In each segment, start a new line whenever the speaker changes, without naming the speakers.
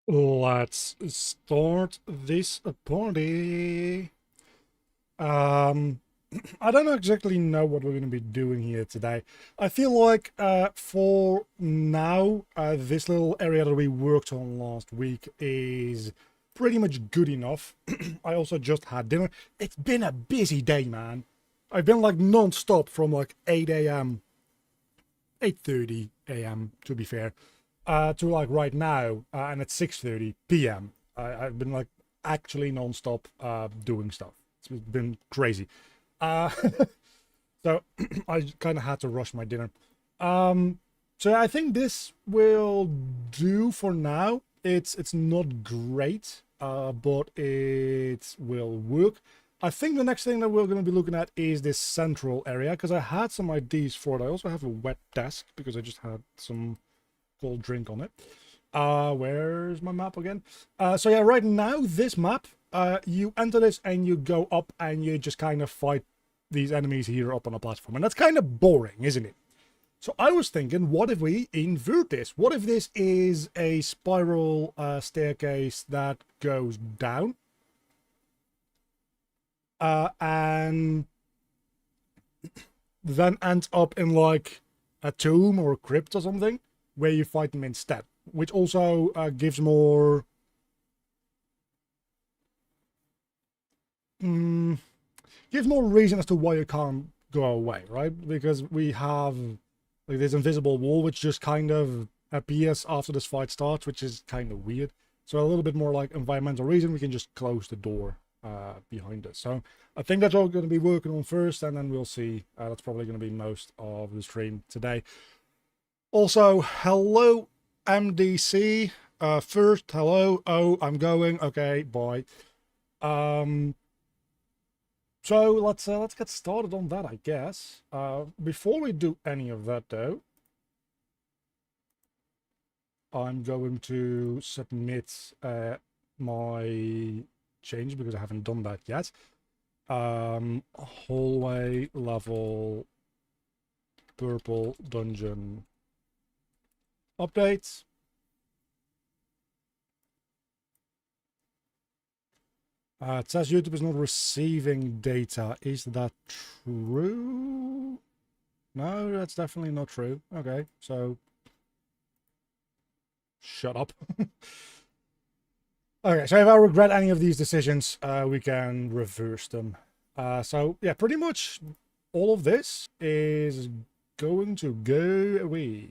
Let's start this party. Um, I don't exactly know what we're going to be doing here today. I feel like for now, this little area that we worked on last week is pretty much good enough. I also just had dinner. It's been a busy day, man. I've been like non-stop from like 8 a.m., 8:30 a.m. to be fair, to like right now, and it's 6:30 p.m. I've been like actually non-stop doing stuff. It's been crazy. Uh, so I kind of had to rush my dinner. So I think this will do for now. It's not great, but it will work. I think the next thing that we're going to be looking at is this central area because I had some ideas for it. I also have a wet desk because I just had some cold drink on it. Where's my map again? So yeah, right now this map, you enter this and you go up and you just kind of fight these enemies here up on a platform, and that's kind of boring, isn't it? So I was thinking, what if we invert this? What if this is a spiral staircase that goes down, and then ends up in like a tomb or a crypt or something, where you fight them instead, which also gives more mm, gives more reason as to why you can't go away, right? Because we have like this invisible wall which just kind of appears after this fight starts, which is kind of weird. So a little bit more like environmental reason, we can just close the door behind us. So I think that's all going to be working on first, and then we'll see. That's probably going to be most of the stream today. Also, hello MDC. First, hello. Oh, I'm going. Okay, bye. Um, So let's get started on that, I guess. Before we do any of that, though, I'm going to submit my change because I haven't done that yet. Hallway level purple dungeon updates. It says YouTube is not receiving data. Is that true? No, that's definitely not true. Okay, so shut up. Okay, so if I regret any of these decisions, we can reverse them. So yeah, pretty much all of this is going to go away.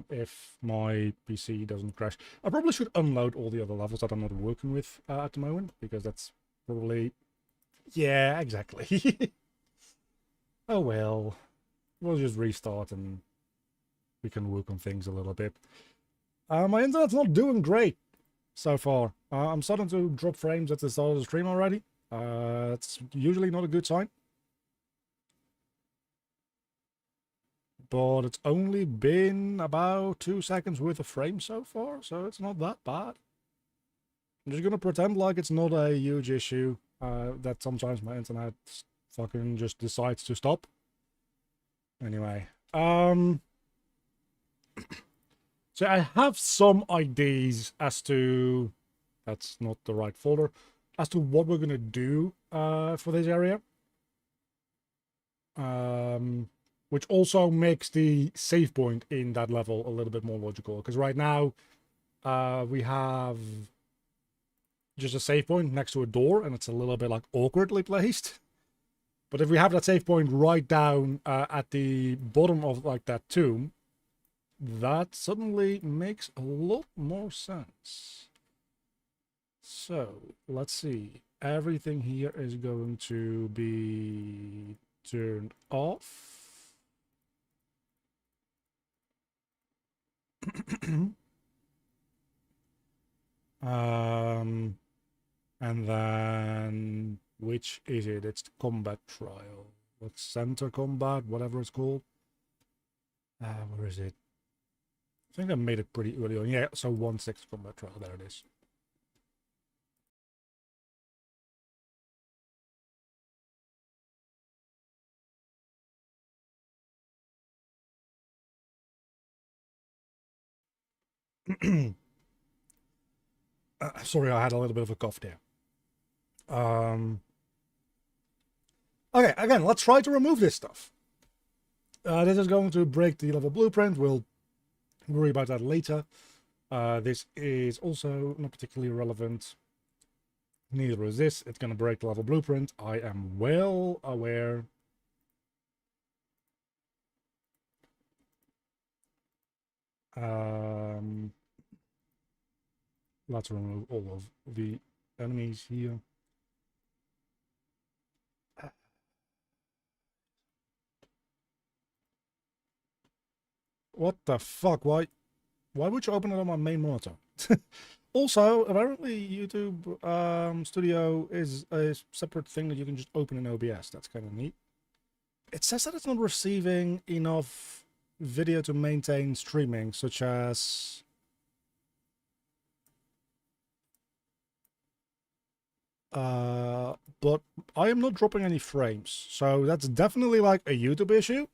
If my PC doesn't crash. I probably should unload all the other levels that I'm not working with at the moment, because that's probably... Yeah, exactly. Oh well, we'll just restart and we can work on things a little bit. My internet's not doing great so far. I'm starting to drop frames at the start of the stream already. It's usually not a good sign. But it's only been about 2 seconds worth of frames so far, so it's not that bad. I'm just gonna pretend like it's not a huge issue, that sometimes my internet fucking just decides to stop. Anyway, so I have some ideas as to... That's not the right folder. As to what we're gonna do for this area. Which also makes the save point in that level a little bit more logical. Because right now, we have just a save point next to a door, and it's a little bit like awkwardly placed. But if we have that save point right down at the bottom of like that tomb, that suddenly makes a lot more sense. So let's see. Everything here is going to be turned off. um, and then which is it? It's the combat trial. What's center combat, whatever it's called. Where is it? I think I made it pretty early on. Yeah, so 1/6 combat trial. There it is. Sorry, I had a little bit of a cough there. Okay, again, let's try to remove this stuff. This is going to break the level blueprint. We'll worry about that later. This is also not particularly relevant. Neither is this. It's going to break the level blueprint. I am well aware. Let's remove all of the enemies here. What the fuck? Why would you open it on my main monitor? Also, apparently YouTube Studio is a separate thing that you can just open in OBS. That's kind of neat. It says that it's not receiving enough video to maintain streaming, such as... but I am not dropping any frames, so that's definitely like a YouTube issue.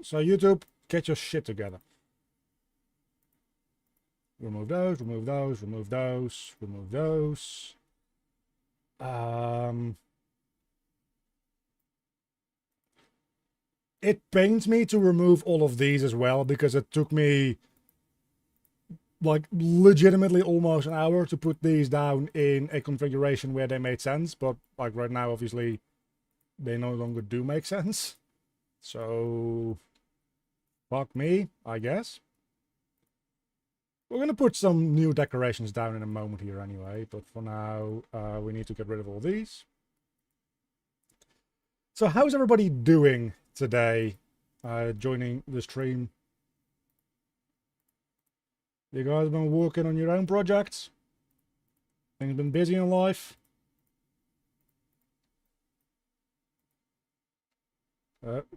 So YouTube, get your shit together. Remove those, remove those, remove those, remove those. It pains me to remove all of these as well, because it took me like legitimately almost an hour to put these down in a configuration where they made sense, but like right now obviously they no longer do make sense. So fuck me, I guess. We're gonna put some new decorations down in a moment here anyway, but for now we need to get rid of all these. So how's everybody doing today, joining the stream? You guys been working on your own projects? Things been busy in life?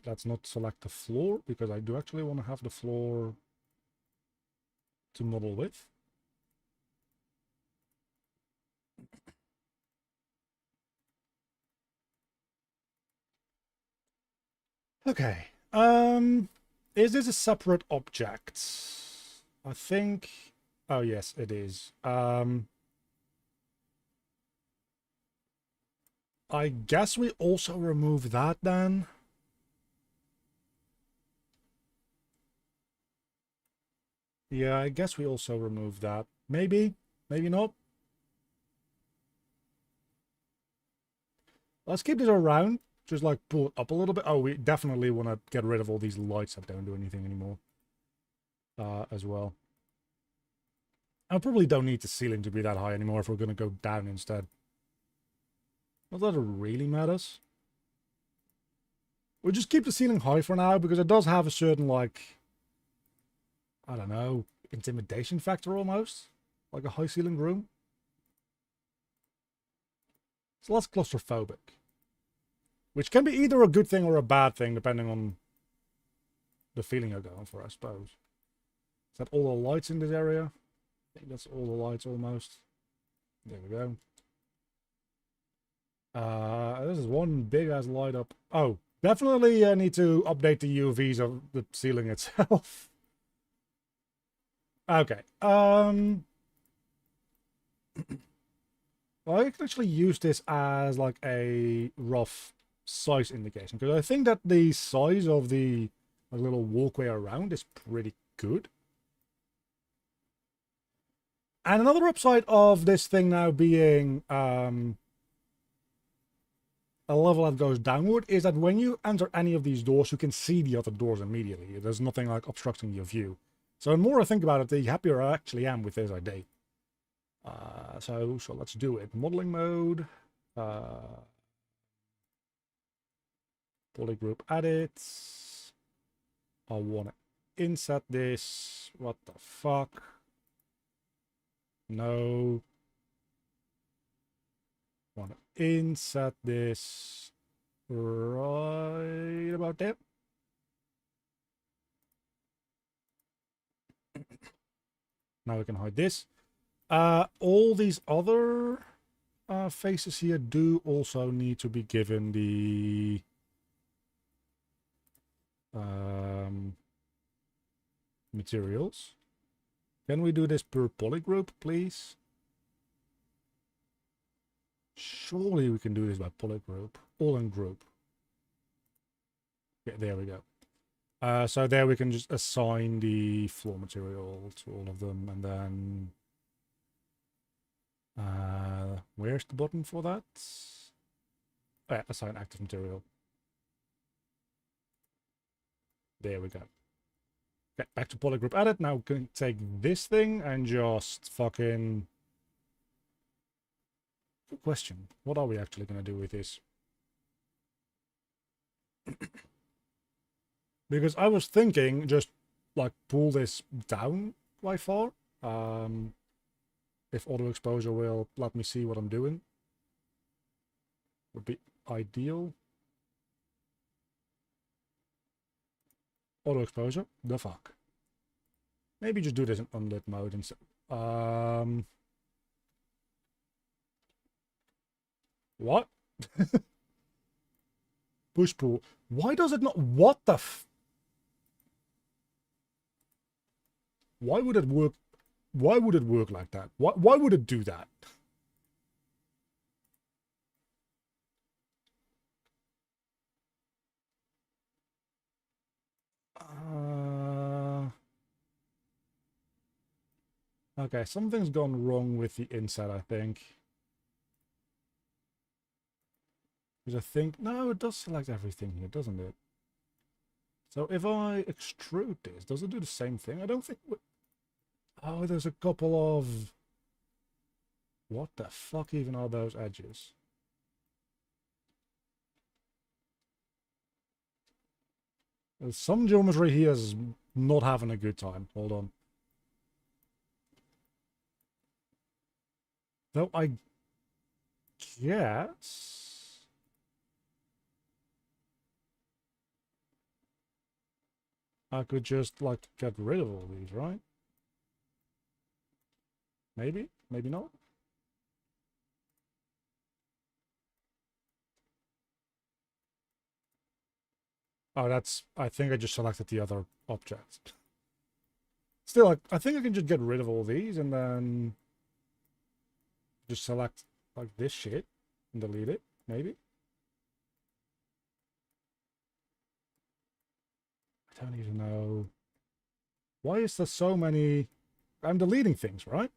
Let's not select the floor, because I do actually want to have the floor to model with. Okay. Is this a separate object? I think... Oh, yes, it is. I guess we also remove that then. Yeah, I guess we also remove that. Maybe, maybe not. Let's keep this around. Just like pull it up a little bit. Oh, we definitely want to get rid of all these lights that don't do anything anymore. As well. I probably don't need the ceiling to be that high anymore if we're going to go down instead. Not that it really matters. We'll just keep the ceiling high for now, because it does have a certain, like, I don't know, intimidation factor almost. Like a high ceilinged room. It's less claustrophobic. Which can be either a good thing or a bad thing, depending on the feeling you're going for, I suppose. Is that all the lights in this area? I think that's all the lights almost. There we go. This is one big ass light up. Oh, definitely need to update the UVs of the ceiling itself. Okay. Well, I can actually use this as like a rough size indication, because I think that the size of the little walkway around is pretty good. And another upside of this thing now being a level that goes downward is that when you enter any of these doors, you can see the other doors immediately. There's nothing like obstructing your view. So the more I think about it, the happier I actually am with this idea. So let's do it. Modeling mode. Polygroup edits. I want to inset this. What the fuck? No. Want to inset this right about there. Now we can hide this. All these other faces here do also need to be given the materials. Can we do this per polygroup, please? Surely we can do this by polygroup. All in group. Yeah, there we go. So there we can just assign the floor material to all of them, and then where's the button for that? Assign active material. There we go. Okay, back to polygroup edit. Now we can take this thing and just fucking... Good question. What are we actually going to do with this? Because I was thinking just like pull this down quite far. If auto exposure will let me see what I'm doing, would be ideal. Auto exposure, the fuck. Maybe just do this in unlit mode instead. What? Push pull. Why does it not? What the f? Why would it work? Why would it work like that? Why would it do that? Okay, something's gone wrong with the inside, I think. Because I think... No, it does select everything here, doesn't it? So if I extrude this, does it do the same thing? I don't think... Oh, there's a couple of... What the fuck even are those edges? There's some geometry here is not having a good time. Hold on. Though I guess... I could just, like, get rid of all these, right? Maybe? Maybe not? Oh, that's... I think I just selected the other object. Still, I think I can just get rid of all these and then... just select, like, this shit and delete it, maybe? I don't even know. Why is there so many... I'm deleting things, right?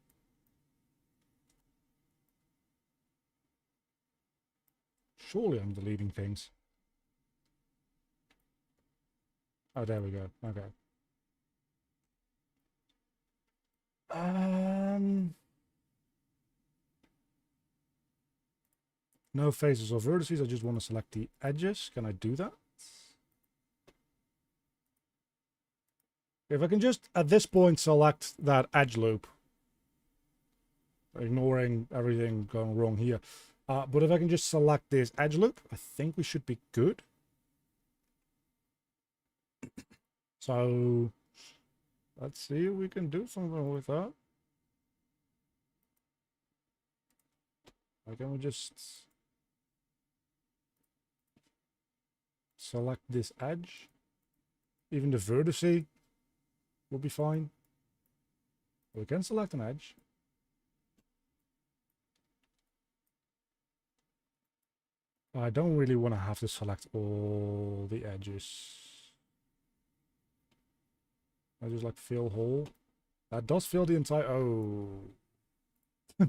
Surely I'm deleting things. Oh, there we go. Okay. No faces or vertices. I just want to select the edges. Can I do that? If I can just, at this point, select that edge loop. Ignoring everything going wrong here. But if I can just select this edge loop, I think we should be good. So, let's see if we can do something with that. Why can't we just select this edge? Even the vertice will be fine. We can select an edge. I don't really want to have to select all the edges. I just like fill hole. That does fill the entire... Oh.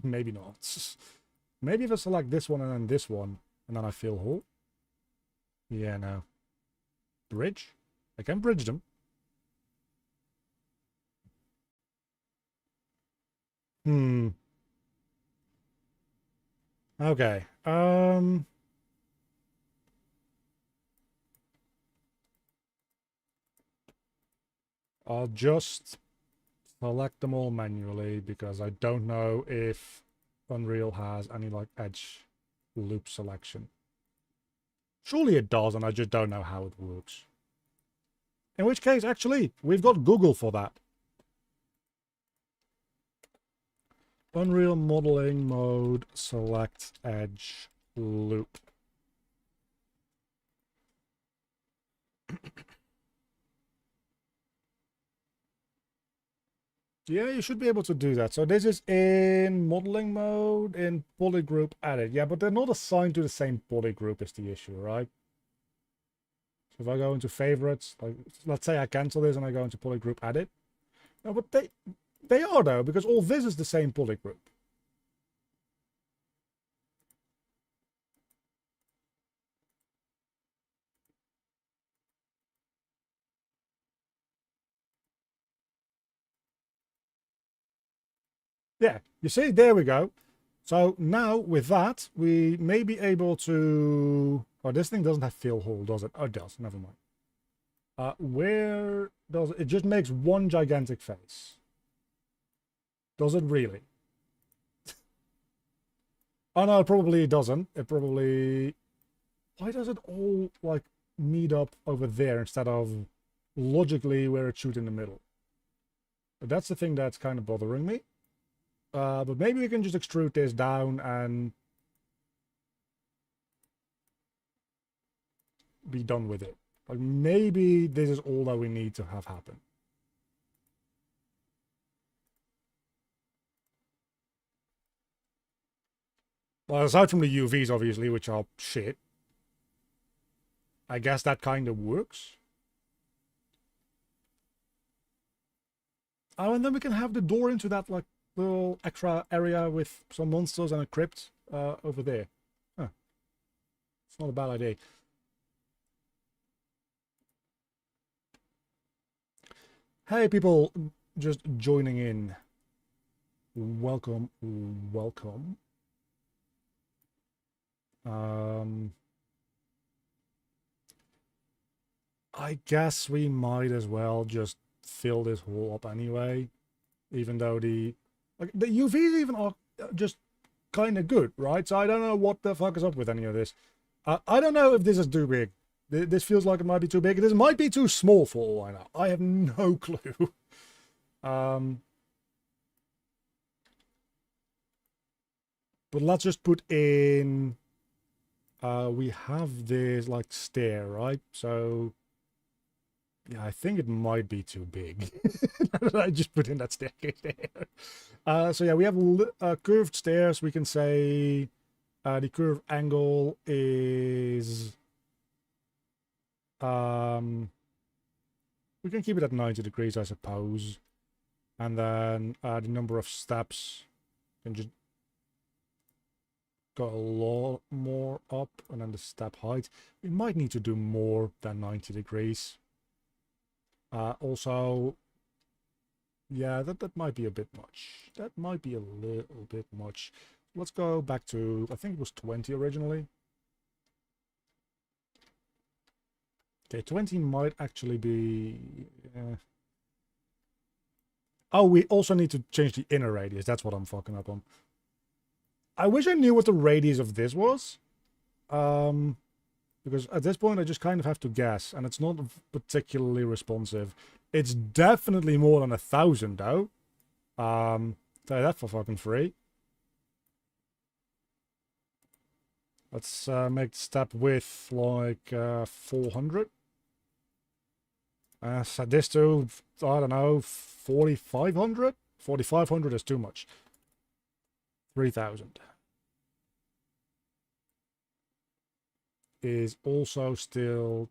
Maybe not. Maybe if I select this one and then this one, and then I fill hole. Yeah, no. Bridge? I can bridge them. Okay. I'll just select them all manually because I don't know if Unreal has any like edge loop selection. Surely it does, and I just don't know how it works. In which case, actually, we've got Google for that. Unreal modeling mode, select edge loop. Yeah, you should be able to do that. So this is in modeling mode, in polygroup edit. Yeah, but they're not assigned to the same polygroup is the issue, right? So if I go into favorites, like let's say I cancel this and I go into polygroup edit. No, but they are though, because all this is the same polygroup. Yeah, you see, there we go. So now with that, we may be able to... Oh, this thing doesn't have fill hole, does it? Oh, it does. Never mind. Where does it... It just makes one gigantic face. Does it really? Oh, no, it probably doesn't. It probably... Why does it all, like, meet up over there instead of logically where it should in the middle? But that's the thing that's kind of bothering me. But maybe we can just extrude this down and be done with it. Like, maybe this is all that we need to have happen. Well, aside from the UVs, obviously, which are shit. I guess that kind of works. Oh, and then we can have the door into that, like, little extra area with some monsters and a crypt over there. Huh. It's not a bad idea. Hey, people just joining in. Welcome, welcome. I guess we might as well just fill this hole up anyway, even though the UVs even are just kind of good, right? So I don't know what the fuck is up with any of this. I don't know if this is too big. This feels like it might be too big. This might be too small for all I know. I have no clue. But let's just put in... we have this, like, stair, right? So... Yeah, I think it might be too big. I just put in that staircase there. So yeah, we have curved stairs. We can say the curve angle is... we can keep it at 90 degrees, I suppose. And then the number of steps can just go a lot more up. And then the step height. We might need to do more than 90 degrees. Also, yeah, that might be a bit much. That might be a little bit much. Let's go back to, I think it was 20 originally. Okay, 20 might actually be... Oh, we also need to change the inner radius. That's what I'm fucking up on. I wish I knew what the radius of this was. Because at this point, I just kind of have to guess, and it's not particularly responsive. It's definitely more than 1,000, though. Tell you that for fucking free. Let's make the step width like 400. Set this to, I don't know, 4,500? 4,500 is too much. 3,000. Is also still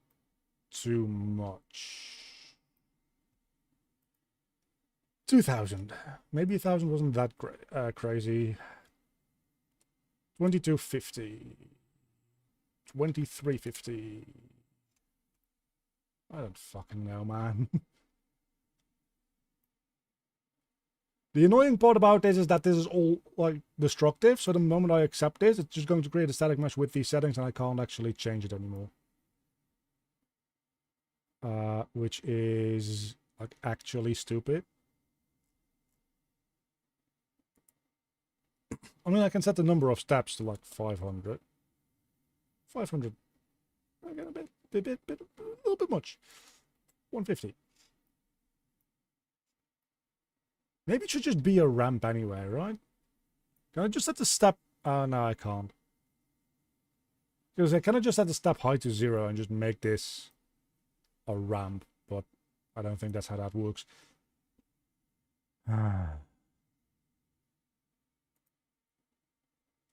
too much. 2,000. Maybe 1,000 wasn't that crazy. 2250. 2350. I don't fucking know, man. The annoying part about this is that this is all, like, destructive. So the moment I accept this, it's just going to create a static mesh with these settings, and I can't actually change it anymore. Which is, like, actually stupid. I mean, I can set the number of steps to, like, 500. 500. Again, a little bit much. 150. Maybe it should just be a ramp anyway, right? Can I just set the step... no, I can't. Because can I just set the step height to 0 and just make this a ramp? But I don't think that's how that works.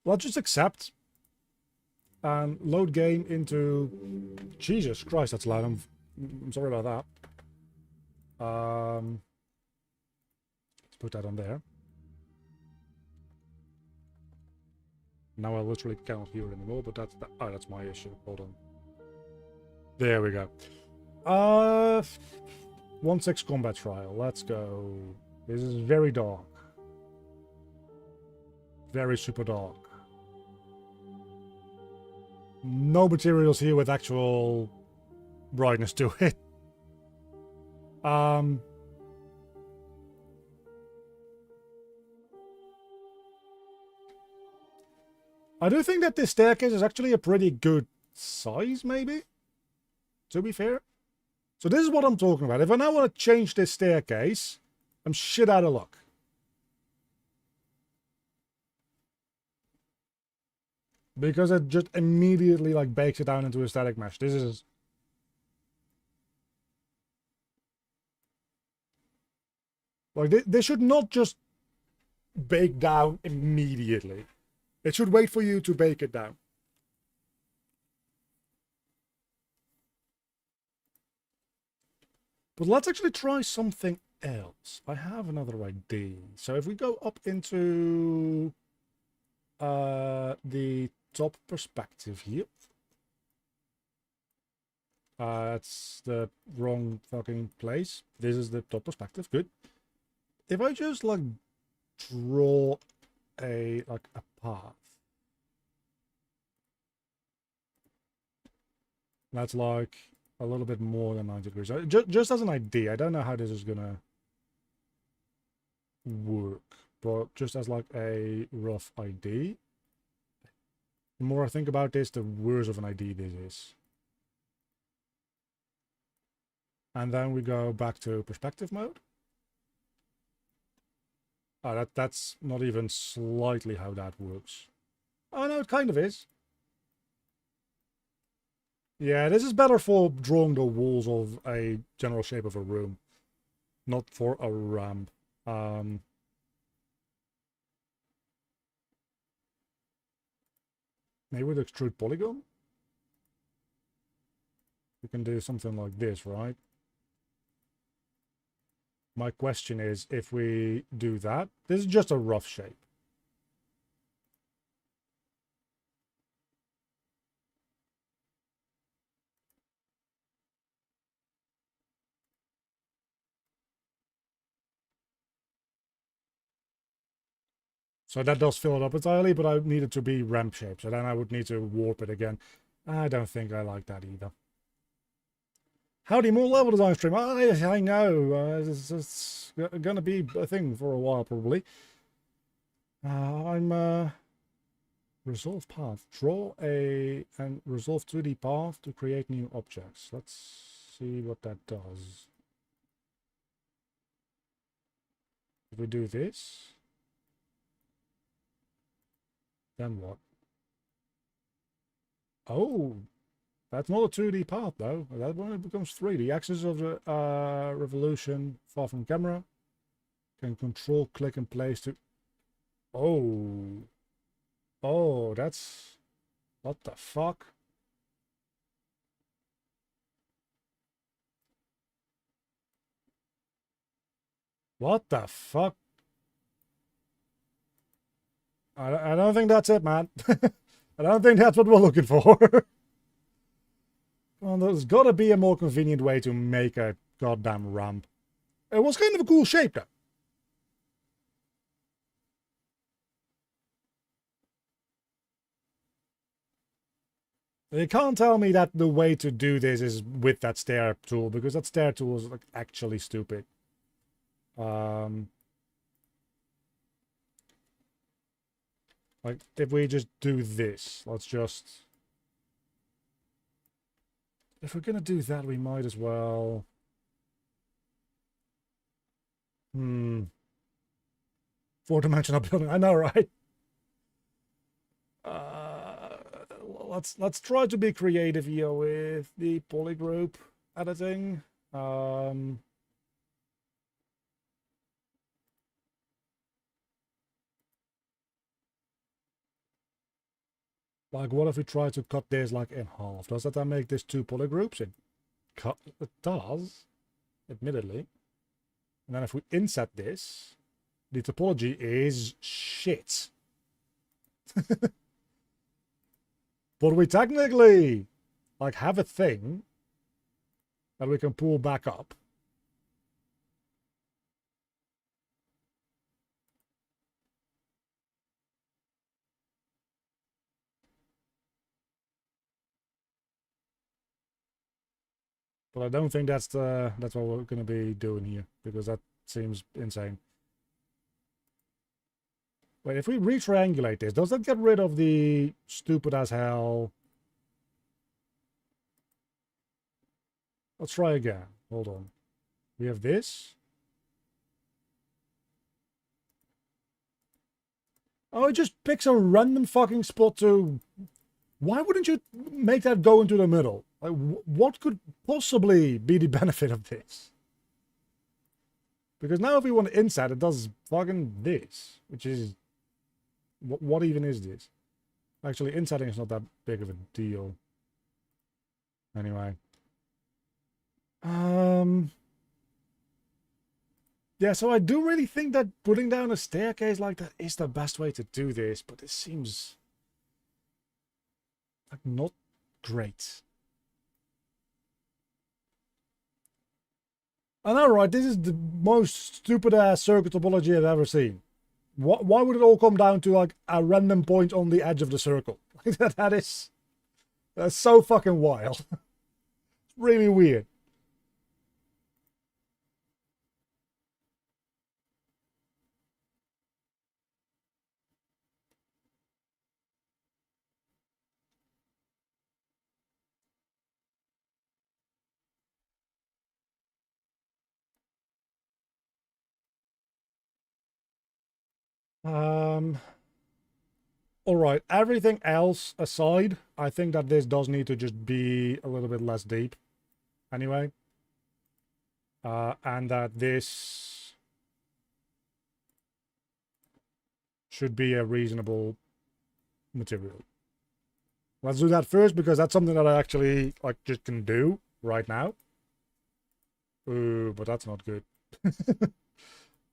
Let's just accept and load game into... Jesus Christ, that's loud. I'm sorry about that. Let's put that on there. Now I literally cannot hear it anymore, but that's my issue. Hold on. There we go. 1-6 combat trial. Let's go. This is very dark. Very super dark. No materials here with actual brightness to it. I do think that this staircase is actually a pretty good size, maybe? To be fair. So this is what I'm talking about. If I now want to change this staircase, I'm shit out of luck. Because it just immediately like bakes it down into a static mesh. This is... Like, they should not just bake down immediately. It should wait for you to bake it down. But let's actually try something else. I have another idea. So if we go up into the top perspective here. That's the wrong fucking place. This is the top perspective. Good. If I just like draw a path. That's like a little bit more than 90 degrees. Just as an idea, I don't know how this is gonna work, but just as like a rough idea. The more I think about this, the worse of an idea this is. And then we go back to perspective mode. Oh, that's not even slightly how that works. Oh no, it kind of is. Yeah, this is better for drawing the walls of a general shape of a room. Not for a ramp. Maybe with extrude polygon? We can do something like this, right? My question is, if we do that, this is just a rough shape. So that does fill it up entirely, but I need it to be ramp shape. So then I would need to warp it again. I don't think I like that either. Howdy, more level design stream. I know. It's going to be a thing for a while, probably. I'm... Resolve path. Draw and resolve 2D path to create new objects. Let's see what that does. If we do this... Then what? Oh, that's not a 2D path though. That one becomes 3D. Axis of the revolution, far from camera. Can control, click, and place to... Oh. Oh, that's... What the fuck? What the fuck? I don't think that's it, man. I don't think that's what we're looking for. Well, there's got to be a more convenient way to make a goddamn ramp. It was kind of a cool shape, though. You can't tell me that the way to do this is with that stair tool, because that stair tool is like actually stupid. Like, if we just do this, let's just... If we're gonna do that, we might as well... Four-dimensional building, I know, right? Let's try to be creative here with the polygroup editing. Like, what if we try to cut this, like, in half? Does that then make this 2 polygroups? It does, admittedly. And then if we inset this, the topology is shit. But we technically, like, have a thing that we can pull back up. But I don't think that's what we're gonna be doing here, because that seems insane. Wait, if we re-triangulate this, does that get rid of the stupid as hell? Let's try again. Hold on. We have this. Oh, it just picks a random fucking spot to... Why wouldn't you make that go into the middle? Like, what could possibly be the benefit of this? Because now if we want to inset, it does fucking this, which is... What even is this? Actually, insetting is not that big of a deal. Anyway. Yeah, so I do really think that putting down a staircase like that is the best way to do this, but it seems like not great. I know, right? This is the most stupid ass circuit topology I've ever seen. Why would it all come down to like a random point on the edge of the circle? That's so fucking wild. It's really weird. Alright, everything else aside, I think that this does need to just be a little bit less deep. Anyway. And that this should be a reasonable material. Let's do that first, because that's something that I actually, like, just can do right now. Ooh, but that's not good.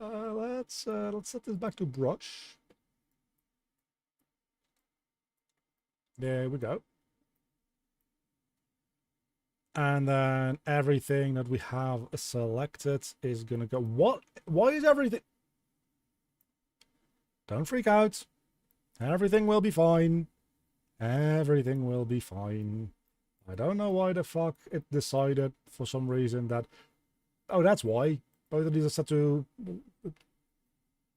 Let's set this back to brush. There we go. And then everything that we have selected is gonna go. What? Why is everything? Don't freak out. Everything will be fine. Everything will be fine. I don't know why the fuck it decided for some reason that... Oh, that's why. Both of these are set to...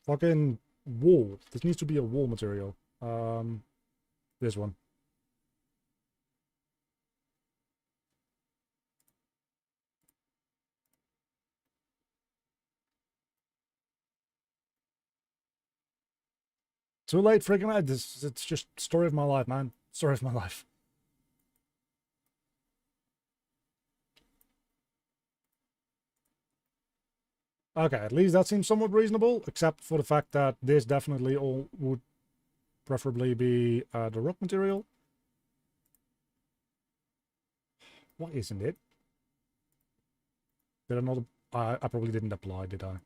Fucking wall. This needs to be a wall material. This one. Too late, freaking out. It's just story of my life, man. Story of my life. Okay, at least that seems somewhat reasonable, except for the fact that this definitely all would preferably be the rock material. Why isn't it? Did I not... I probably didn't apply, did I?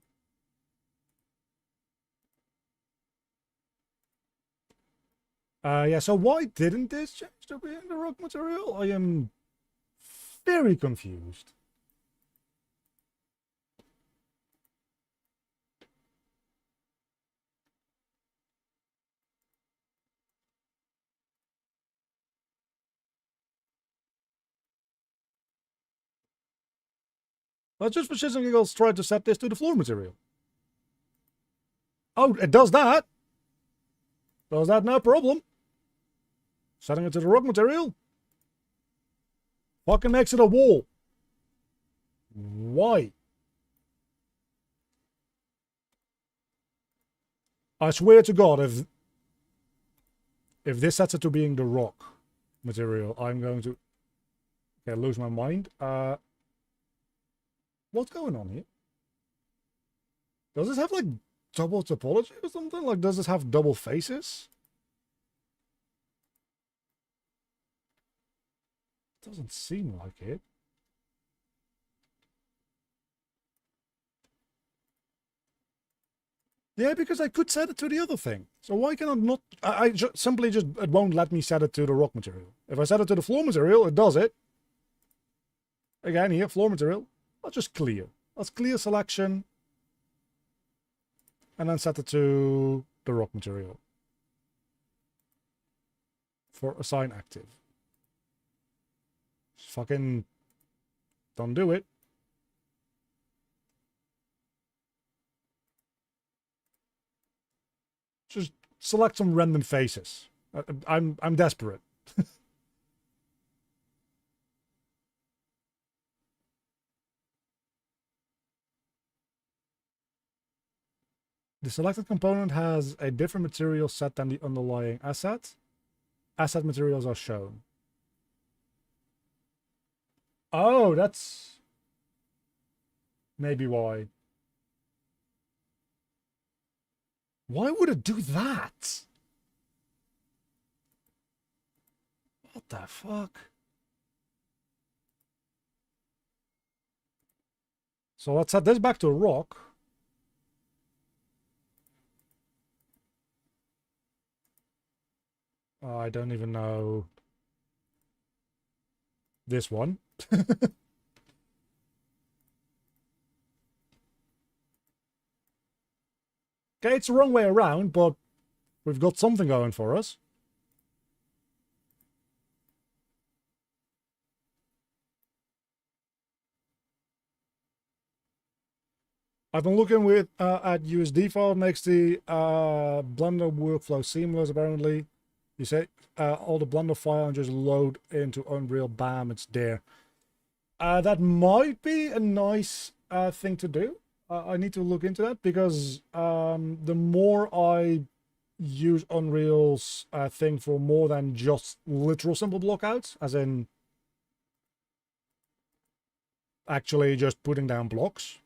Yeah, so why didn't this change to being the rock material? I am very confused. Let's just for shits and giggles try to set this to the floor material. Oh, it does that. Does that no problem? Setting it to the rock material. Fucking makes it a wall. Why? I swear to God, if this sets it to being the rock material, I'm going to lose my mind. What's going on here? Does this have like double topology or something? Like, does this have double faces? Doesn't seem like it. Yeah, because I could set it to the other thing. So why can I not? Simply just, it won't let me set it to the rock material. If I set it to the floor material, it does it. Again, here, floor material. I'll just clear. Let's clear selection. And then set it to the rock material. For assign active. Just fucking don't do it. Just select some random faces. I'm desperate. The selected component has a different material set than the underlying asset. Asset materials are shown. Oh, that's maybe why. Why would it do that? What the fuck? So let's set this back to a rock. I don't even know this one. Okay, it's the wrong way around, but we've got something going for us. I've been looking with at USD file, makes the Blender workflow seamless, apparently. You say all the Blender file and just load into Unreal, bam, it's there. That might be a nice thing to do. I need to look into that, because the more I use Unreal's thing for more than just literal simple blockouts, as in actually just putting down blocks,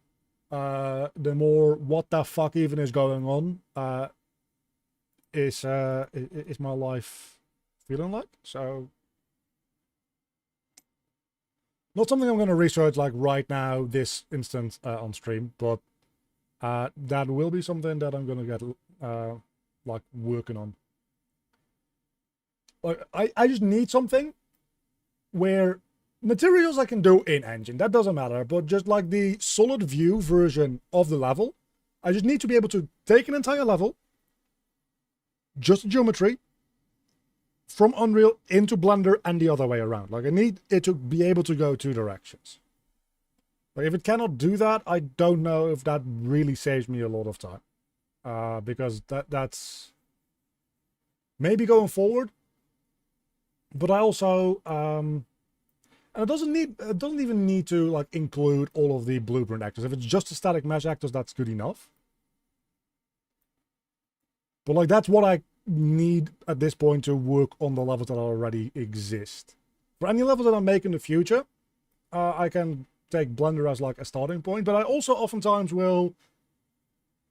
the more what the fuck even is going on is my life feeling like. So not something I'm going to research like right now, this instant on stream, but that will be something that I'm going to get like working on. Like I just need something where materials I can do in engine, that doesn't matter, but just like the solid view version of the level, I just need to be able to take an entire level, just geometry, from Unreal into Blender and the other way around. Like I need it to be able to go two directions. Like if it cannot do that, I don't know if that really saves me a lot of time. Because that's maybe going forward. But I also and it doesn't even need to like include all of the blueprint actors. If it's just the static mesh actors, that's good enough. But like that's what I need at this point to work on the levels that already exist. For any levels that I make in the future, I can take Blender as like a starting point, but I also oftentimes will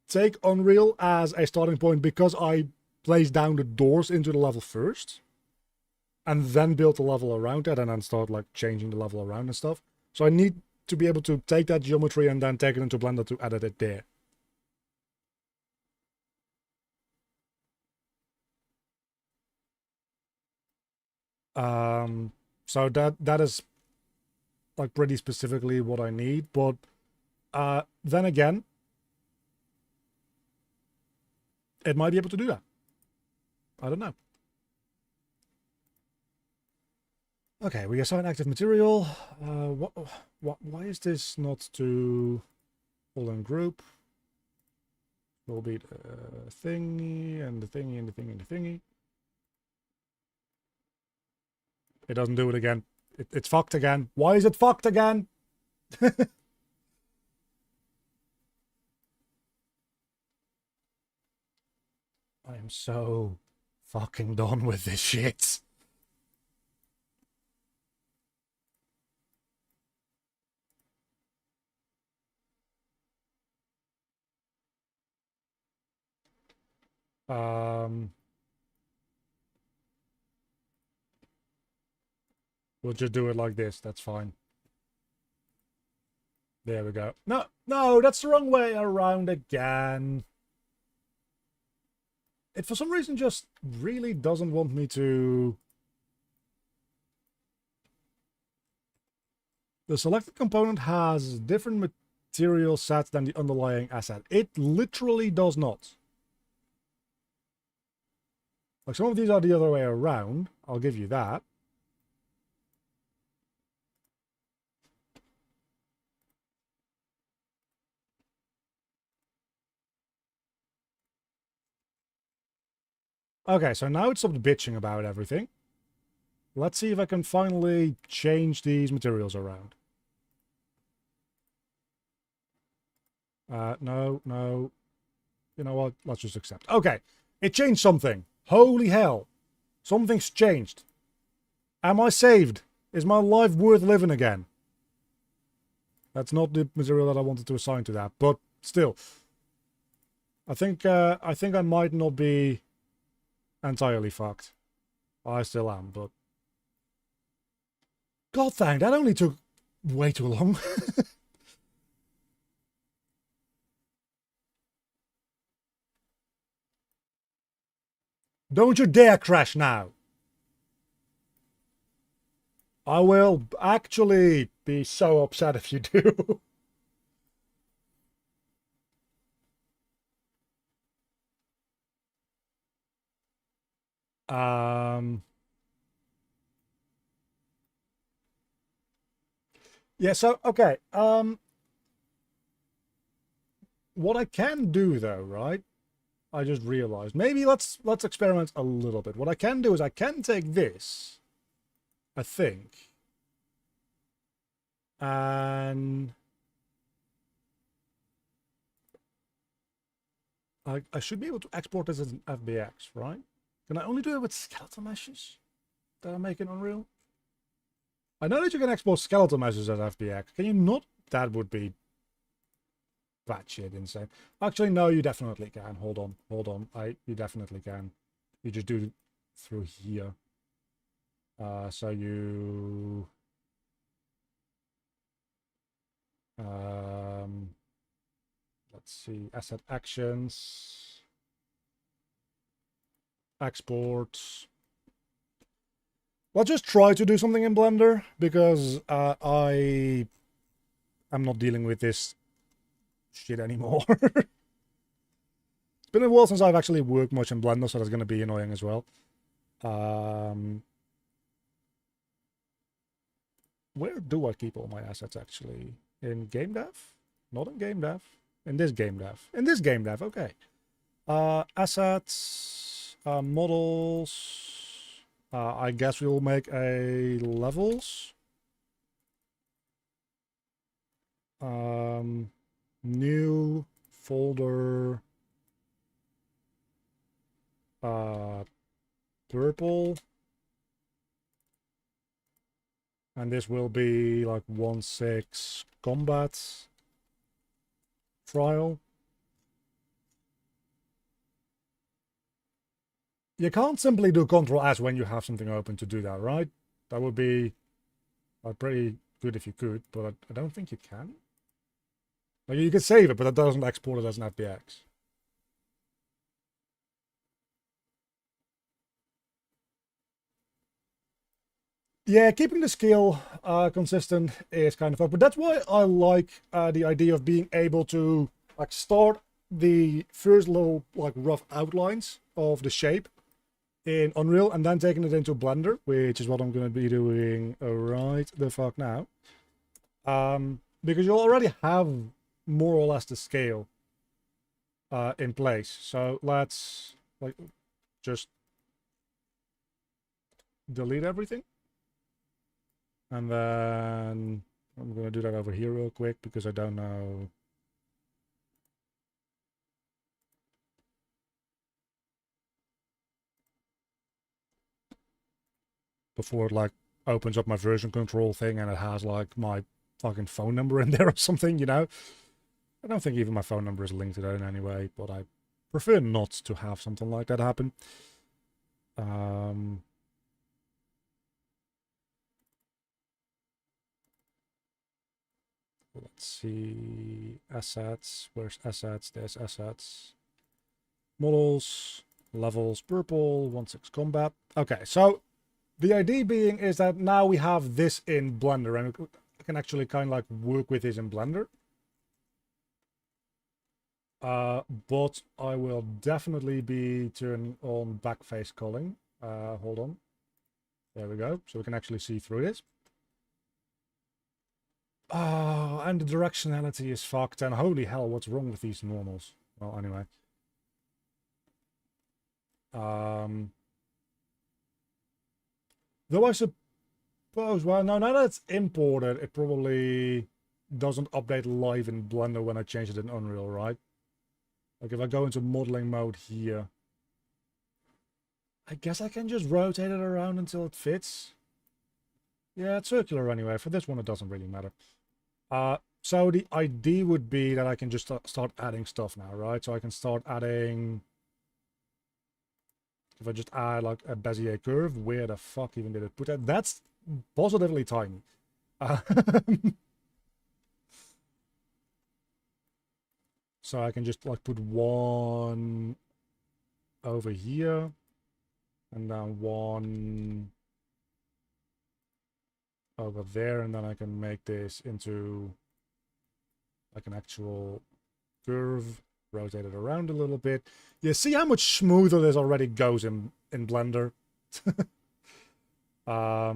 take Unreal as a starting point because I place down the doors into the level first and then build the level around that and then start like changing the level around and stuff. So I need to be able to take that geometry and then take it into Blender to edit it there. So that is like pretty specifically what I need, but then again, it might be able to do that. I don't know. Okay, we assign active material. Why is this not to all in group? Will be the thingy and the thingy and the thingy and the thingy. It doesn't do it again. It's fucked again. Why is it fucked again? I am so fucking done with this shit. We'll just do it like this. That's fine. There we go. No, no, that's the wrong way around again. It for some reason just really doesn't want me to... The selected component has different material sets than the underlying asset. It literally does not. Like, some of these are the other way around. I'll give you that. Okay, so now it stopped bitching about everything. Let's see if I can finally change these materials around. No, no. You know what? Let's just accept. Okay, it changed something. Holy hell. Something's changed. Am I saved? Is my life worth living again? That's not the material that I wanted to assign to that, but still. I think I might not be entirely fucked. I still am, but... God dang, that only took way too long. Don't you dare crash now. I will actually be so upset if you do. Yeah, so, okay. What I can do, though, right? I just realized. Maybe let's experiment a little bit. What I can do is I can take this, I think, and I should be able to export this as an FBX, right? Can I only do it with skeletal meshes that I make in Unreal? I know that you can export skeletal meshes as FBX. Can you not? That would be batshit insane. Actually, no, you definitely can. Hold on, hold on. You definitely can. You just do it through here. So you... let's see, asset actions, export. Let's just try to do something in Blender, because I am not dealing with this shit anymore. It's been a while since I've actually worked much in Blender, so that's going to be annoying as well. Where do I keep all my assets, actually? In GameDev? Not in GameDev. In this GameDev. In this GameDev, okay. Assets, models. I guess we'll make a levels. New folder. Purple. And this will be like 1.6 combat trial. You can't simply do Ctrl S when you have something open to do that, right? That would be pretty good if you could, but I don't think you can. Like, you could save it, but that doesn't export it as an FBX. Yeah, keeping the scale consistent is kind of fun, but that's why I like the idea of being able to like start the first little like rough outlines of the shape in Unreal and then taking it into Blender, which is what I'm going to be doing right the fuck now. Because you already have more or less the scale in place. So let's like just delete everything. And then I'm going to do that over here real quick because I don't know. Before it like opens up my version control thing and it has like my fucking phone number in there or something, you know. I don't think even my phone number is linked to that in any way, but I prefer not to have something like that happen. Let's see, assets, where's assets, there's assets. Models, levels, purple, 1.6 combat. Okay, so the idea being is that now we have this in Blender and we can actually kind of like work with this in Blender. But I will definitely be turning on backface culling. Hold on. There we go. So we can actually see through this. Oh, and the directionality is fucked. And holy hell, what's wrong with these normals? Well, anyway. Though I suppose, well, no, now that it's imported, it probably doesn't update live in Blender when I change it in Unreal, right? Like if I go into modeling mode here, I guess I can just rotate it around until it fits. Yeah, it's circular anyway. For this one, it doesn't really matter. So the idea would be that I can just start adding stuff now, right? So I can start adding... If I just add like a Bezier curve, where the fuck even did it put that? That's positively tiny. So I can just like put one over here and then one over there, and then I can make this into like an actual curve, rotate it around a little bit. You see how much smoother this already goes in Blender. I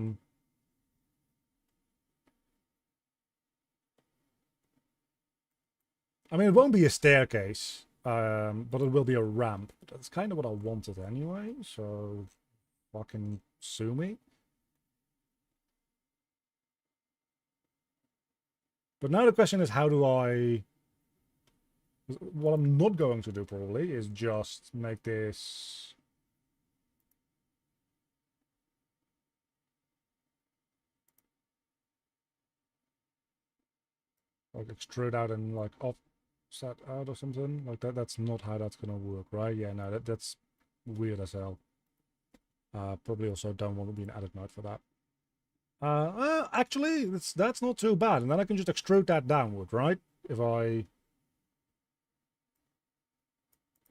mean, it won't be a staircase, but it will be a ramp. That's kind of what I wanted anyway, so fucking sue me. But now the question is, how do I... What I'm not going to do probably is just make this... like extrude out and like offset out or something like that. That's not how that's gonna work, right? Yeah, no, that's weird as hell. Probably also don't want to be an edit mode for that. Actually, that's not too bad. And then I can just extrude that downward, right? If I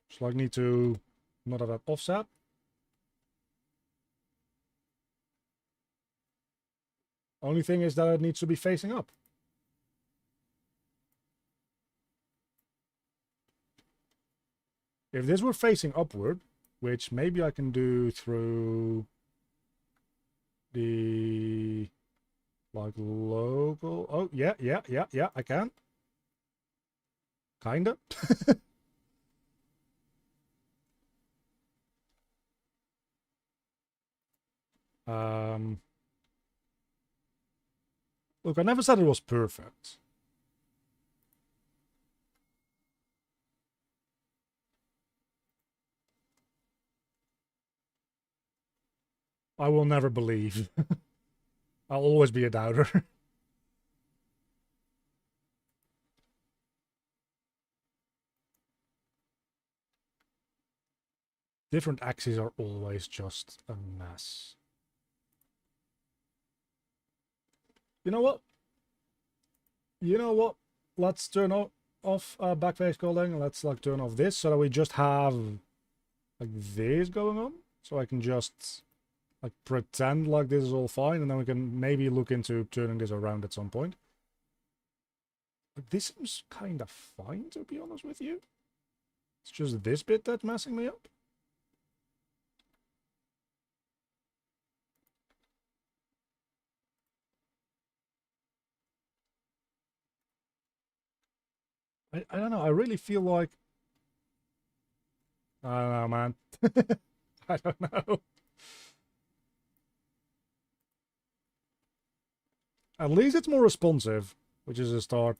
just like need to not have that offset. Only thing is that it needs to be facing up. If this were facing upward, which maybe I can do through the like logo. Oh, yeah, I can. Kinda. Look, I never said it was perfect. I will never believe. I'll always be a doubter. Different axes are always just a mess. You know what? Let's turn off backface culling. Let's like turn off this so that we just have like this going on. So I can just like pretend like this is all fine, and then we can maybe look into turning this around at some point. Like, this seems kind of fine, to be honest with you. It's just this bit that's messing me up. I don't know. I really feel like... I don't know, man. I don't know. At least it's more responsive, which is a start.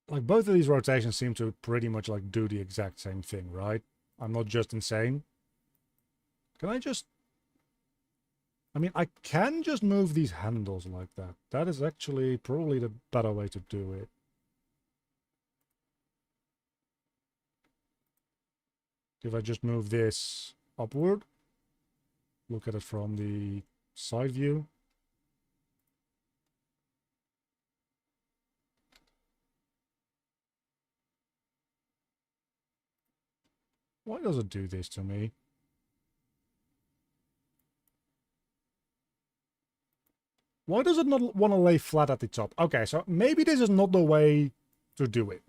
Like, both of these rotations seem to pretty much like do the exact same thing, right? I'm not just insane. Can I just... I mean, I can just move these handles like that. That is actually probably the better way to do it. If I just move this upward, look at it from the side view. Why does it do this to me? Why does it not want to lay flat at the top? Okay, so maybe this is not the way to do it.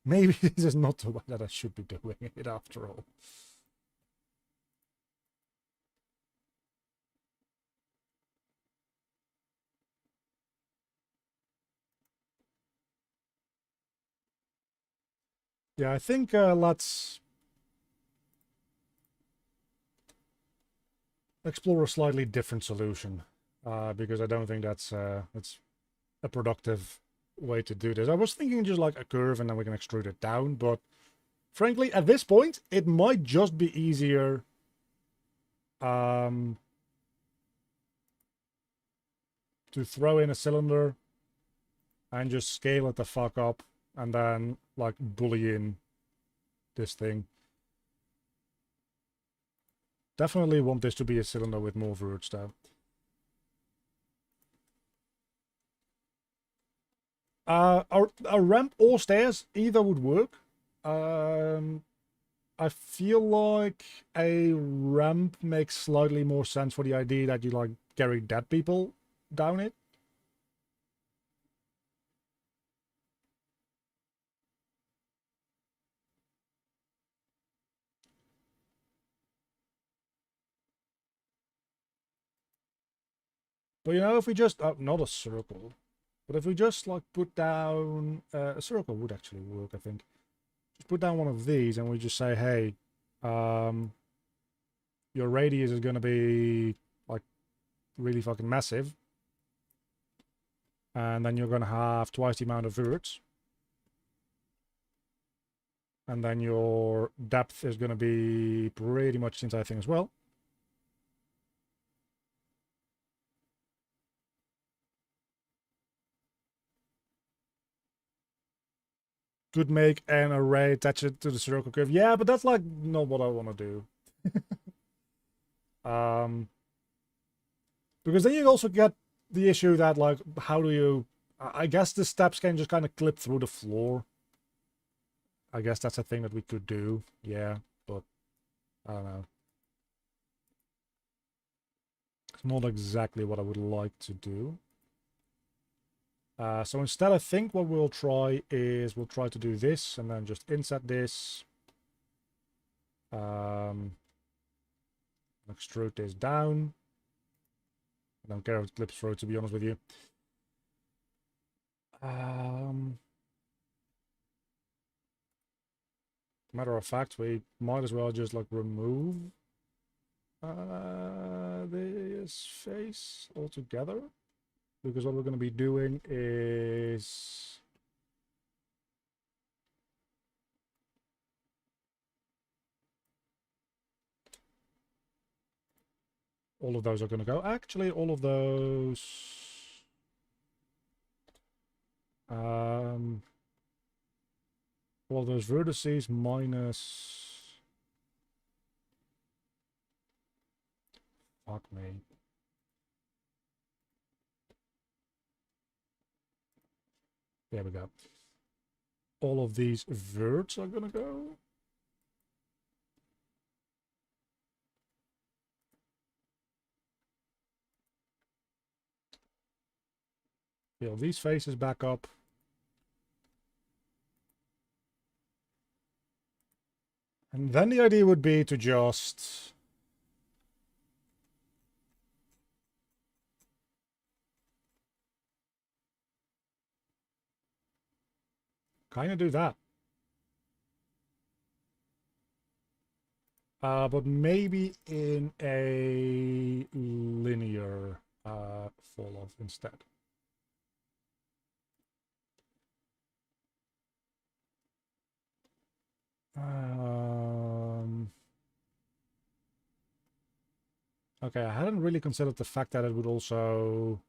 Maybe this is not the way that I should be doing it after all. Yeah, I think let's explore a slightly different solution, because I don't think that's a productive way to do this. I was thinking just like a curve and then we can extrude it down, but frankly, at this point, it might just be easier to throw in a cylinder and just scale it the fuck up and then like bully in this thing. Definitely want this to be a cylinder with more verts though. A ramp or stairs, either would work. I feel like a ramp makes slightly more sense for the idea that you like carry dead people down it. But you know, if we just not a circle, but if we just like put down a circle would actually work, I think. Just put down one of these and we just say, hey, your radius is going to be like really fucking massive. And then you're going to have twice the amount of verts. And then your depth is going to be pretty much the entire thing as well. Could make an array, attach it to the circle curve. Yeah, but that's like not what I want to do. Because then you also get the issue that like, how do you... I guess the steps can just kind of clip through the floor. I guess that's a thing that we could do. Yeah, but I don't know. It's not exactly what I would like to do. So instead, I think what we'll try is we'll try to do this and then just inset this. Extrude this down. I don't care if it clips through, to be honest with you. Matter of fact, we might as well just like remove this face altogether. Because what we're going to be doing is all of those are going to go. Actually, all of those vertices minus, fuck me. There we go. All of these verts are gonna go. Fill these faces back up. And then the idea would be to just kind of do that. But maybe in a linear fall off instead. Okay, I hadn't really considered the fact that it would also...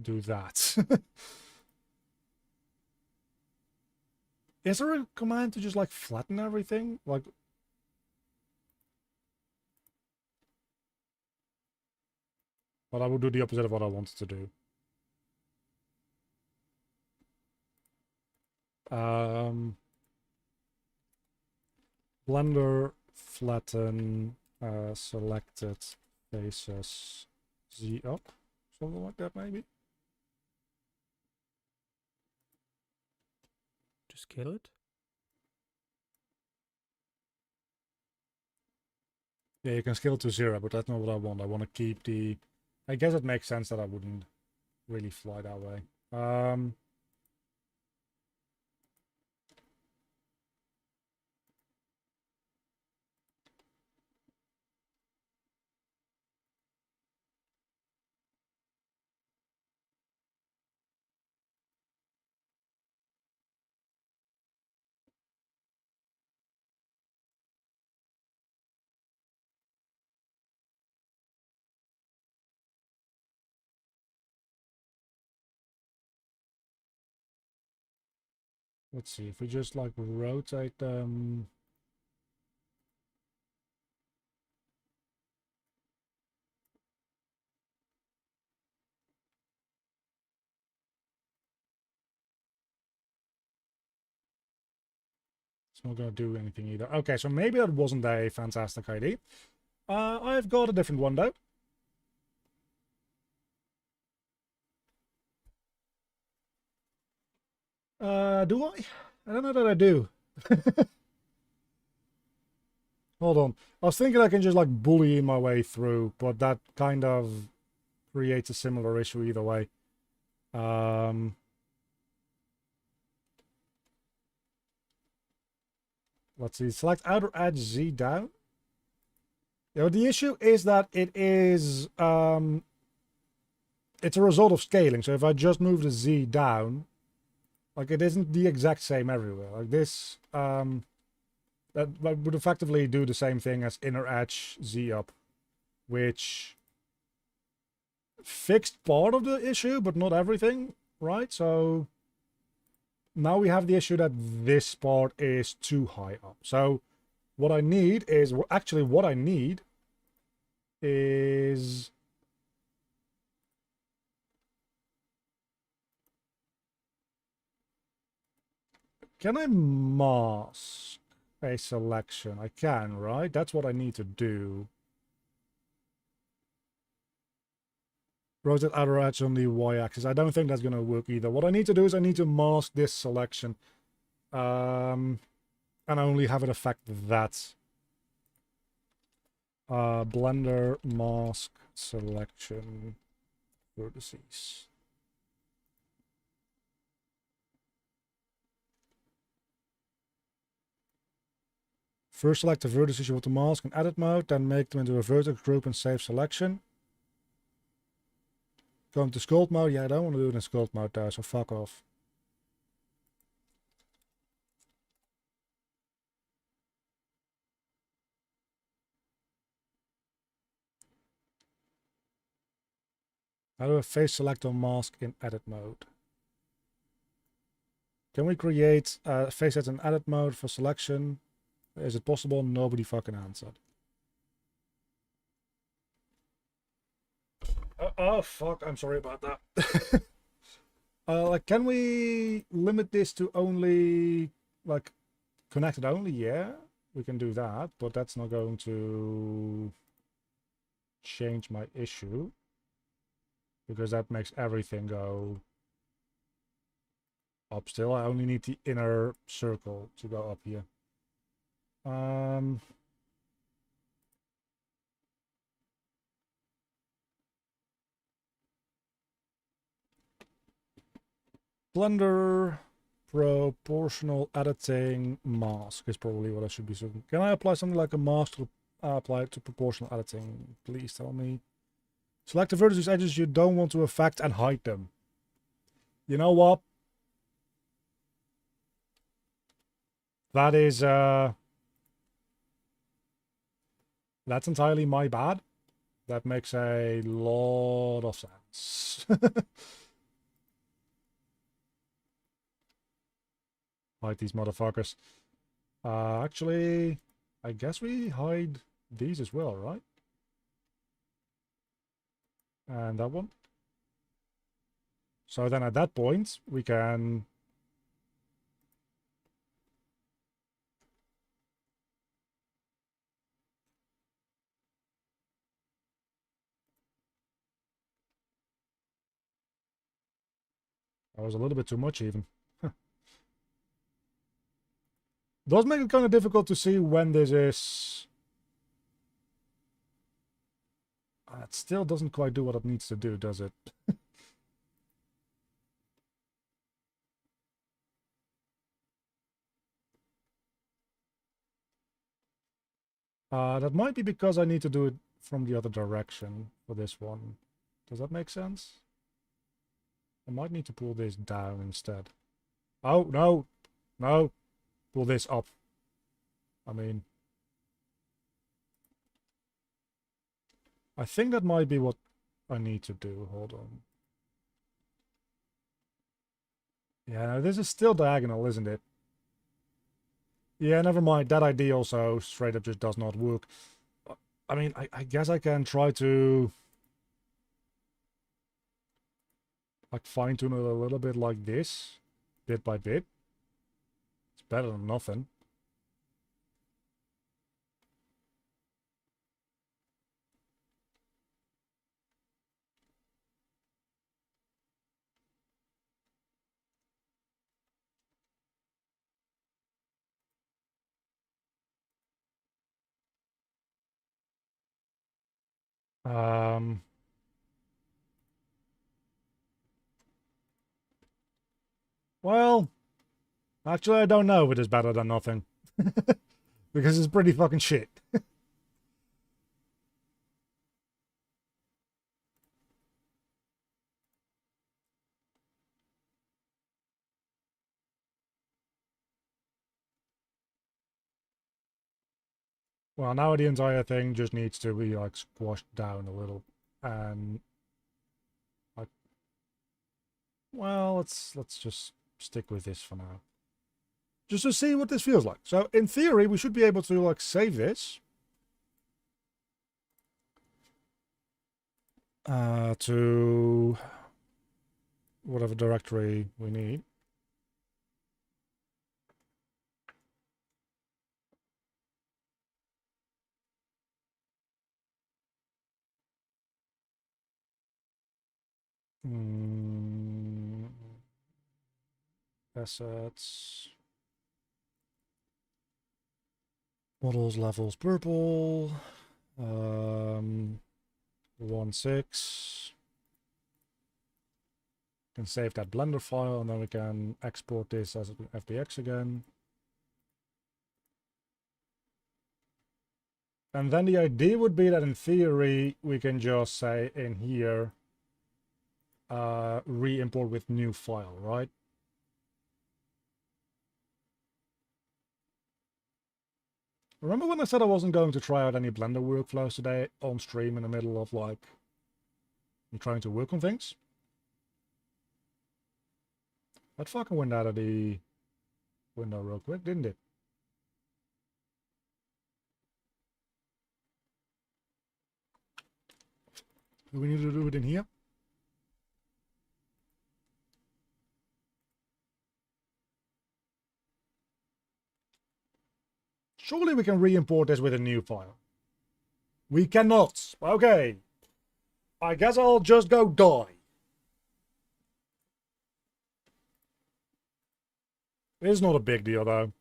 do that. Is there a command to just like flatten everything? Like, but I would do the opposite of what I wanted to do. Blender flatten selected faces Z up, something like that maybe.
Scale it?
Yeah, you can scale it to 0, but that's not what I want. I want to keep the... I guess it makes sense that I wouldn't really fly that way. Let's see, if we just like rotate them... It's not going to do anything either. Okay, so maybe that wasn't a fantastic idea. I've got a different one though. Do I? I don't know that I do. Hold on. I was thinking I can just like bully my way through, but that kind of creates a similar issue either way. Let's see. Select outer edge Z down. You know, the issue is that it is it's a result of scaling. So if I just move the Z down, like it isn't the exact same everywhere. Like this, that would effectively do the same thing as inner edge Z up, which fixed part of the issue, but not everything, right? So now we have the issue that this part is too high up. So what I need is, actually what I need is... Can I mask a selection? I can, right? That's what I need to do. Rotate outer edge on the y-axis. I don't think that's going to work either. What I need to do is I need to mask this selection. And only have it affect that. Blender mask selection vertices. First select the vertices you want to mask in edit mode, then make them into a vertex group and save selection. Go into sculpt mode. Yeah, I don't want to do it in sculpt mode there, so fuck off. How do I face select or mask in edit mode? Can we create face set in edit mode for selection? Is it possible? Nobody fucking answered. Oh fuck, I'm sorry about that. Like, can we limit this to only, like, connected only? Yeah, we can do that, but that's not going to change my issue, because that makes everything go up still. I only need the inner circle to go up here. Blender proportional editing mask is probably what I should be doing. Can I apply something like a mask to apply it to proportional editing? Please tell me. Select the vertices edges you don't want to affect and hide them. You know what? That is that's entirely my bad. That makes a lot of sense. Hide these motherfuckers. Actually, I guess we hide these as well, right? And that one. So then at that point, we can... That was a little bit too much even. Does make it kind of difficult to see when this is... It still doesn't quite do what it needs to do, does it? That might be because I need to do it from the other direction for this one. Does that make sense? I might need to pull this down instead. Oh, no! No! Pull this up. I mean... I think that might be what I need to do. Hold on. Yeah, no, this is still diagonal, isn't it? Yeah, never mind. That idea also straight up just does not work. I mean, I guess I can try to... like fine-tune it a little bit like this. Bit by bit. It's better than nothing. Well, actually I don't know if it is better than nothing. Because it's pretty fucking shit. Well, now the entire thing just needs to be like squashed down a little. And like, well, let's just stick with this for now. Just to see what this feels like. So in theory, we should be able to like save this. To whatever directory we need. Assets. Models, levels, purple. 1.6. Can save that Blender file and then we can export this as FBX again. And then the idea would be that in theory we can just say in here re-import with new file, right? Remember when I said I wasn't going to try out any Blender workflows today on stream in the middle of like trying to work on things? That fucking went out of the window real quick, didn't it? Do we need to do it in here? Surely we can re-import this with a new file. We cannot. Okay. I guess I'll just go die. It's not a big deal though.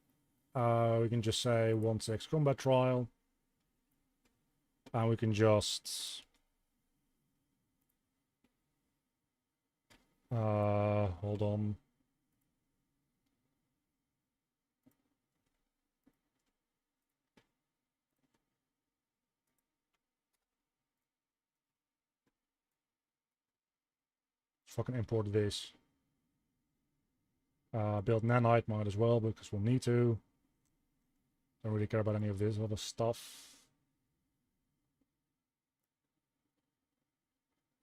We can just say 1.6 combat trial. And we can just... hold on. Fucking import this. Build nanite might as well because we'll need to. Don't really care about any of this other stuff.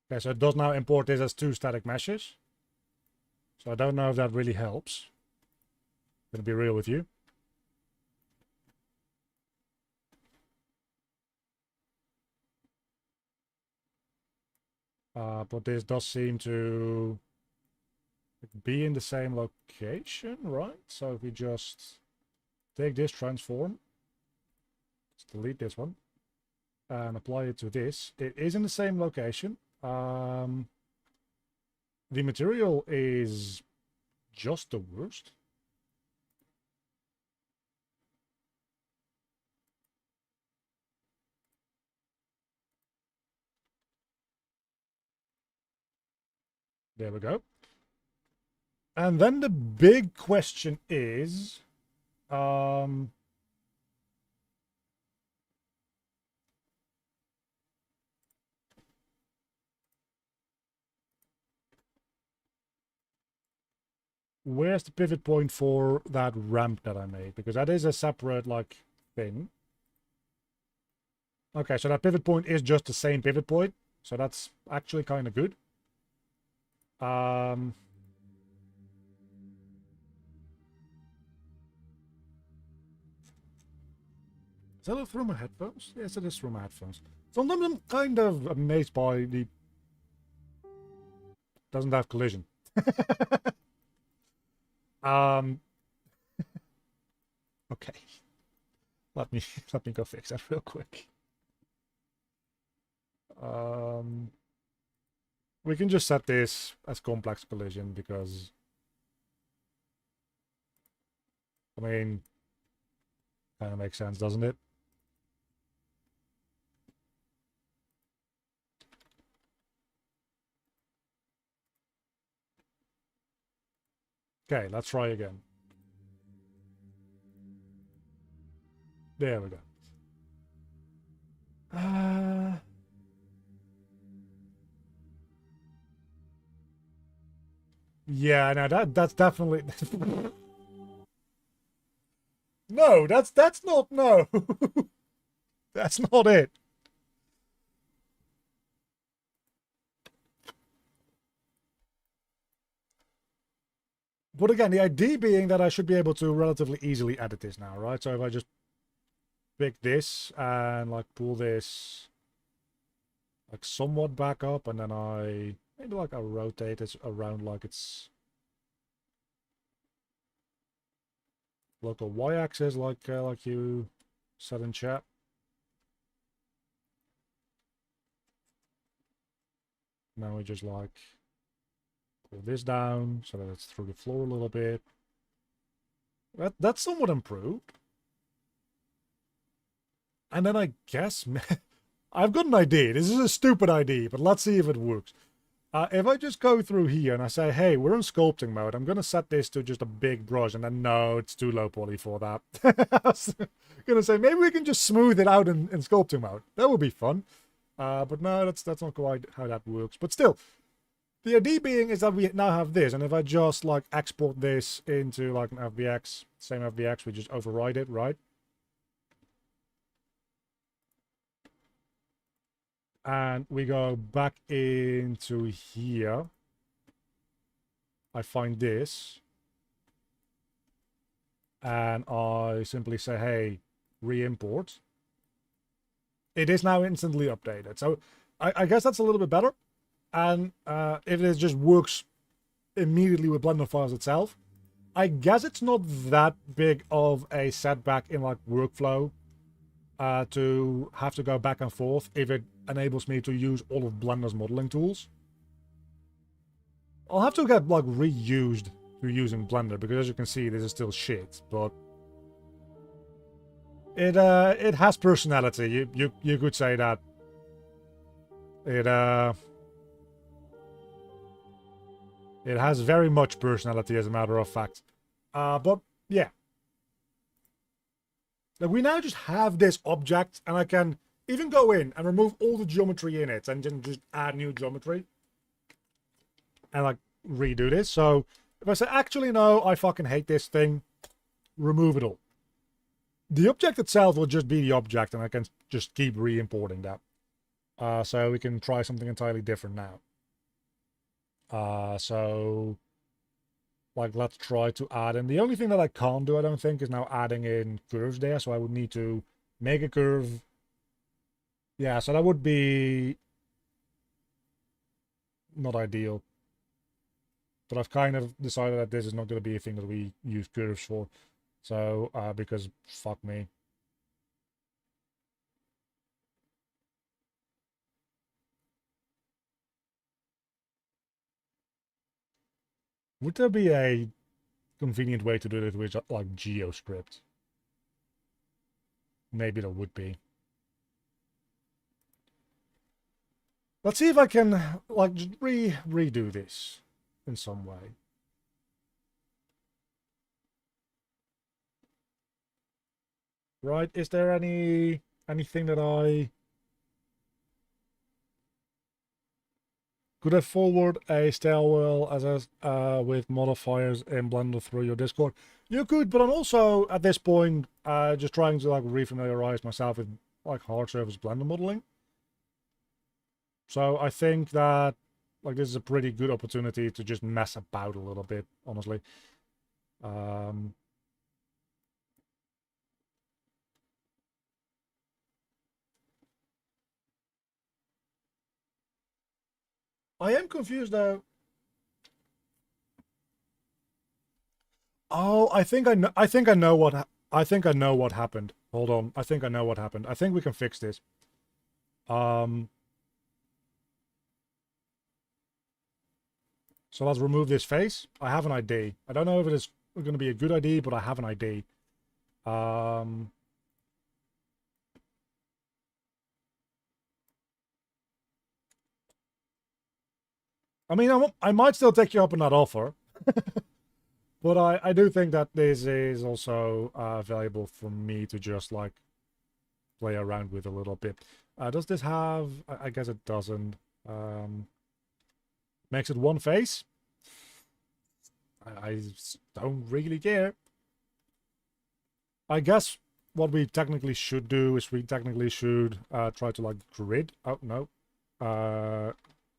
Okay, so it does now import this as two static meshes. So I don't know if that really helps. Gonna be real with you. But this does seem to be in the same location, right? So if we just take this transform, let's delete this one, and apply it to this, it is in the same location. The material is just the worst. There we go. And then the big question is, where's the pivot point for that ramp that I made? Because that is a separate, like, thing. Okay, so that pivot point is just the same pivot point. So that's actually kind of good. Is that through my headphones? Yes, it is through my headphones. Sometimes I'm kind of amazed by the... Doesn't have collision. Okay. Let me go fix that real quick. We can just set this as complex collision because, I mean, kind of makes sense, doesn't it? Okay, let's try again. There we go. Yeah, no, that's definitely... No, that's not... No. That's not it. But again, the idea being that I should be able to relatively easily edit this now, right? So if I just pick this and like pull this like somewhat back up, and then I maybe like I rotate it around like it's local y-axis, like you said in chat. Now we just like pull this down so that it's through the floor a little bit. That's somewhat improved. And then I guess I've got an idea. This is a stupid idea, but let's see if it works. If I just go through here and I say, hey, we're in sculpting mode, I'm going to set this to just a big brush, and then no, it's too low poly for that. I was going to say, maybe we can just smooth it out in sculpting mode. That would be fun. But no, that's not quite how that works. But still, the idea being is that we now have this, and if I just like export this into like an FBX, same FBX, we just override it, right? And we go back into here. I find this. And I simply say, hey, re-import. It is now instantly updated. So I guess that's a little bit better. And if it just works immediately with Blender files itself, I guess it's not that big of a setback in like workflow to have to go back and forth if it enables me to use all of Blender's modeling tools. I'll have to get like reused to using Blender, because as you can see, this is still shit, but it has personality. You could say that. It has very much personality, as a matter of fact. But yeah. We now just have this object, and I can even go in and remove all the geometry in it and then just add new geometry and like redo this. So if I say, actually, no, I fucking hate this thing, remove it all. The object itself will just be the object, and I can just keep re-importing that. So we can try something entirely different now. So like, let's try to add in. The only thing that I can't do, I don't think, is now adding in curves there. So I would need to make a curve. Yeah, so that would be not ideal. But I've kind of decided that this is not going to be a thing that we use curves for. So, because fuck me. Would there be a convenient way to do it with, like, GeoScript? Maybe there would be. Let's see if I can, like, just redo this in some way. Right, is there anything that I could I forward a stairwell as with modifiers in Blender through your Discord? You could, but I'm also at this point just trying to, like, refamiliarize myself with, like, hard surface Blender modeling. So I think that, like, this is a pretty good opportunity to just mess about a little bit, honestly. I am confused though. Oh, I think I know. I think I know what. I think I know what happened. Hold on. I think I know what happened. I think we can fix this. So let's remove this face. I have an ID. I don't know if it is going to be a good ID, but I have an ID. I mean, I might still take you up on that offer. But I do think that this is also valuable for me to just, like, play around with a little bit. Does this have... I guess it doesn't. Makes it one face. I don't really care. I guess what we technically should do is we technically should try to, like, grid... Oh, no.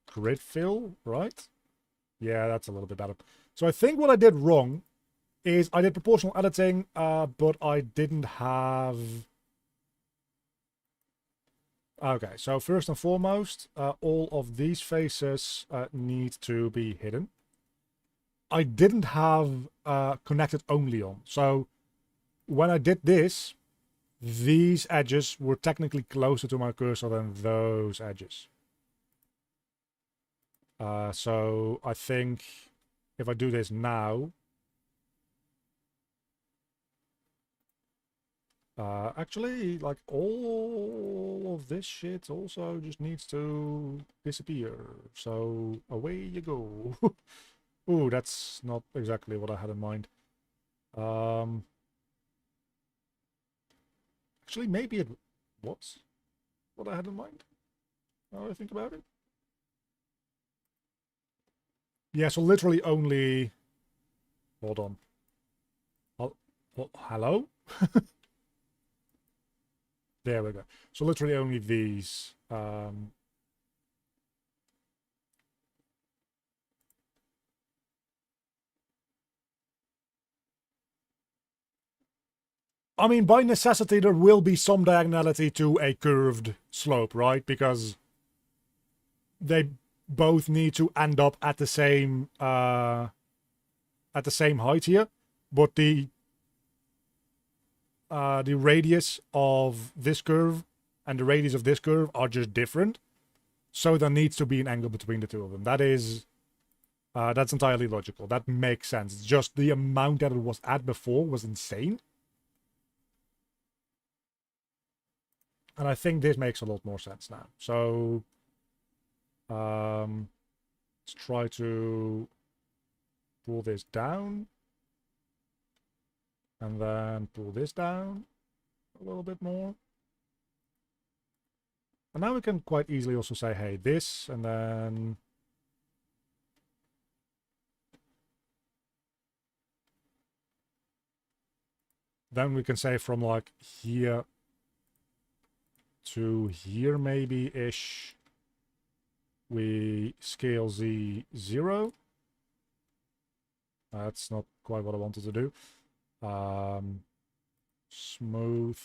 Grid fill, right? Yeah, that's a little bit better. So I think what I did wrong is I did proportional editing, but I didn't have... Okay, so first and foremost, all of these faces need to be hidden. I didn't have connected only on. So when I did this, these edges were technically closer to my cursor than those edges. So I think if I do this now... actually, like, all of this shit also just needs to disappear. So away you go. Ooh, that's not exactly what I had in mind. Actually, maybe it was what I had in mind. Now I think about it. Yeah, so literally only... Hold on. Oh, hello? There we go. So literally only these. I mean, by necessity, there will be some diagonality to a curved slope, right? Because they both need to end up at the same height here, but the radius of this curve and the radius of this curve are just different. So there needs to be an angle between the two of them. That is, that's entirely logical. That makes sense. It's just the amount that it was at before was insane. And I think this makes a lot more sense now. So, let's try to pull this down. And then pull this down a little bit more. And now we can quite easily also say, hey, this, and then... Then we can say from, like, here to here maybe-ish, we scale Z 0. That's not quite what I wanted to do. Smooth,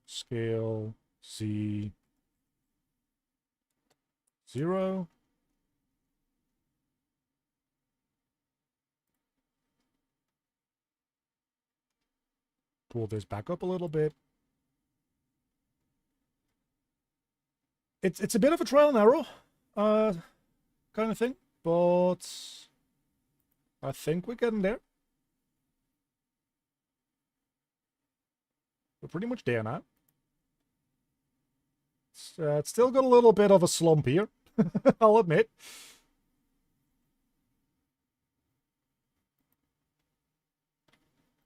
scale, Z, 0. Pull this back up a little bit. It's a bit of a trial and error kind of thing, but I think we're getting there. We're pretty much there now. It's still got a little bit of a slump here, I'll admit.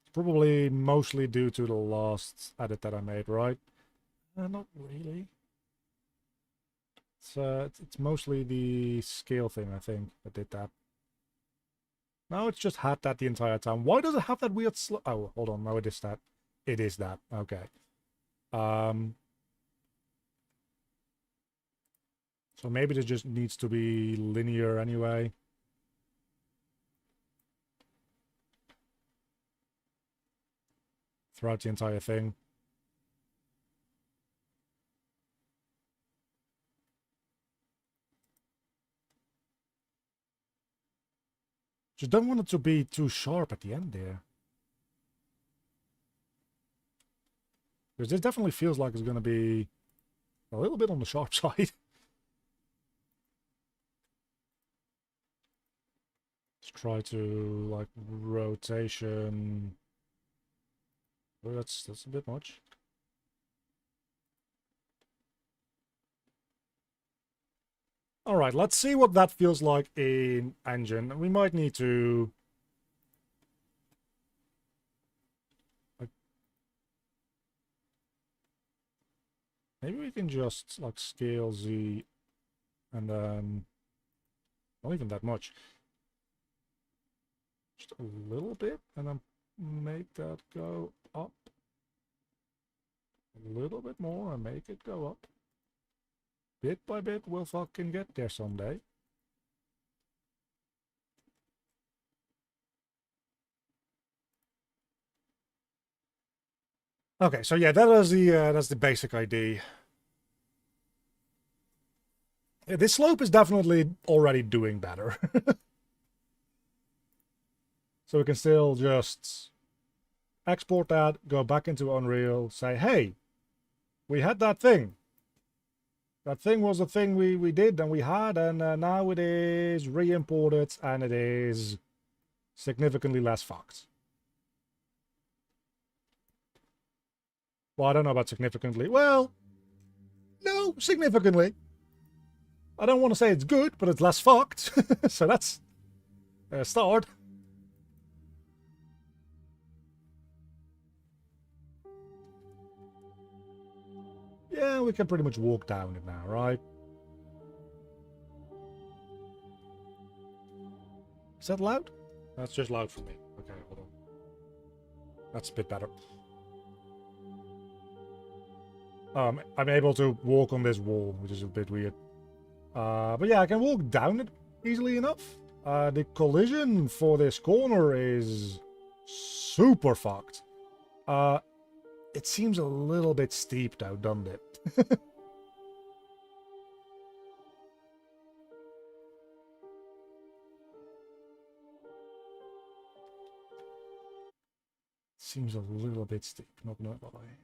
It's probably mostly due to the last edit that I made, right? Not really. It's mostly the scale thing, I think, that did that. Now it's just had that the entire time. Why does it have that weird oh, hold on. No, it is that. It is that. Okay. So maybe this just needs to be linear anyway. Throughout the entire thing. Just don't want it to be too sharp at the end there. Because this definitely feels like it's going to be a little bit on the sharp side. Let's try to, like, rotation. Oh, that's a bit much. Alright, let's see what that feels like in engine. We might need to... maybe we can just, like, scale Z and then... not even that much. Just a little bit, and then make that go up. A little bit more and make it go up. Bit by bit, we'll fucking get there someday. Okay, so yeah, that's the basic idea. Yeah, this slope is definitely already doing better. So we can still just export that, go back into Unreal, say, hey, we had that thing. That thing was a thing we did and we had, and now it is re-imported and it is significantly less fucked. Well, I don't know about significantly. Well, no, significantly. I don't want to say it's good, but it's less fucked. So that's a start. Yeah, we can pretty much walk down it now, right? Is that loud? That's just loud for me. Okay, hold on. That's a bit better. I'm able to walk on this wall, which is a bit weird. But yeah, I can walk down it easily enough. The collision for this corner is super fucked. It seems a little bit steep though, doesn't it? Seems a little bit steep, not gonna lie.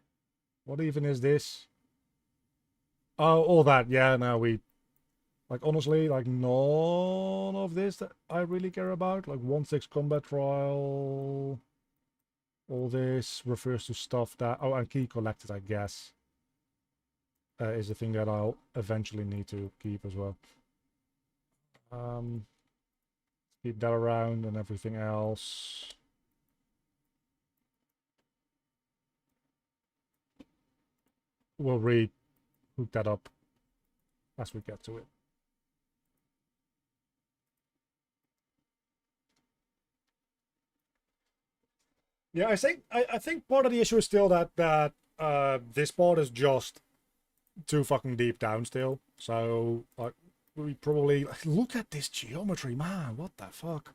What even is this? Oh, all that. Yeah, no, we... like, honestly, like, none of this that I really care about. Like, 1/6 combat trial... all this refers to stuff that... oh, and key collected, I guess. Is the thing that I'll eventually need to keep as well. Keep that around and everything else. We'll re-hook that up as we get to it. Yeah, I think part of the issue is still that this part is just too fucking deep down still. So like we probably look at this geometry, man. What the fuck?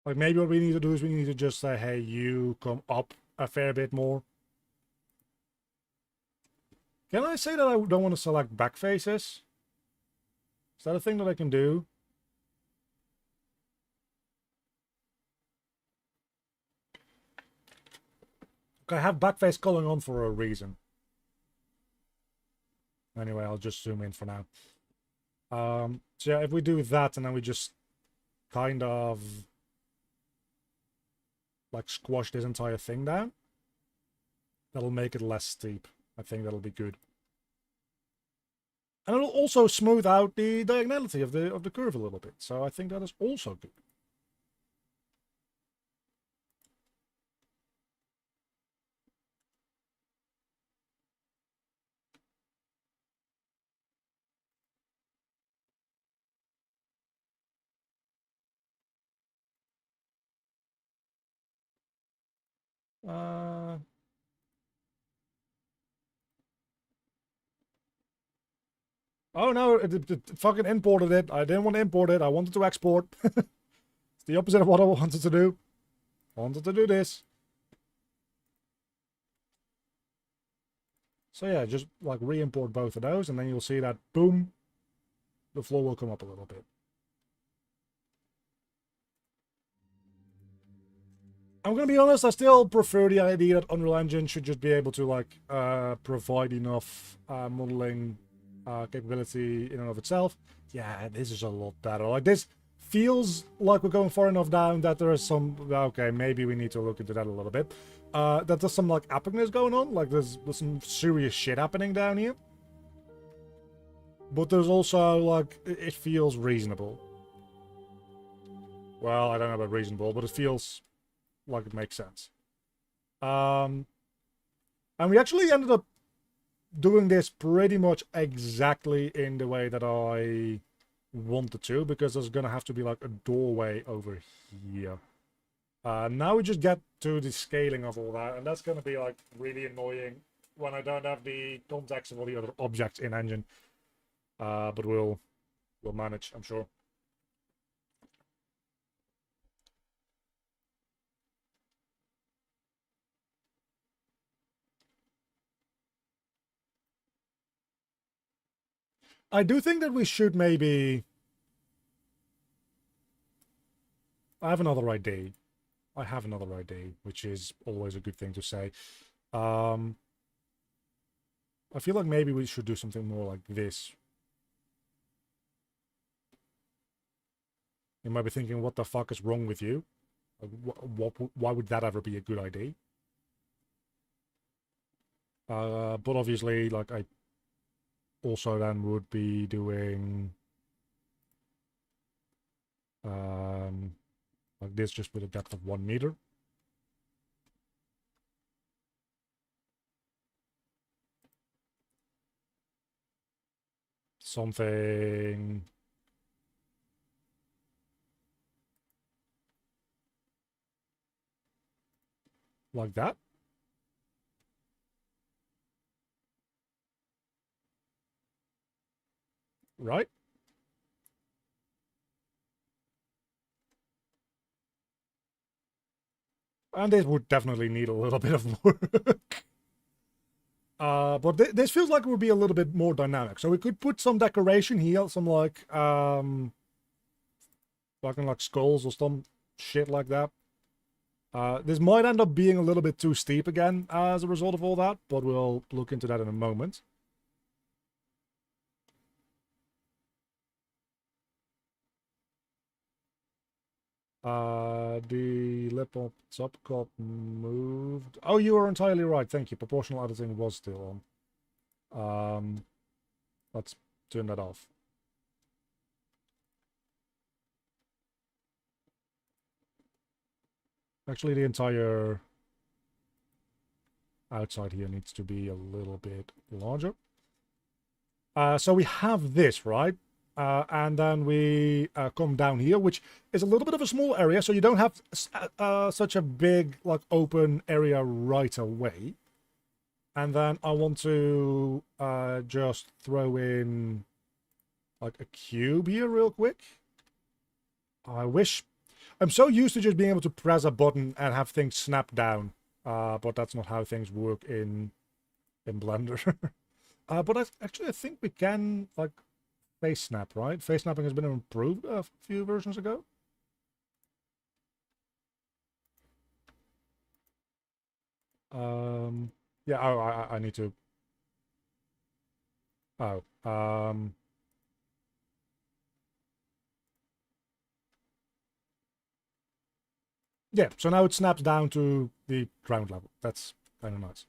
Like maybe what we need to do is we need to just say, hey, you come up a fair bit more. Can I say that I don't want to select back faces? Is that a thing that I can do? I have backface culling on for a reason. Anyway, I'll just zoom in for now. So yeah, if we do that and then we just kind of like squash this entire thing down, that'll make it less steep. I think that'll be good. And it'll also smooth out the diagonality of the curve a little bit. So I think that is also good. Oh no, it fucking imported it. I didn't want to import it. I wanted to export. It's the opposite of what I wanted to do. I wanted to do this. So yeah, just like re-import both of those and then you'll see that, boom, the floor will come up a little bit. I'm going to be honest, I still prefer the idea that Unreal Engine should just be able to like provide enough modeling capability in and of itself. Yeah, this is a lot better. Like this feels like we're going far enough down that there is some, okay, maybe we need to look into that a little bit. That there's some like epicness going on, like there's some serious shit happening down here. But there's also like, it feels reasonable. Well, I don't know about reasonable, but it feels like it makes sense. And we actually ended up doing this pretty much exactly in the way that I wanted to, because there's gonna have to be like a doorway over here. Now we just get to the scaling of all that, and that's gonna be like really annoying when I don't have the context of all the other objects in engine. But we'll manage, I'm sure. I do think that we should maybe... I have another idea. I have another idea, which is always a good thing to say. I feel like maybe we should do something more like this. You might be thinking, what the fuck is wrong with you? Why would that ever be a good idea? But obviously, like, I also then would be doing like this, just with a depth of 1 meter. Something like that. Right? And this would definitely need a little bit of work. But this feels like it would be a little bit more dynamic. So we could put some decoration here, some like fucking like skulls or some shit like that. This might end up being a little bit too steep again as a result of all that, but we'll look into that in a moment. The lip on top got moved. Oh, you are entirely right. Thank you. Proportional editing was still on. Let's turn that off. Actually, the entire outside here needs to be a little bit larger. So we have this, right? And then we come down here, which is a little bit of a small area, so you don't have such a big, like, open area right away. And then I want to just throw in, like, a cube here real quick. I wish I'm so used to just being able to press a button and have things snap down. But that's not how things work in Blender. But actually, I think we can, like, face snap, right? Face snapping has been improved a few versions ago. Yeah, oh, I need to... Oh, yeah, so now it snaps down to the ground level. That's kind of nice.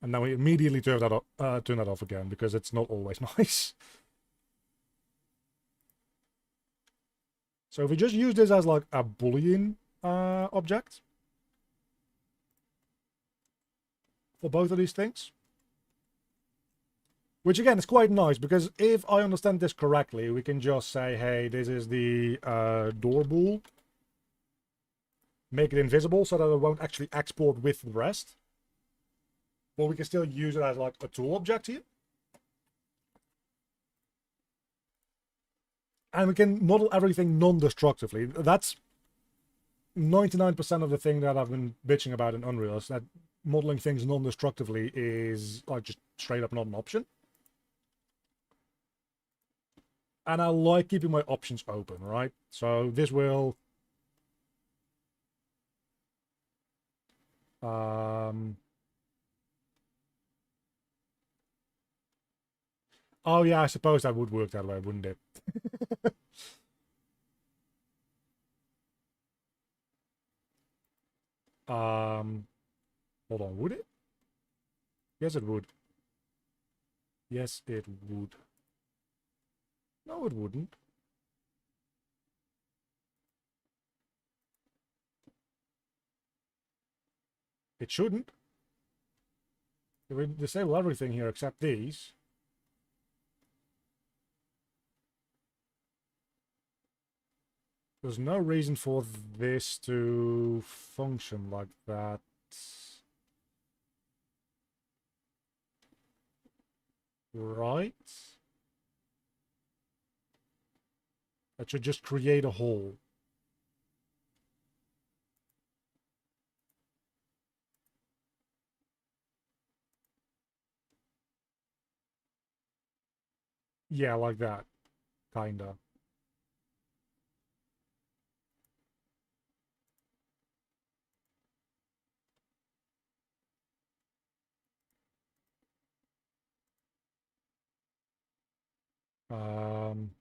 And now we immediately turn that off again, because it's not always nice. So if we just use this as like a Boolean object for both of these things, which again is quite nice, because if I understand this correctly, we can just say, hey, this is the door bool, make it invisible so that it won't actually export with the rest. But we can still use it as like a tool object here. And we can model everything non-destructively. That's 99% of the thing that I've been bitching about in Unreal, is that modeling things non-destructively is like just straight up not an option. And I like keeping my options open, right? So this will... Oh yeah, I suppose that would work that way, wouldn't it? Hold on, would it? Yes, it would. Yes, it would. No, it wouldn't. It shouldn't. If we disable everything here except these... There's no reason for this to function like that. Right? That should just create a hole. Yeah, like that. Kinda. Um...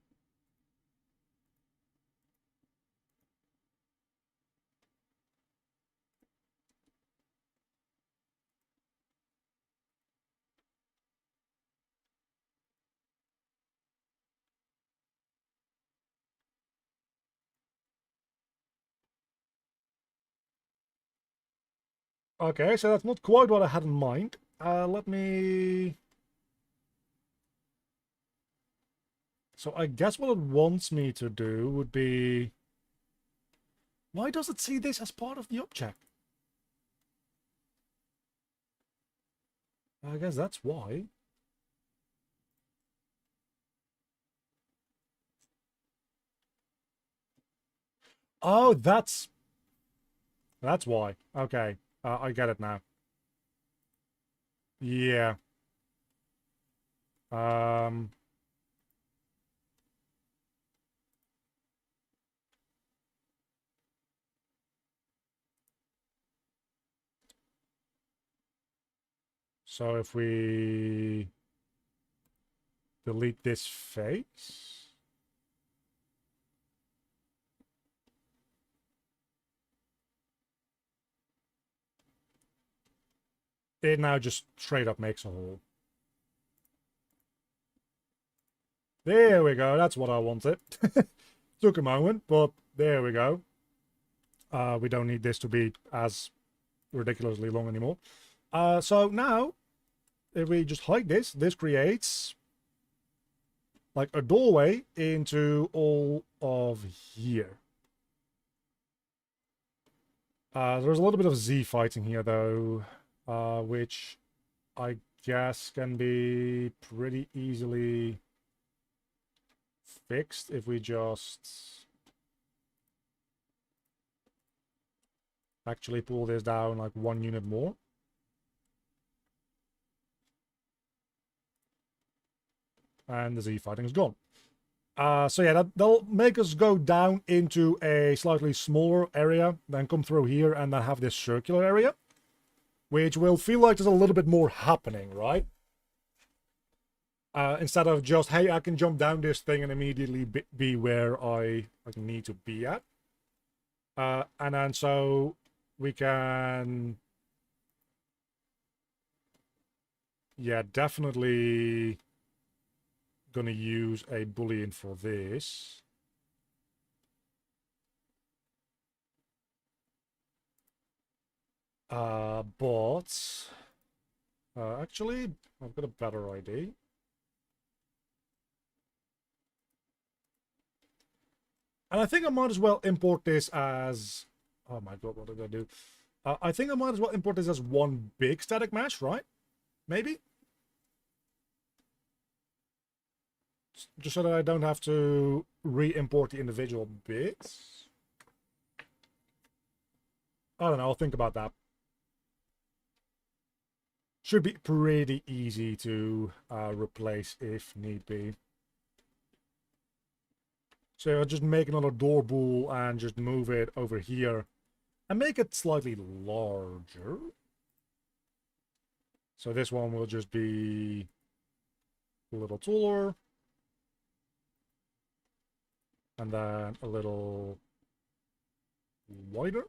Okay, so that's not quite what I had in mind. Let me... So I guess what it wants me to do would be... Why does it see this as part of the object? I guess that's why. Oh, that's why. Okay, I get it now. Yeah. Um... So if we delete this face... It now just straight up makes a hole. There we go, that's what I wanted. Took a moment, but there we go. We don't need this to be as ridiculously long anymore. So now, if we just hide this, this creates like a doorway into all of here. There's a little bit of Z fighting here though, which I guess can be pretty easily fixed if we just Actually pull this down like 1 unit more. And the Z fighting is gone. So yeah, that'll make us go down into a slightly smaller area, then come through here and then have this circular area, which will feel like there's a little bit more happening, right? Instead of just, hey, I can jump down this thing and immediately be where I need to be at. And then so we can, yeah, definitely gonna use a boolean for this. But actually, I've got a better idea. And I think I might as well import this as... Oh my god, what did I do? I think I might as well import this as one big static mesh, right? Maybe? Just so that I don't have to re-import the individual bits. I don't know, I'll think about that. Should be pretty easy to replace if need be. So I'll just make another door bool and just move it over here. And make it slightly larger. So this one will just be a little taller. And then a little wider.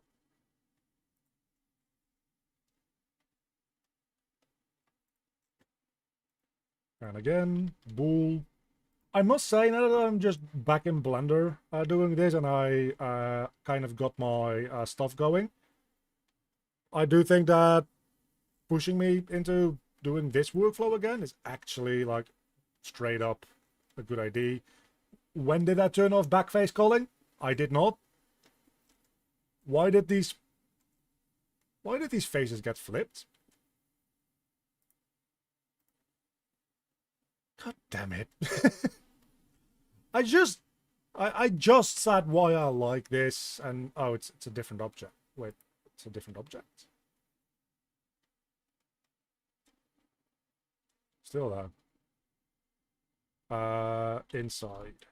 And again, bool. I must say, now that I'm just back in Blender doing this and I kind of got my stuff going, I do think that pushing me into doing this workflow again is actually like straight up a good idea. When did I turn off backface culling? I did not. Why did these faces get flipped? God damn it. I just said why I like this, and oh, it's a different object. Wait, it's a different object. Still though. Inside.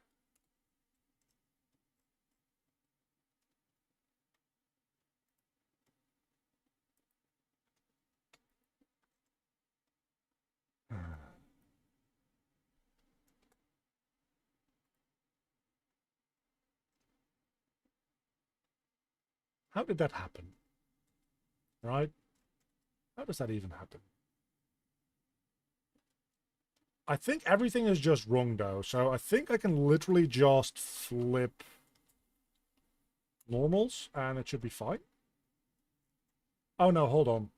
How did that happen? Right? How does that even happen? I think everything is just wrong though, so I think I can literally just flip normals and it should be fine. Oh no, hold on.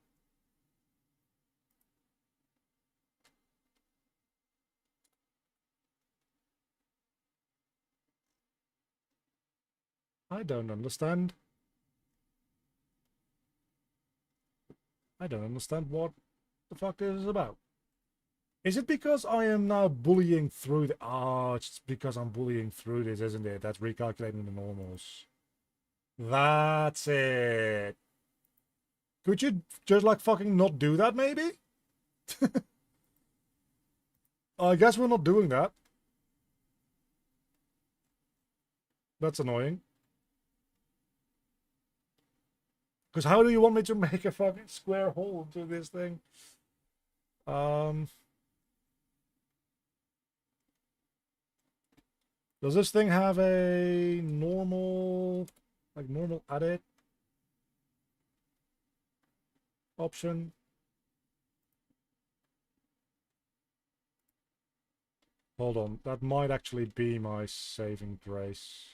I don't understand. I don't understand what the fuck this is about. Is it because I am now bullying through the... Oh, it's because I'm bullying through this, isn't it? That's recalculating the normals. That's it. Could you just, like, fucking not do that, maybe? I guess we're not doing that. That's annoying. Because how do you want me to make a fucking square hole into this thing? Does this thing have a normal, like normal edit option? Hold on, that might actually be my saving grace.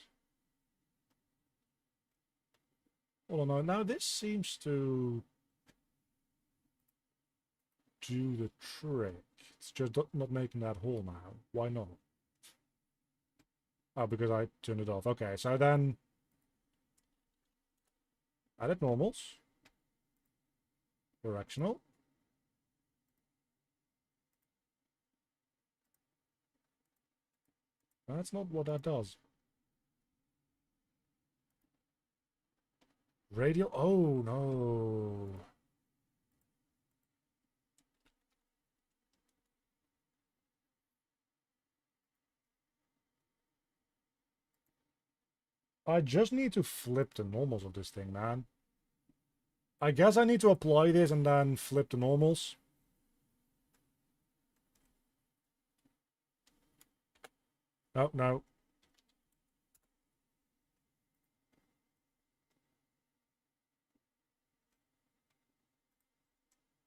Hold on, now this seems to do the trick. It's just not making that hole now. Why not? Oh, because I turned it off. Okay, so then edit normals. Directional. That's not what that does. Radial. Oh no. I just need to flip the normals of this thing, man. I guess I need to apply this and then flip the normals. Oh, no.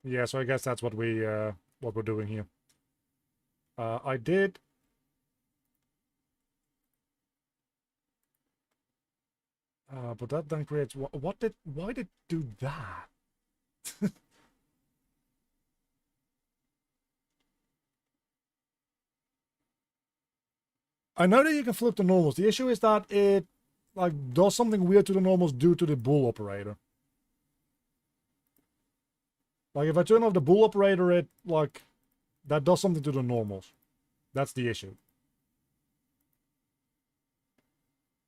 Yeah, so I guess that's what we're doing here. I did. But that then creates why did it do that? I know that you can flip the normals. The issue is that it like does something weird to the normals due to the bool operator. Like if I turn off the bool operator, it like that does something to the normals. That's the issue.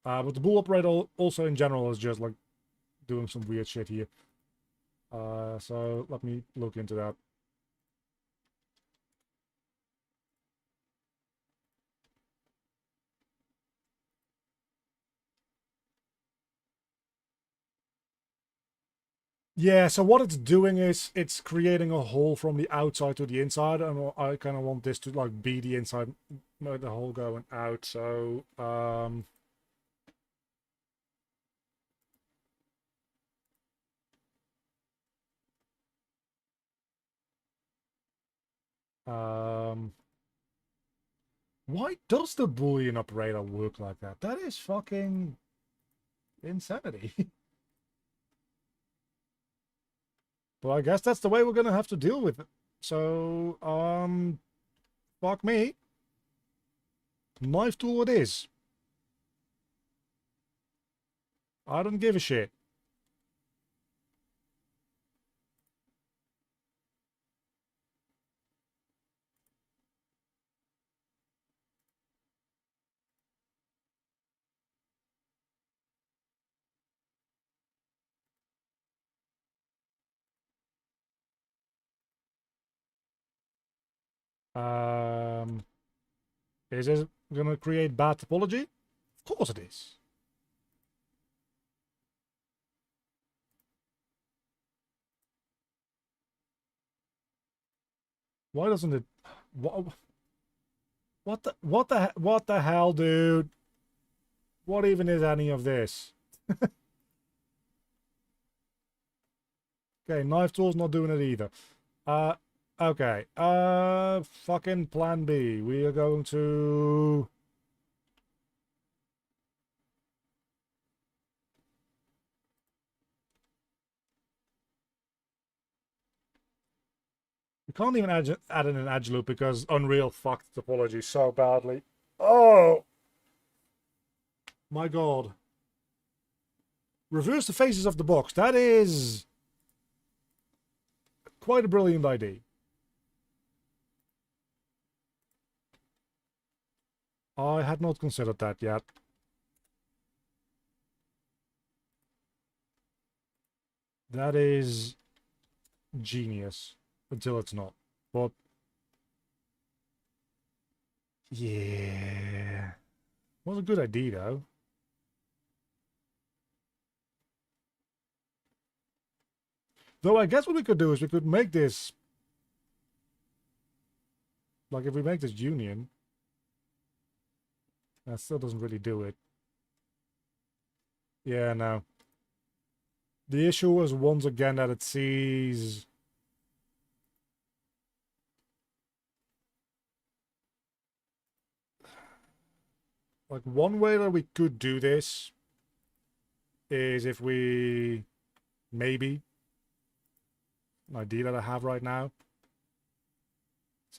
But the bool operator also in general is just like doing some weird shit here. So let me look into that. Yeah, so what it's doing is it's creating a hole from the outside to the inside, and I kind of want this to like be the inside, the hole going out. So why does the Boolean operator work like that? That is fucking insanity. But I guess that's the way we're gonna have to deal with it. So fuck me. Knife tool it is. I don't give a shit. Um, is this gonna create bad topology? Of course it is. Why doesn't it? What the hell, dude? What even is any of this? Okay, knife tool's not doing it either. Okay. Fucking plan B. We are going to. We can't even add in an edge loop because Unreal fucked topology so badly. Oh my god. Reverse the faces of the box. That is quite a brilliant idea. I had not considered that yet. That is genius until it's not. But yeah, was a good idea though. Though I guess what we could do is we could make this like if we make this union, that still doesn't really do it. Yeah, no. The issue is once again that it sees like one way that we could do this is if we maybe an idea that I have right now.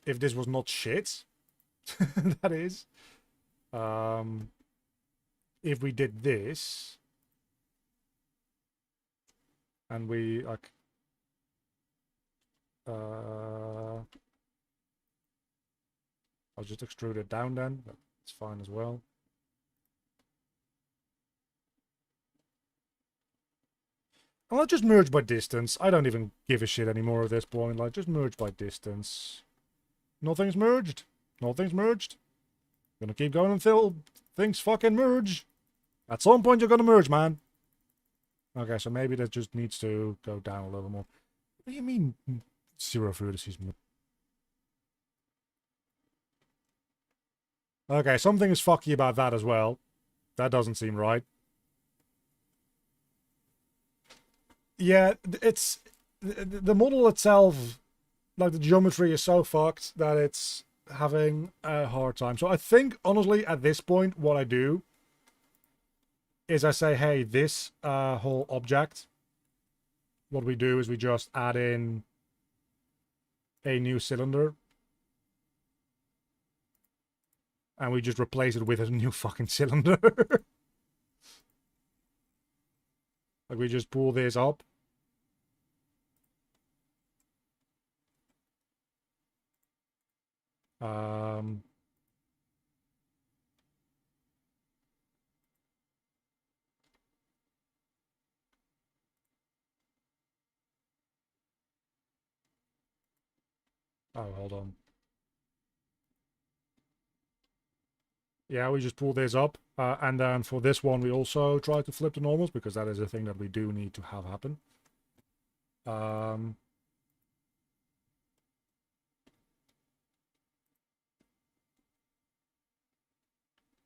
If this was not shit, that is. If we did this and we like I'll just extrude it down then. That's fine as well. Well, just merge by distance. I don't even give a shit anymore at this point. Like, just merge by distance. Nothing's merged. Nothing's merged. Gonna keep going until things fucking merge. At some point, you're gonna merge, man. Okay, so maybe that just needs to go down a little more. What do you mean, 0 vertices? Okay, something is fucky about that as well. That doesn't seem right. Yeah, it's... The model itself, like the geometry is so fucked that it's having a hard time. So I think, honestly, at this point, what I do is I say, hey, this whole object, what we do is we just add in a new cylinder. And we just replace it with a new fucking cylinder. Like, we just pull this up. Um... Oh, hold on. Yeah, we just pull this up. And then for this one, we also try to flip the normals, because that is a thing that we do need to have happen.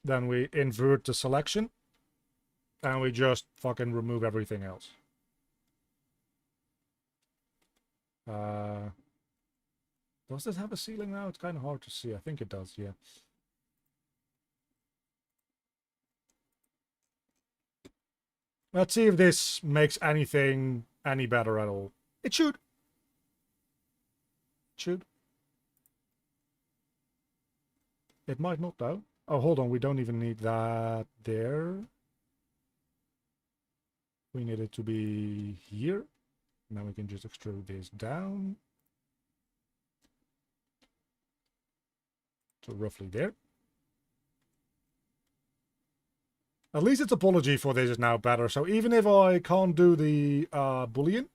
Then we invert the selection. And we just fucking remove everything else. Does this have a ceiling now? It's kind of hard to see. I think it does, yeah. Let's see if this makes anything any better at all. It should. It should. It might not, though. Oh, hold on. We don't even need that there. We need it to be here. Now we can just extrude this down. So roughly there. At least its topology for this is now better. So even if I can't do the Boolean,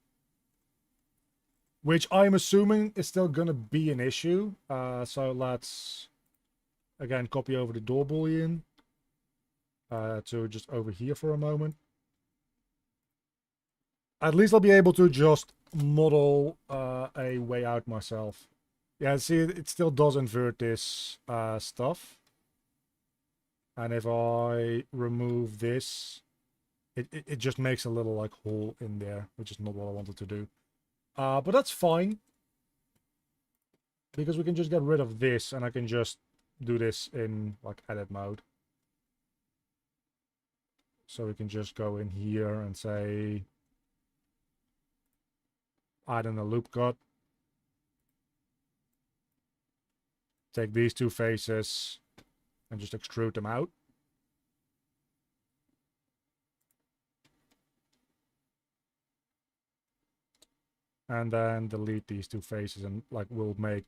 which I'm assuming is still going to be an issue. So let's, again, copy over the door Boolean to just over here for a moment. At least I'll be able to just model a way out myself. Yeah, see, it still does invert this stuff. And if I remove this, it just makes a little, like, hole in there, which is not what I wanted to do. But that's fine. Because we can just get rid of this, and I can just do this in, like, edit mode. So we can just go in here and say, add in a loop cut. Take these two faces and just extrude them out. And then delete these two faces, and, like, we'll make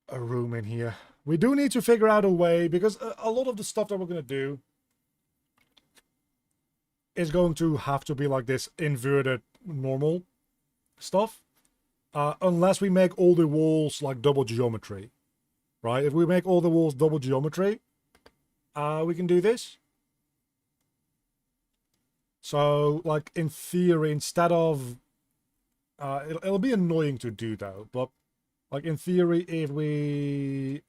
a room in here. We do need to figure out a way, because a lot of the stuff that we're going to do is going to have to be like this inverted normal stuff. Unless we make all the walls like double geometry. Right? If we make all the walls double geometry, we can do this. So, like, in theory, instead of... it'll be annoying to do, though. But, like, in theory, if we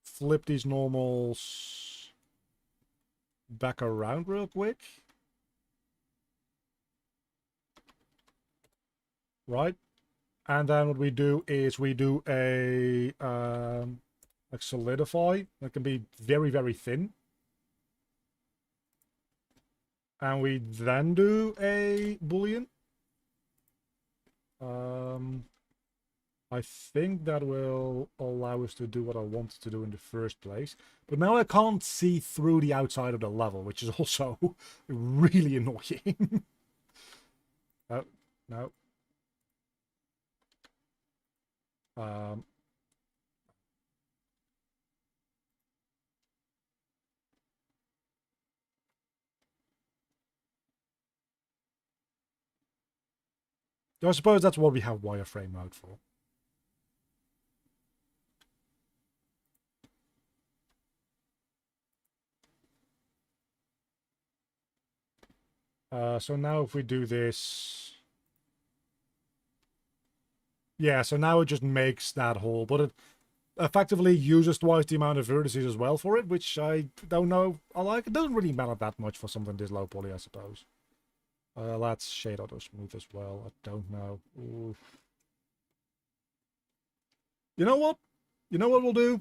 flip these normals back around real quick. Right? And then what we do is we do a like solidify. That can be very, very thin. And we then do a Boolean. I think that will allow us to do what I wanted to do in the first place. But now I can't see through the outside of the level, which is also really annoying. Oh, no. Um, I suppose that's what we have wireframe mode for. So now if we do this... Yeah, so now it just makes that hole, but it effectively uses twice the amount of vertices as well for it, which I don't know I like. It doesn't really matter that much for something this low poly, I suppose. Let's shade auto smooth as well. I don't know. Ooh. You know what? You know what we'll do?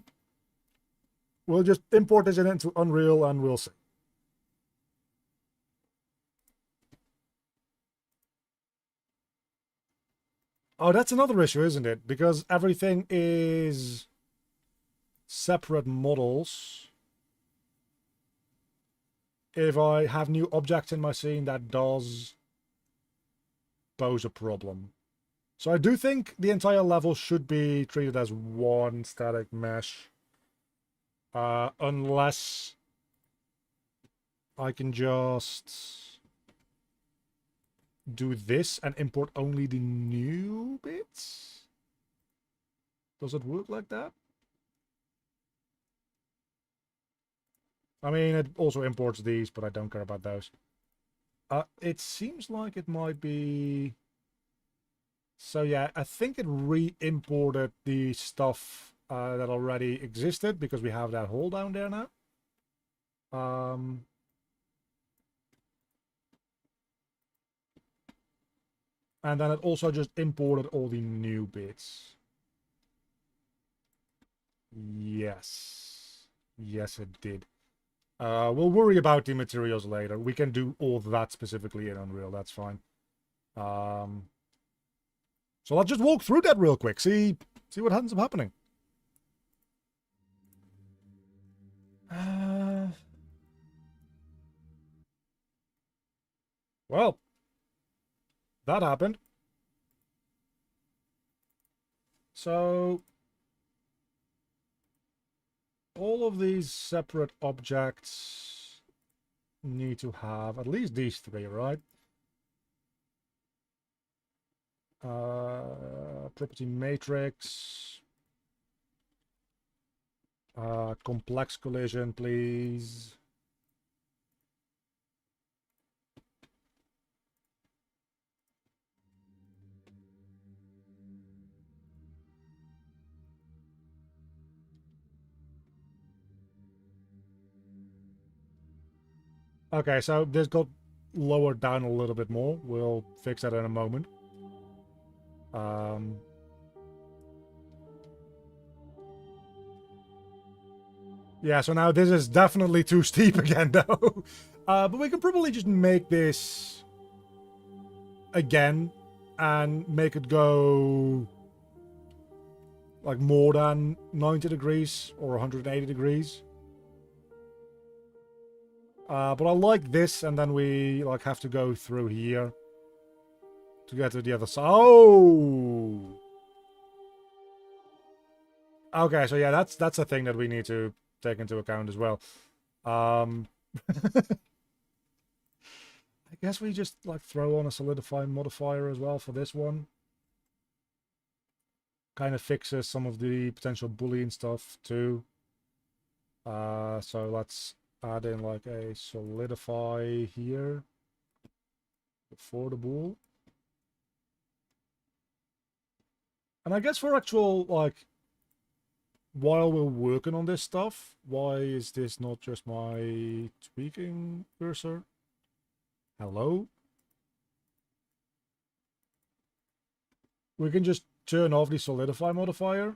We'll just import this into Unreal and we'll see. Oh, that's another issue, isn't it? Because everything is separate models. If I have new objects in my scene, that does pose a problem. So I do think the entire level should be treated as one static mesh. Unless I can just do this and import only the new bits. Does it work like that? I mean, it also imports these, but I don't care about those. It seems like it might be... So yeah, I think it re-imported the stuff that already existed because we have that hole down there now. And then it also just imported all the new bits. Yes. Yes, it did. We'll worry about the materials later. We can do all that specifically in Unreal. That's fine. So let's just walk through that real quick. See what ends up happening. Well, that happened. So all of these separate objects need to have at least these three, right? Property matrix. Complex collision, please. Okay, so this got lowered down a little bit more. We'll fix that in a moment. Yeah, so now this is definitely too steep again, though. But we can probably just make this again and make it go like more than 90 degrees or 180 degrees. But I like this, and then we like have to go through here to get to the other side. Oh! Okay, so yeah, that's a thing that we need to take into account as well. I guess we just like throw on a solidify modifier as well for this one. Kind of fixes some of the potential Boolean stuff too. So let's add in like a solidify here before the bool. And I guess for actual like while we're working on this stuff, why is this not just my tweaking cursor? Hello? We can just turn off the solidify modifier.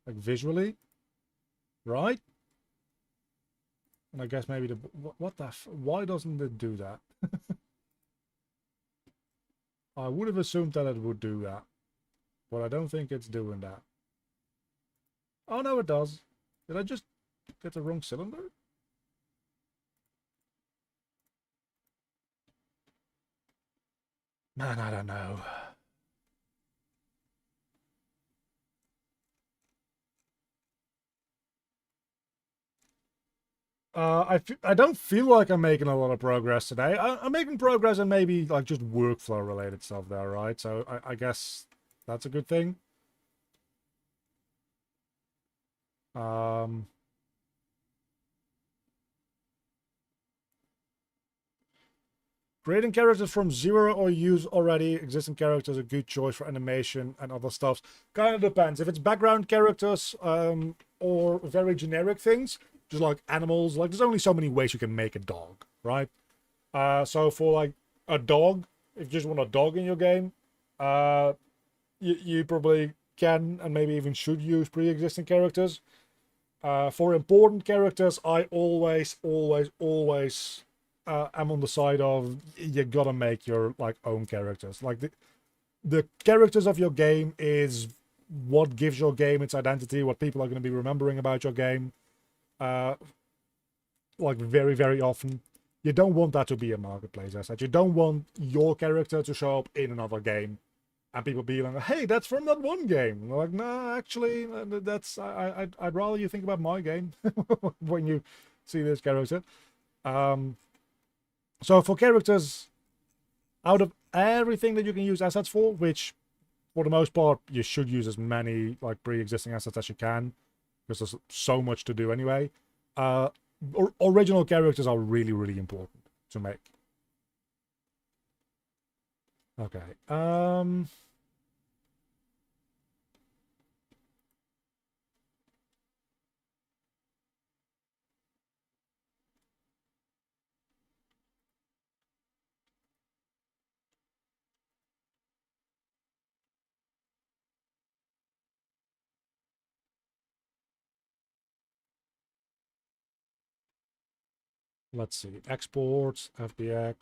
Like visually. Right? And I guess maybe the... What the... Why doesn't it do that? I would have assumed that it would do that. But I don't think it's doing that. Oh, no, it does. Did I just get the wrong cylinder? Man, I don't know. I don't feel like I'm making a lot of progress today. I'm making progress in maybe like just workflow related stuff there, right? So I guess that's a good thing. Um, Creating characters from zero or use already existing characters a good choice for animation and other stuff. Kind of depends. If it's background characters or very generic things, just like animals, like there's only so many ways you can make a dog, right? So for like a dog, if you just want a dog in your game, you probably can and maybe even should use pre-existing characters. For important characters, I always am on the side of you gotta make your like own characters. Like the characters of your game is what gives your game its identity, what people are going to be remembering about your game. Like very often, you don't want that to be a marketplace asset. You don't want your character to show up in another game and people be like, hey, that's from that one game. And they're like, no, actually, that's I'd rather you think about my game when you see this character. So for characters, out of everything that you can use assets for, which for the most part you should use as many like pre-existing assets as you can, because there's so much to do anyway. Original characters are really important to make. Okay. Let's see. Exports, FBX.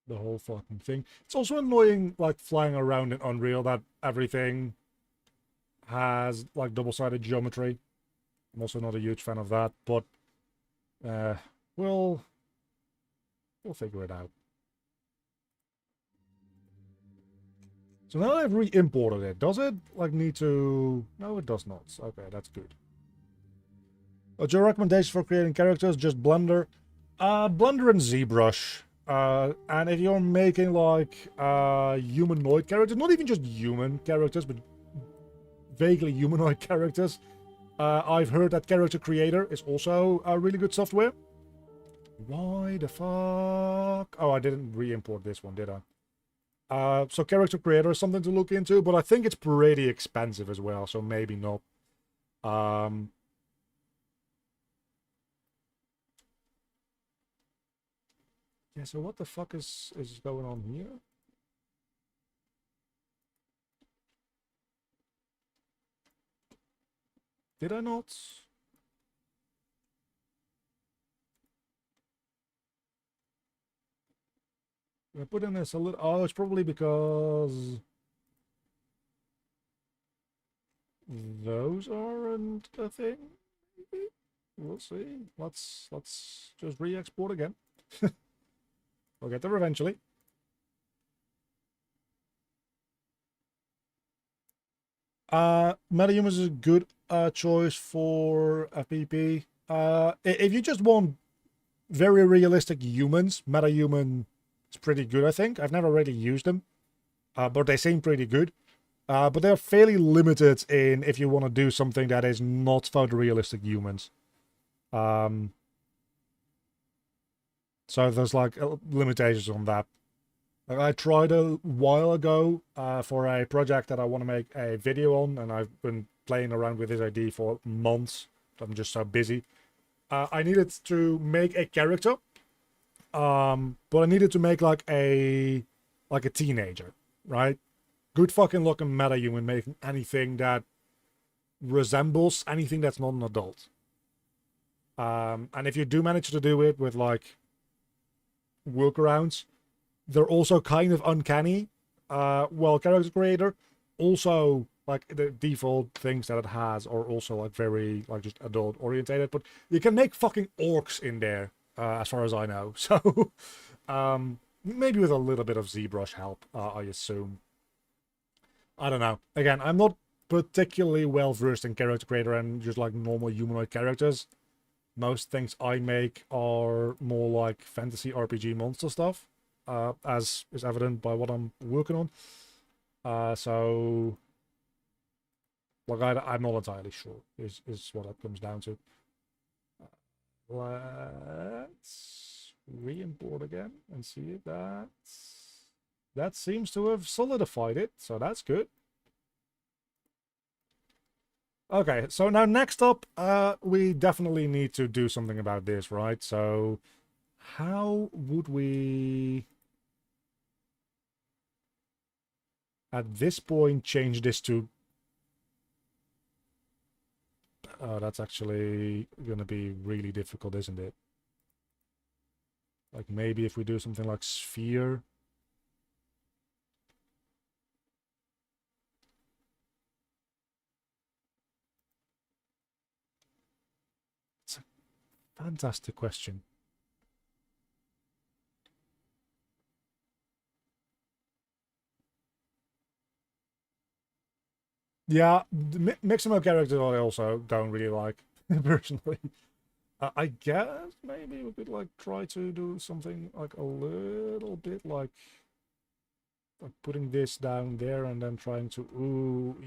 The whole fucking thing. It's also annoying, like, flying around in Unreal that everything has, like, double-sided geometry. I'm also not a huge fan of that, but uh, we'll figure it out. So now I've re-imported it. Does it, like, need to... No, it does not. Okay, that's good. What's your recommendation for creating characters? Just Blender? Blender and ZBrush. And if you're making, like, humanoid characters, not even just human characters, but vaguely humanoid characters, I've heard that Character Creator is also a really good software. Why the fuck? Oh, I didn't re-import this one, did I? So Character Creator is something to look into, but I think it's pretty expensive as well, so maybe not. Yeah, so what the fuck is going on here? Did I not? I put in this a little... Oh, it's probably because... those aren't a thing? Maybe? We'll see. Let's just re-export again. We'll get there eventually. MetaHuman is a good choice for FPP. If you just want very realistic humans, MetaHuman is pretty good, I think. I've never really used them, but they seem pretty good. But they're fairly limited in if you want to do something that is not photorealistic humans. So there's like limitations on that. I tried a while ago for a project that I want to make a video on, and I've been playing around with this idea for months. I'm just so busy. I needed to make a character, but I needed to make like a teenager, right? Good fucking luck in MetaHuman making anything that resembles anything that's not an adult. And if you do manage to do it with like workarounds, they're also kind of uncanny. Well, Character Creator also, like, the default things that it has are also like very like just adult orientated, but you can make fucking orcs in there, as far as I know. So maybe with a little bit of ZBrush help, I assume. I don't know. Again, I'm not particularly well versed in character creator and just like normal humanoid characters. Most things I make are more like fantasy RPG monster stuff, as is evident by what I'm working on. So, like, I'm not entirely sure, is what it comes down to. Let's re-import again and see if that seems to have solidified it, so that's good. Okay, so now next up, we definitely need to do something about this, right? So how would we, at this point, change this to... Oh, that's actually gonna be really difficult, isn't it? Like, maybe if we do something like sphere. It's a fantastic question. Yeah, Mixamo characters I also don't really like, personally. I guess maybe we could like try to do something like a little bit like putting this down there and then trying to... Ooh,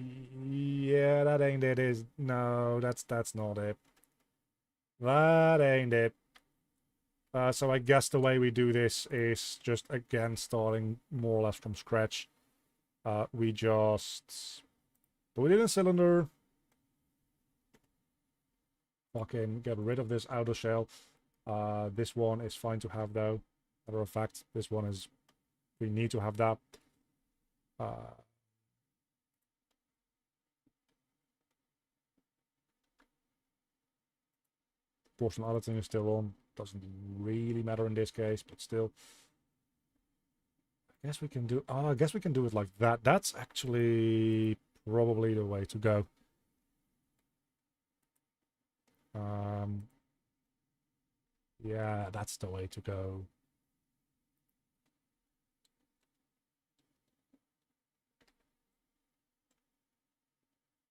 yeah, that ain't it. Is no, that's not it. That ain't it. So I guess the way we do this is just again starting more or less from scratch. We just put it in a cylinder. Fucking get rid of this outer shell. This one is fine to have though. Matter of fact, this one is... We need to have that. Portion editing is still on. Doesn't really matter in this case, but still. I guess we can do... Oh, I guess we can do it like that. That's actually probably the way to go. Yeah, that's the way to go.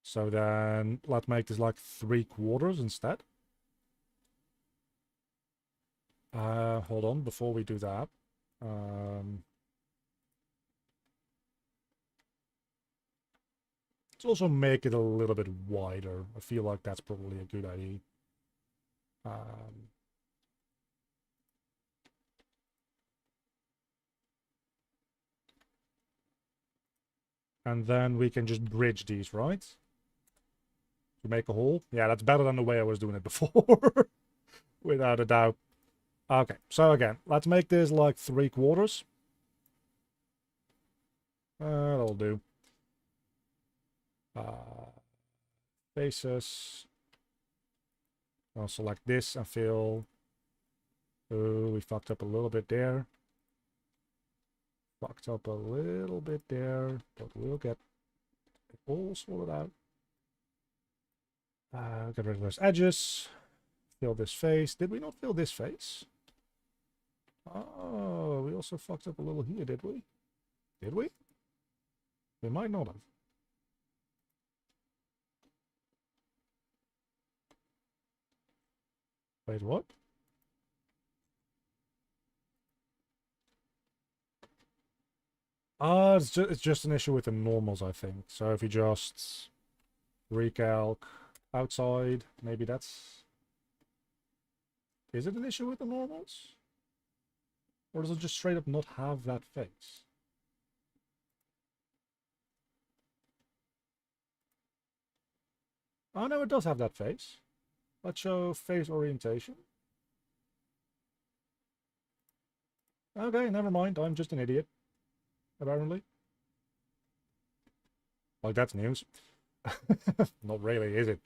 So then let's make this like 3/4 instead. Hold on, before we do that. Let's also make it a little bit wider. I feel like that's probably a good idea. And then we can just bridge these, right? To make a hole. Yeah, that's better than the way I was doing it before. Without a doubt. Okay, so again, let's make this like 3/4. That'll do. Faces. I'll select this and fill. Oh, we fucked up a little bit there. Fucked up a little bit there, but we'll get it all sorted out. Get rid of those edges. Fill this face. Did we not fill this face? Oh, we also fucked up a little here, did we? Did we? We might not have. Wait, what? It's just an issue with the normals, I think. So if you just recalc outside, maybe that's... Is it an issue with the normals? Or does it just straight up not have that face? Oh no, it does have that face. Let's show face orientation. Okay, never mind. I'm just an idiot. Apparently. Like, that's news. Not really, is it?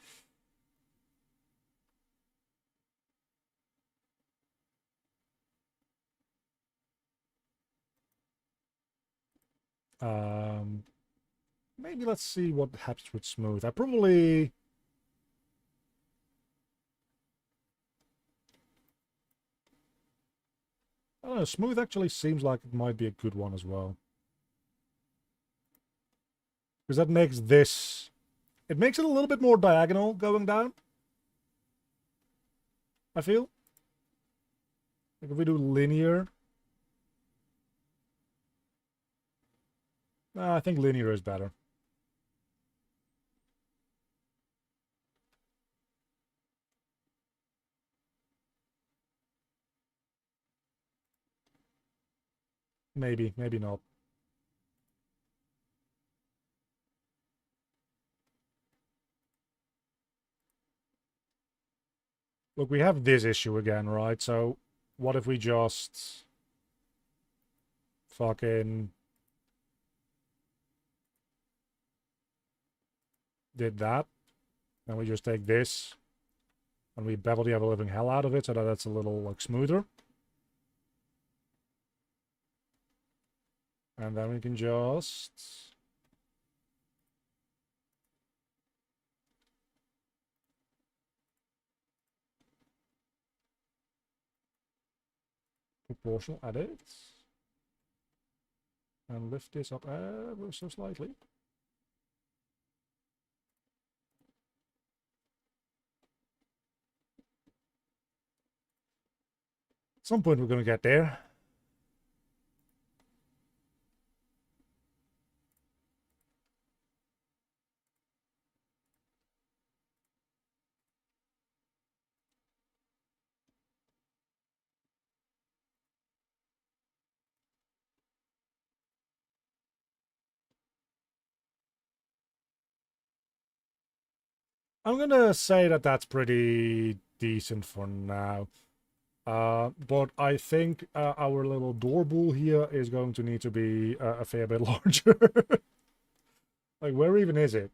Maybe let's see what happens with smooth. I probably... I don't know, smooth actually seems like it might be a good one as well. Because that makes this... It makes it a little bit more diagonal going down. I feel. Like if we do linear... I think linear is better. Maybe, maybe not. Look, we have this issue again, right? So, what if we just... fucking... did that. And we just take this. And we bevel the ever living hell out of it so that it's a little, like, smoother. And then we can just... proportional edits. And lift this up ever so slightly. At some point we're going to get there. I'm going to say that that's pretty decent for now. But I think our little door bull here is going to need to be a fair bit larger. Like, where even is it?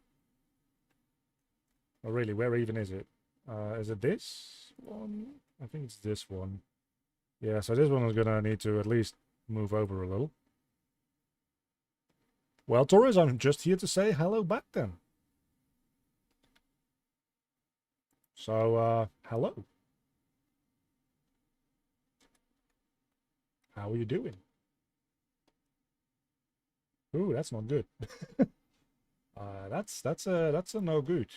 Oh, really, where even is it? Is it this one? I think it's this one. Yeah, so this one is going to need to at least move over a little. Well, Torres, I'm just here to say hello back then. So, hello. How are you doing? Ooh, that's not good. That's a no good.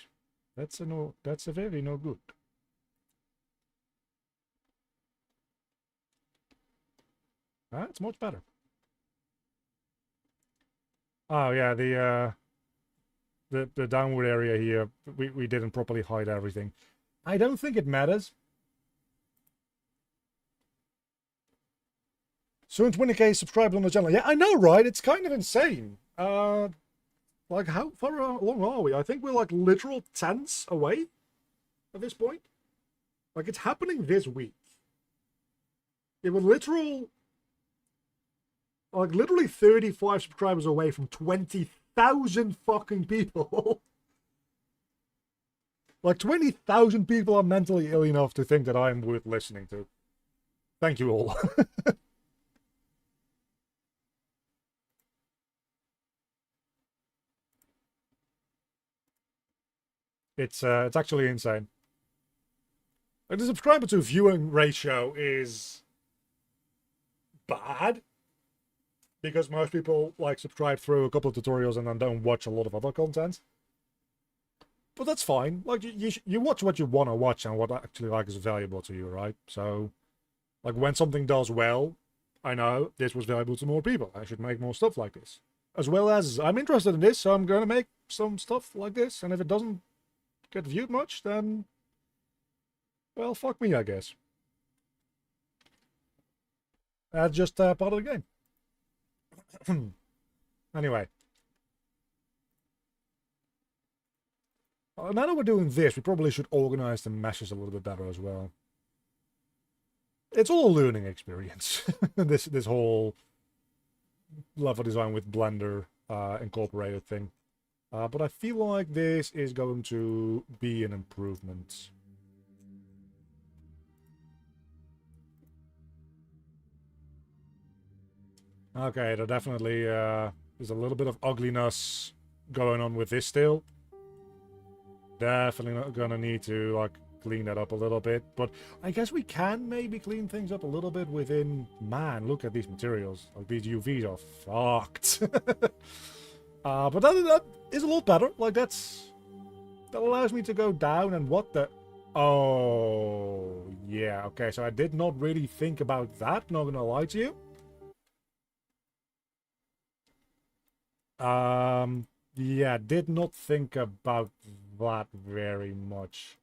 That's a very no good. It's much better. Oh yeah, the downward area here, we didn't properly hide everything. I don't think it matters. Soon 20k subscribers on the channel. Yeah, I know, right? It's kind of insane. Like, how far along are we? I think we're like literal tenths away at this point. Like, it's happening this week. It was literal... like, literally 35 subscribers away from 20,000 fucking people. Like, 20,000 people are mentally ill enough to think that I am worth listening to. Thank you all. It's actually insane. Like, the subscriber to viewing ratio is bad. Because most people, like, subscribe through a couple of tutorials and then don't watch a lot of other content. But that's fine. Like, you watch what you want to watch and what actually, like, is valuable to you, right? So, like, when something does well, I know this was valuable to more people. I should make more stuff like this. As well as, I'm interested in this, so I'm going to make some stuff like this. And if it doesn't get viewed much, then... well, fuck me, I guess. That's just part of the game. Anyway. Now that we're doing this, we probably should organize the meshes a little bit better as well. It's all a learning experience. this whole level design with Blender incorporated thing. But I feel like this is going to be an improvement. Okay, there definitely is a little bit of ugliness going on with this still. Definitely not gonna need to, like, clean that up a little bit. But I guess we can maybe clean things up a little bit within... Man, look at these materials. Like, these UVs are fucked. But that is a lot better. Like, that allows me to go down and what the... Oh, yeah. Okay, so I did not really think about that. Not gonna lie to you. Yeah, did not think about that very much.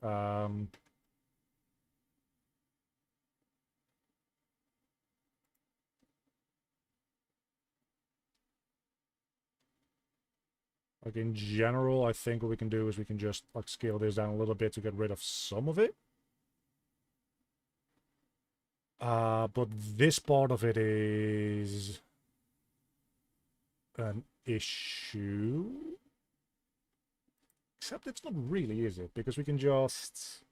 Like in general, I think what we can do is we can just like scale this down a little bit to get rid of some of it. But this part of it is an issue. Except it's not really, is it? Because we can just...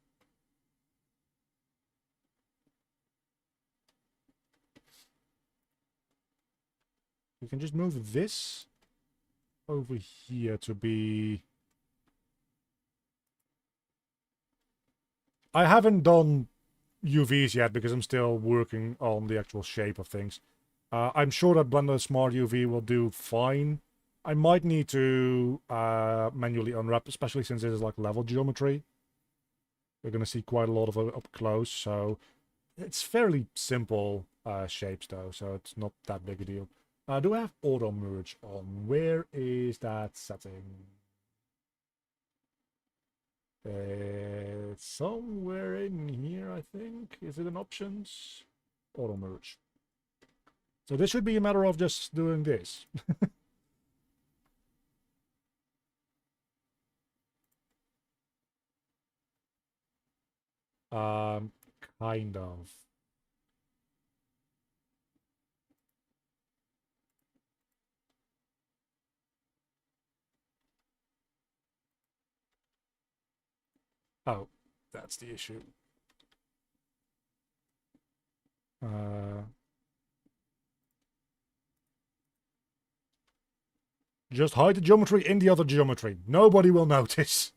We can just move this over here to be... I haven't done UVs yet because I'm still working on the actual shape of things. I'm sure that Blender Smart UV will do fine. I might need to manually unwrap, especially since this is like level geometry. We're going to see quite a lot of it up close, so it's fairly simple shapes though, so it's not that big a deal. Do I have auto merge on? Where is that setting? It's somewhere in here, I think. Is it in options? Auto merge. So this should be a matter of just doing this. Kind of. Oh, that's the issue. Just hide the geometry in the other geometry. Nobody will notice.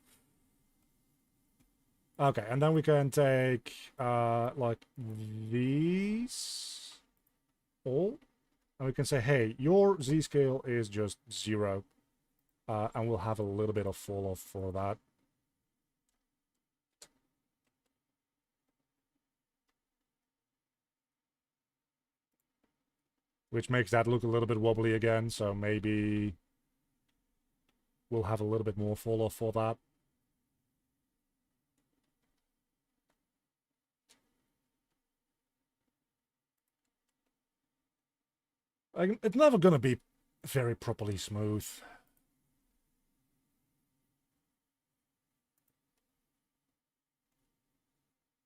Okay, and then we can take, like, these all. And we can say, hey, your Z-scale is just 0. And we'll have a little bit of fall off for that. Which makes that look a little bit wobbly again, so maybe we'll have a little bit more fall off for that. It's never going to be very properly smooth.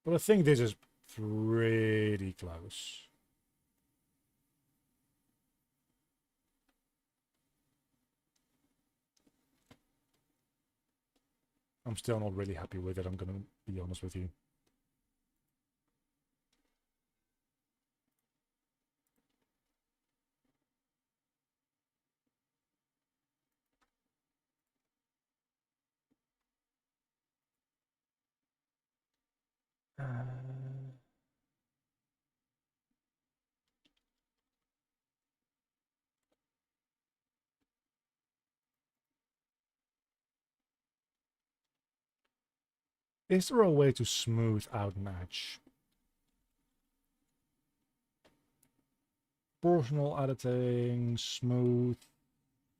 But I think this is pretty close. I'm still not really happy with it, I'm going to be honest with you. Is there a way to smooth out an edge? Proportional editing, smooth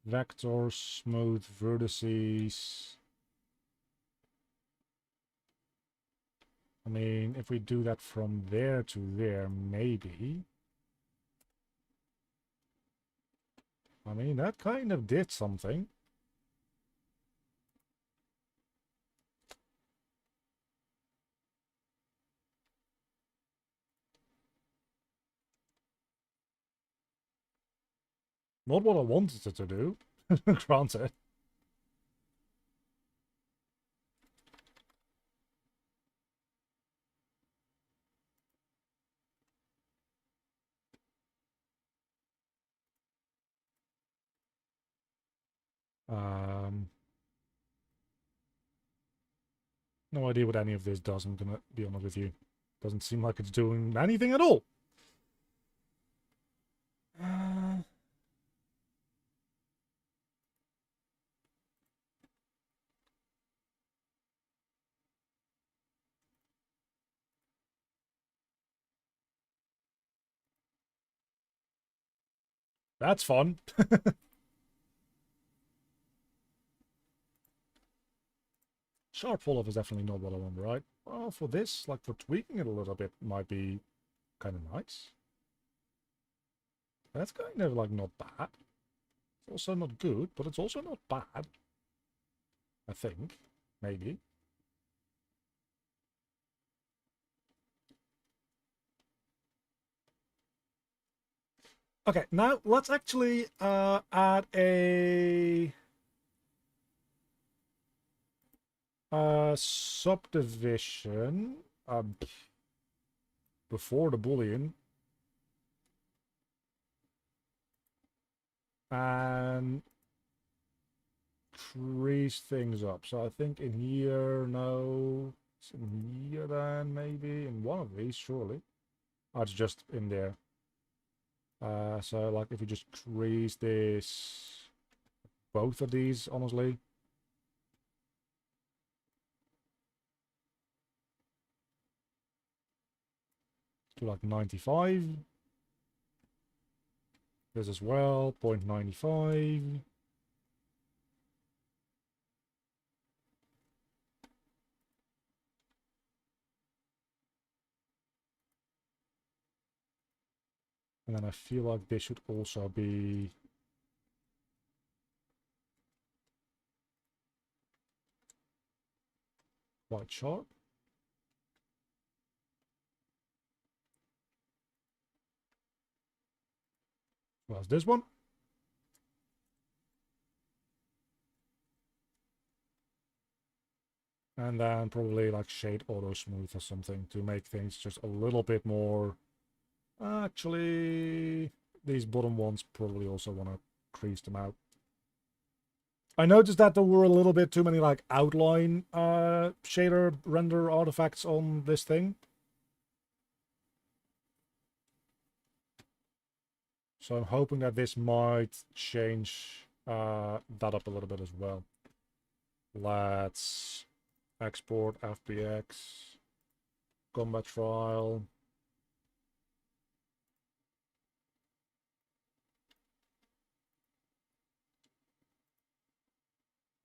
vectors, smooth vertices. I mean, if we do that from there to there, maybe. I mean, that kind of did something. Not what I wanted it to do, granted. Um, No idea what any of this does, I'm gonna be honest with you. Doesn't seem like it's doing anything at all. That's fun. Sharp fall-off is definitely not what I want, right? Well, for this, like for tweaking it a little bit, might be kind of nice. That's kind of like not bad. It's also not good, but it's also not bad. I think. Maybe. Okay, now let's actually add a subdivision before the boolean, and increase things up. So I think in here, no, it's in here then, maybe in one of these, surely. Oh, it's just in there. So like if you just increase this, both of these, honestly. To like 95. This as well, 0.95. And then I feel like this should also be quite sharp. Well, as this one. And then probably like shade auto smooth or something to make things just a little bit more. Actually, these bottom ones probably also want to crease them out. I noticed that there were a little bit too many like outline shader render artifacts on this thing. So I'm hoping that this might change that up a little bit as well. Let's export FBX, combat trial.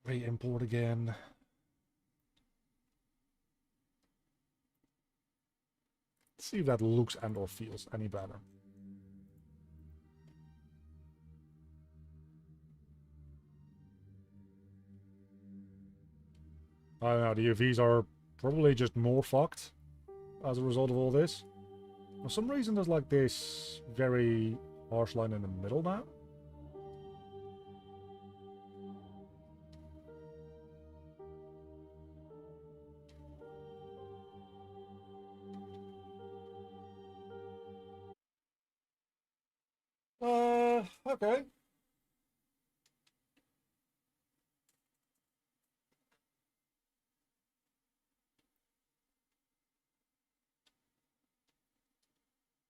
Re-import again. Let's see if that looks and or feels any better. I don't know, the UVs are probably just more fucked as a result of all this. For some reason there's like this very harsh line in the middle now. Okay.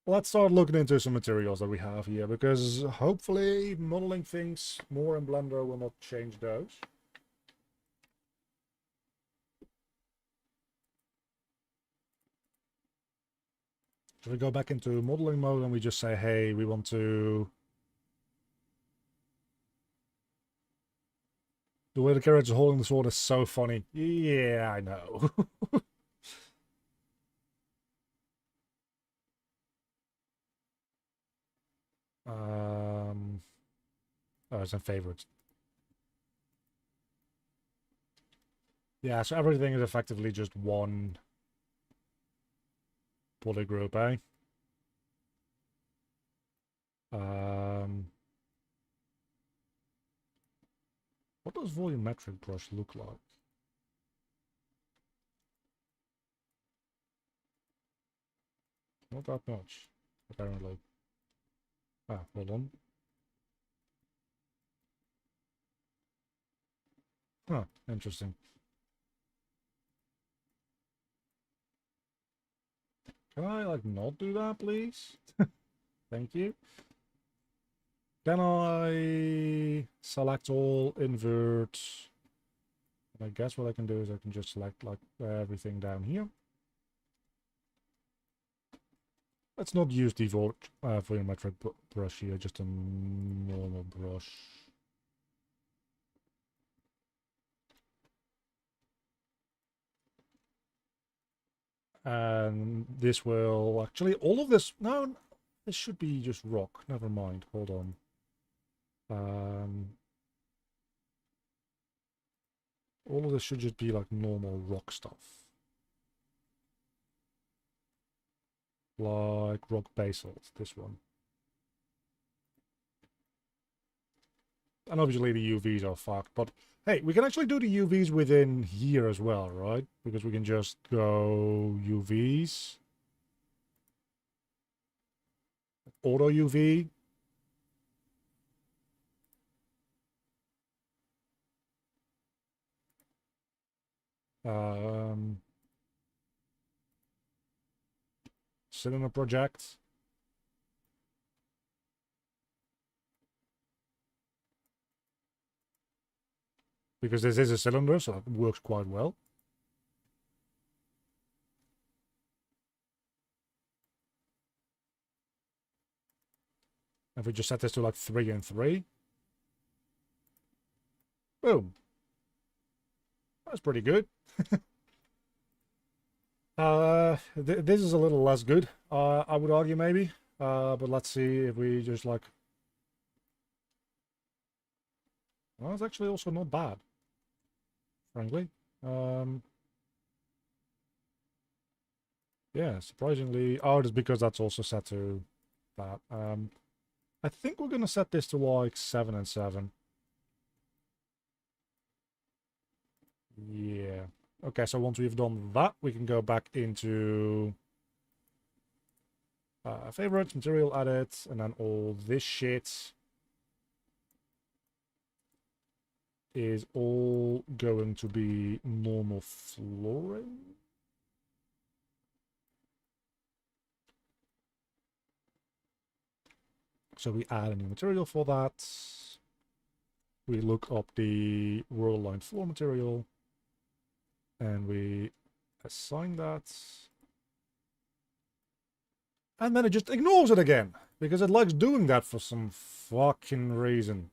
Let's start looking into some materials that we have here, because hopefully modeling things more in Blender will not change those. So we go back into modeling mode and we just say, hey, we want to... The way the character is holding the sword is so funny. Yeah, I know. Oh, it's in favorites. Yeah, so everything is effectively just one poly group, eh? What does volumetric brush look like? Not that much, apparently. Ah, hold on. Huh, interesting. Can I, like, not do that, please? Thank you. Can I select all, invert? And I guess what I can do is I can just select, like, everything down here. Let's not use default volumetric brush here, just a normal brush. And this will actually, all of this, no, this should be just rock. Never mind, hold on. All of this should just be like normal rock stuff. Like rock basalt, this one. And obviously the UVs are fucked, but hey, we can actually do the UVs within here as well, right? Because we can just go UVs. Auto UV. Cylinder project. Because this is a cylinder, so it works quite well. If we just set this to like 3 and 3. Boom. That's pretty good. This is a little less good, I would argue maybe. But let's see if we just like... Well, it's actually also not bad, frankly. Yeah, surprisingly... Oh, it's because that's also set to that. I think we're going to set this to like 7 and 7. Yeah. Okay, so once we've done that, we can go back into favorites, material edit, and then all this shit is all going to be normal flooring. So we add a new material for that. We look up the world aligned floor material. And we assign that. And then it just ignores it again. Because it likes doing that for some fucking reason.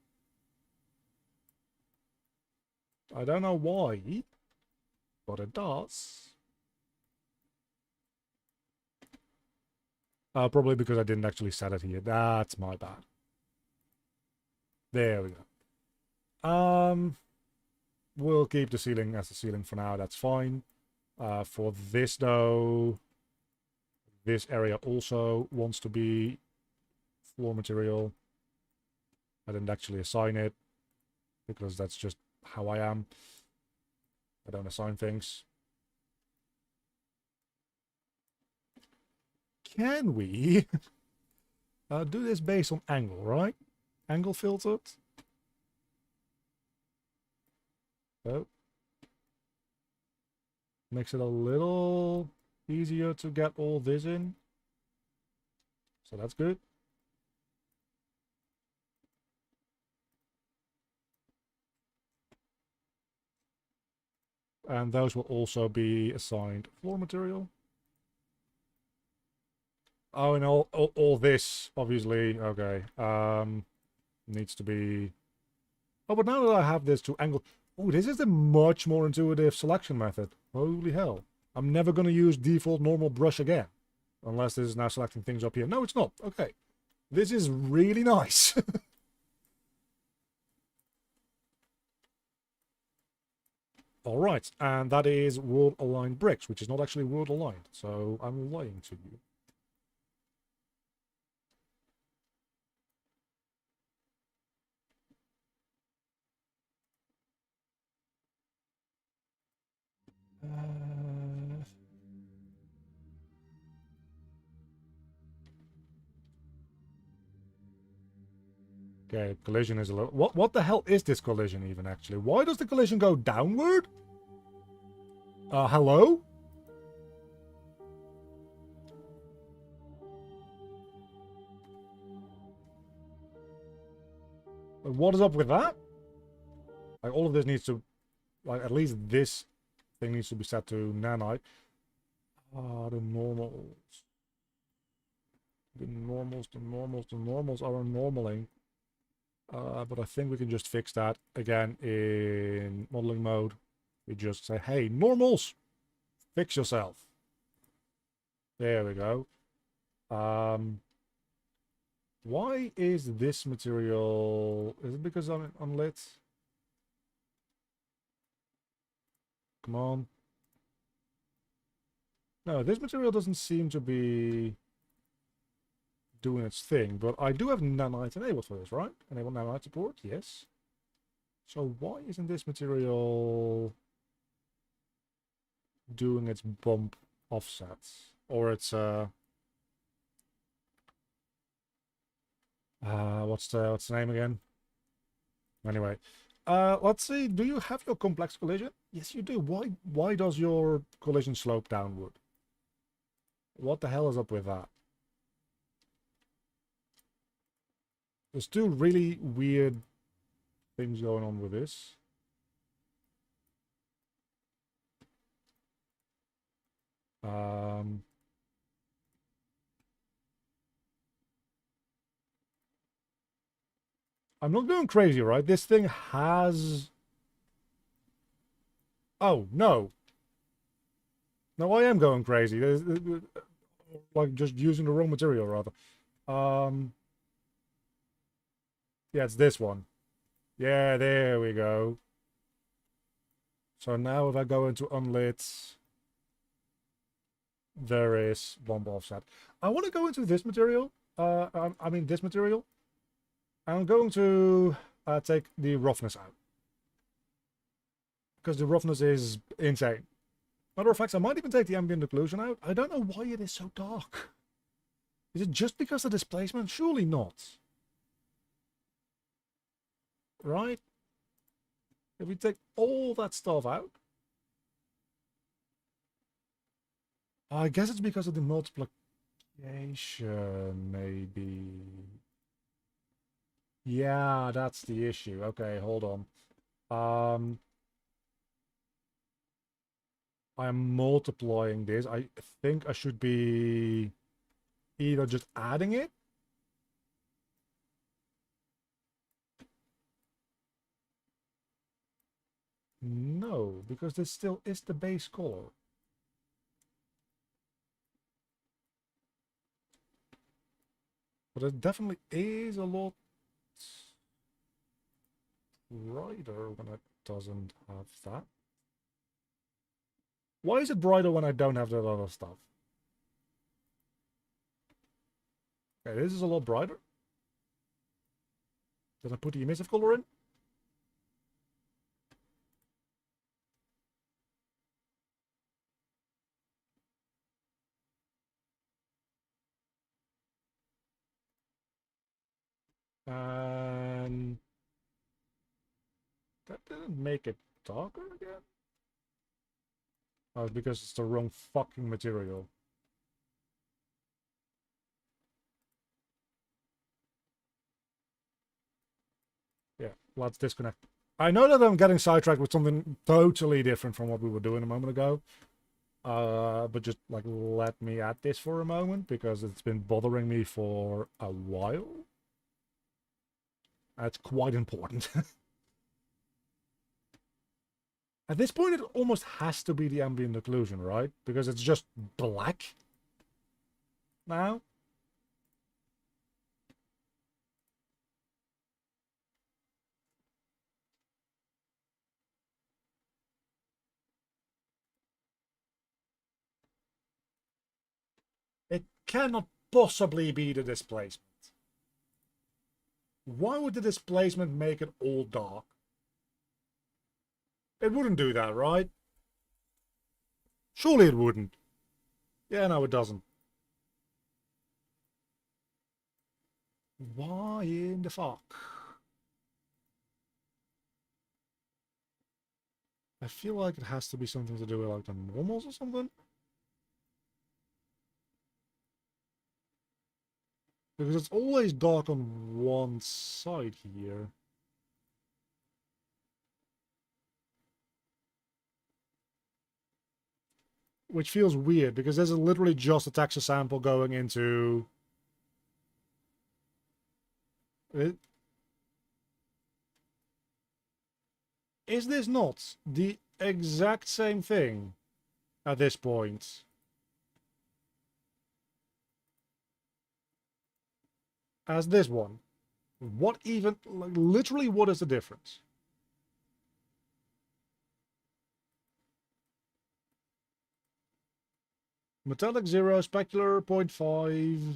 I don't know why. But it does. Probably because I didn't actually set it here. That's my bad. There we go. We'll keep the ceiling as the ceiling for now. That's fine. For this, though, this area also wants to be floor material. I didn't actually assign it because that's just how I am. I don't assign things. Can we do this based on angle, right? Angle filtered. Oh. Makes it a little easier to get all this in. So that's good. And those will also be assigned floor material. Oh, and all this, obviously, okay, needs to be... Oh, but now that I have this to angle... Oh, this is a much more intuitive selection method. Holy hell. I'm never going to use default normal brush again. Unless this is now selecting things up here. No, it's not. Okay. This is really nice. Alright, and that is world aligned bricks, which is not actually world aligned. So I'm lying to you. Okay, collision is a little... What the hell is this collision even, actually? Why does the collision go downward? Hello? What is up with that? Like, all of this needs to, like, at least this thing needs to be set to nanite. Ah, the normals. The normals are normaling. But I think we can just fix that again in modeling mode. We just say, hey, normals, fix yourself. There we go. Why is this material... Is it because I'm unlit? Come on. No, this material doesn't seem to be doing its thing, but I do have nanite enabled for this, right? Enable nanite support, yes. So why isn't this material doing its bump offsets? Or its, what's the name again? Anyway, let's see. Do you have your complex collision? Yes, you do. Why does your collision slope downward? What the hell is up with that? There's two really weird things going on with this. I'm not going crazy, right? This thing has... Oh, no. No, I am going crazy. Like, just using the wrong material, rather. Yeah, it's this one. Yeah, there we go. So now if I go into unlit, there is bump offset. I want to go into this material. I mean this material. I'm going to take the roughness out. Because the roughness is insane. Matter of fact, I might even take the ambient occlusion out. I don't know why it is so dark. Is it just because of displacement? Surely not. Right? If we take all that stuff out, I guess it's because of the multiplication, maybe. Yeah, that's the issue. Okay, hold on. I'm multiplying this. I think I should be either just adding it. No, because this still is the base color. But it definitely is a lot brighter when it doesn't have that. Why is it brighter when I don't have that other stuff? Okay, this is a lot brighter. Did I put the emissive color in? And that didn't make it darker again? Oh, because it's the wrong fucking material. Yeah, let's disconnect. I know that I'm getting sidetracked with something totally different from what we were doing a moment ago. But just, like, let me add this for a moment, because it's been bothering me for a while. That's quite important. At this point, it almost has to be the ambient occlusion, right? Because it's just black now. It cannot possibly be the displacement. Why would the displacement make it all dark? It wouldn't do that, right? Surely it wouldn't. Yeah, no, it doesn't. Why in the fuck? I feel like it has to be something to do with, like, the normals or something. Because it's always dark on one side here. which feels weird because there's literally just a texture sample going into it. Is this not the exact same thing at this point as this one? What even, like, literally, what is the difference? Metallic 0, specular 0.5.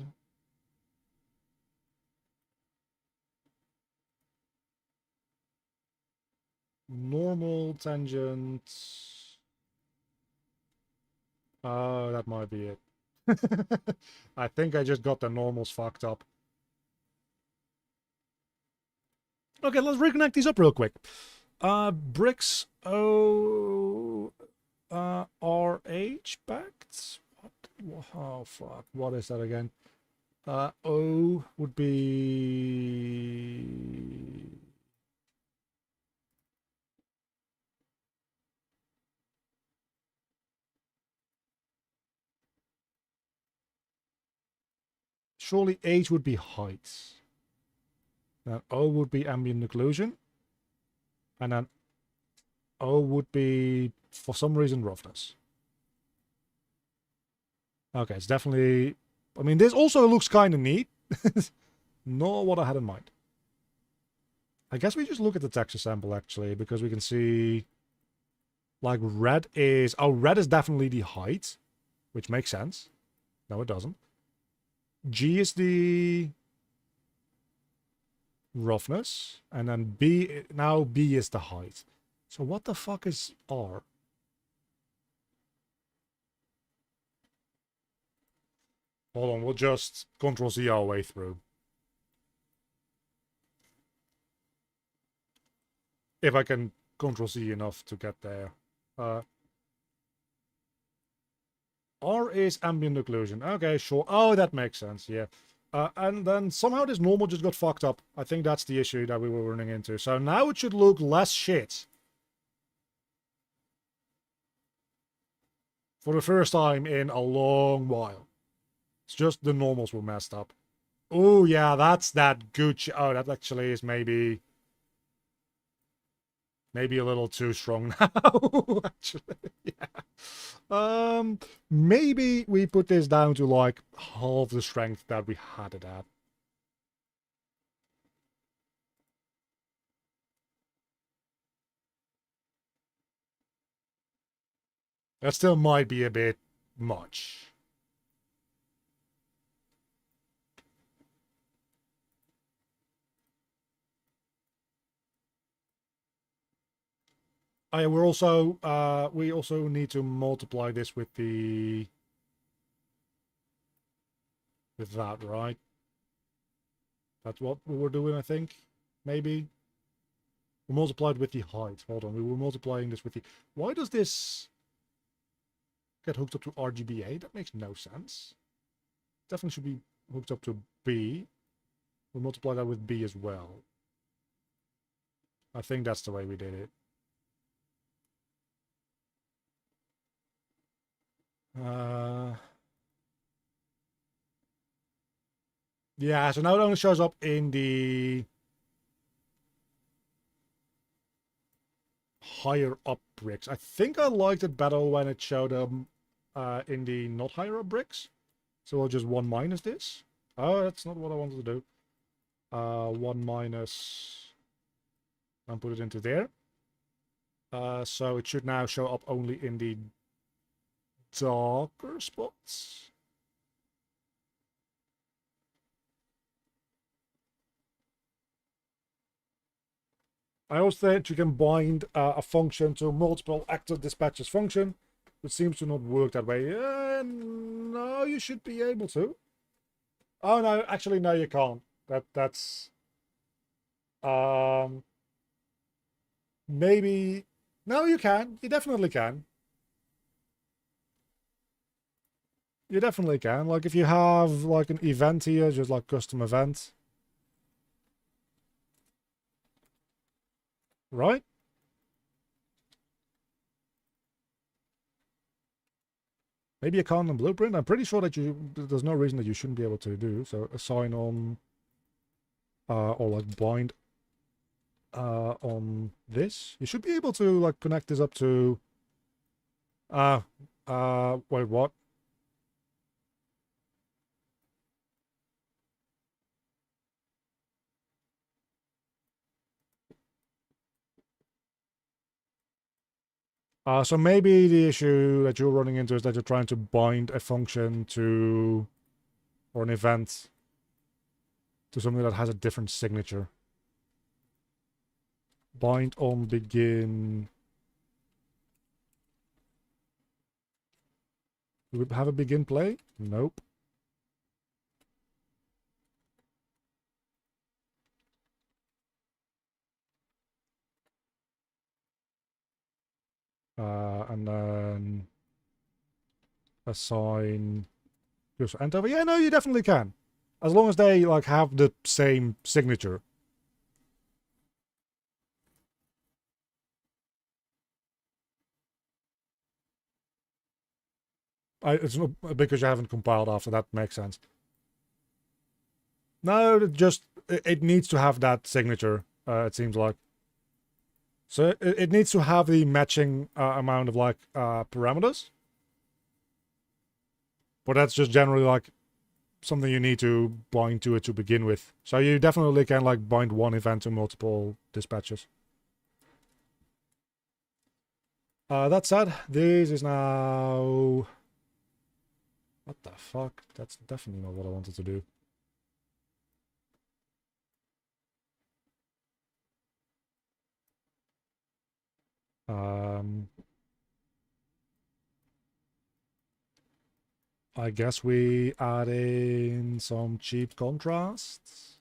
Normal tangent. Oh, that might be it. I think I just got the normals fucked up. Okay, let's reconnect these up real quick. Bricks O RH backed? What? Oh fuck, what is that again? O would be surely H would be height. Then O would be ambient occlusion. And then O would be, for some reason, roughness. Okay, it's definitely... I mean, this also looks kind of neat. Not what I had in mind. I guess we just look at the texture sample, actually, because we can see... Like, red is... Oh, red is definitely the height, which makes sense. No, it doesn't. G is the... roughness. And then B... Now B is the height. So what the fuck is R? Hold on, we'll just Ctrl-Z our way through. If I can Ctrl-Z enough to get there. R is ambient occlusion. Okay, sure. Oh, that makes sense, yeah. And then somehow this normal just got fucked up. I think that's the issue that we were running into. So now it should look less shit. For the first time in a long while. It's just the normals were messed up. Oh, yeah, that's that good shit. Oh, that actually is maybe a little too strong now, actually. Yeah. Maybe we put this down to like half the strength that we had it at. That still might be a bit much. We're also we also need to multiply this with the that, right? That's what we were doing, I think. Maybe. We multiplied with the height. Hold on, we were multiplying this with the... Why does this get hooked up to RGBA? That makes no sense. Definitely should be hooked up to B. We'll multiply that with B as well. I think that's the way we did it. Yeah, so now it only shows up in the higher up bricks. I think I liked it better when it showed them in the not higher up bricks. So we'll just 1 minus this. Oh, that's not what I wanted to do. 1 minus... and put it into there. So it should now show up only in the darker spots. I also think you can bind a function to multiple active dispatches function, which seems to not work that way. No, you should be able to. Oh no, actually no, you can't. That's maybe no, you can. You definitely can. You definitely can. Like if you have like an event here, just like custom event, right? Maybe a common blueprint. I'm pretty sure that there's no reason that you shouldn't be able to do. So assign on, or like bind on this. You should be able to like connect this up to, wait, what? So maybe the issue that you're running into is that you're trying to bind a function to, or an event to something that has a different signature. Bind on begin. Do we have a begin play? Nope. And then assign just enter. But yeah, no, you definitely can. As long as they like have the same signature. It's not because you haven't compiled after that makes sense. No, just it needs to have that signature. It seems like. So it needs to have the matching amount of like parameters. But that's just generally like something you need to bind to it to begin with. So you definitely can like bind one event to multiple dispatches. That said, this is now... What the fuck? That's definitely not what I wanted to do. I guess we add in some cheap contrasts.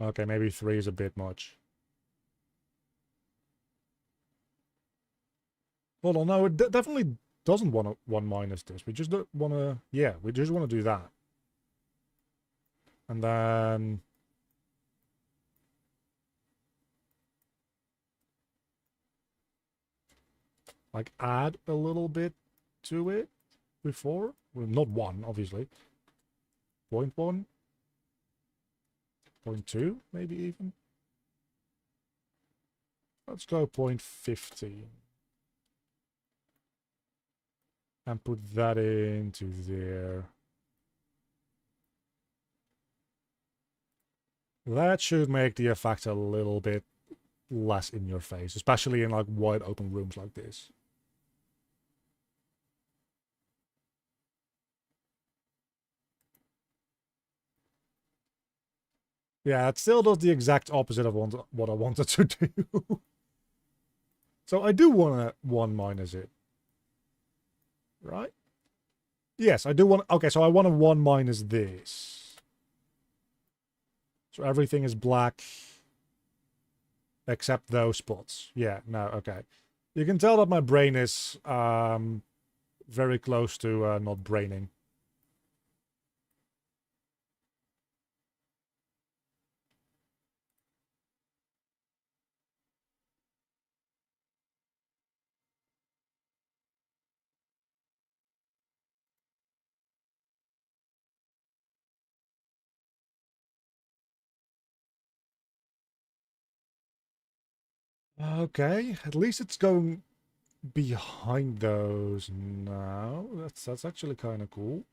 Okay, maybe 3 is a bit much. Hold on, no, it definitely doesn't want to 1 minus this. We just don't want to... Yeah, we just want to do that. And then... like, add a little bit to it before. Well, not 1, obviously. 0.1. 0.2, maybe even. Let's go 0.15. And put that into there. That should make the effect a little bit less in your face, especially in like wide open rooms like this. Yeah, it still does the exact opposite of what I wanted to do. So I do want to 1 minus it. Right? Yes, I do want... Okay, so I want to 1 minus this. So everything is black except those spots. Yeah, no, okay. You can tell that my brain is very close to not braining. Okay, at least it's going behind those now. That's actually kind of cool.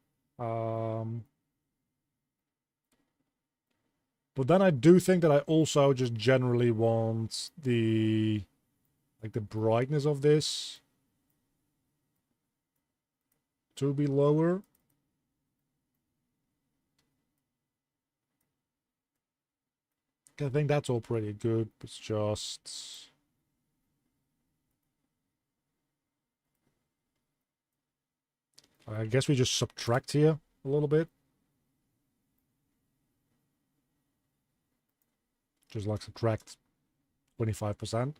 But then I do think that I also just generally want the like the brightness of this to be lower. I think that's all pretty good. It's just... I guess we just subtract here a little bit. Just like subtract 25%.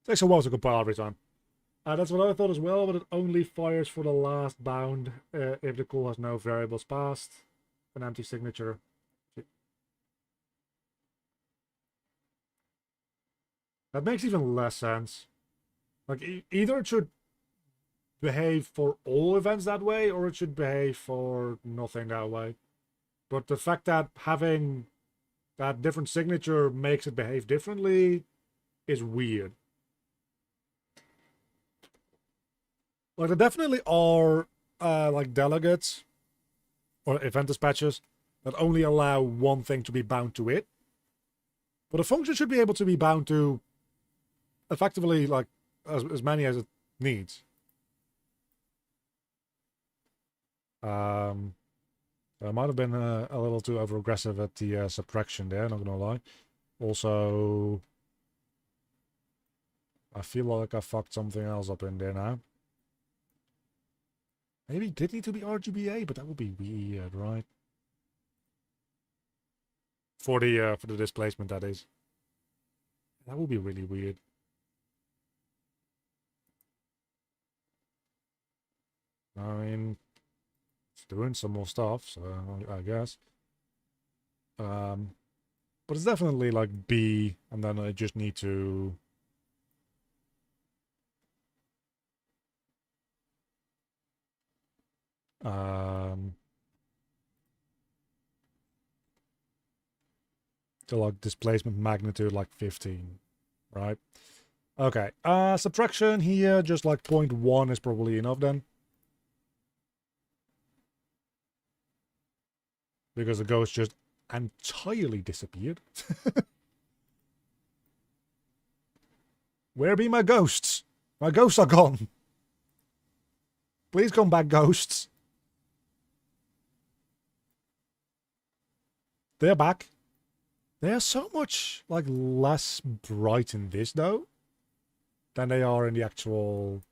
Takes a while to compile every time. That's what I thought as well, but it only fires for the last bound if the call has no variables passed. An empty signature. That makes even less sense. Like, either it should behave for all events that way, or it should behave for nothing that way. But the fact that having that different signature makes it behave differently is weird. Like, there definitely are, like, delegates or event dispatchers that only allow one thing to be bound to it. But a function should be able to be bound to effectively, like, as many as it needs. I might have been a little too over-aggressive at the subtraction there, not gonna lie. Also, I feel like I fucked something else up in there now. Maybe it did need to be RGBA, but that would be weird, right? For the displacement, that is. That would be really weird. I mean, it's doing some more stuff, so I guess. But it's definitely like B, and then I just need to... to like displacement magnitude like 15, right? Okay, subtraction here, just like 0.1 is probably enough then. Because the ghost just entirely disappeared. Where be my ghosts? My ghosts are gone. Please come back, ghosts. They're back. They are so much, like, less bright in this, though, than they are in the actual...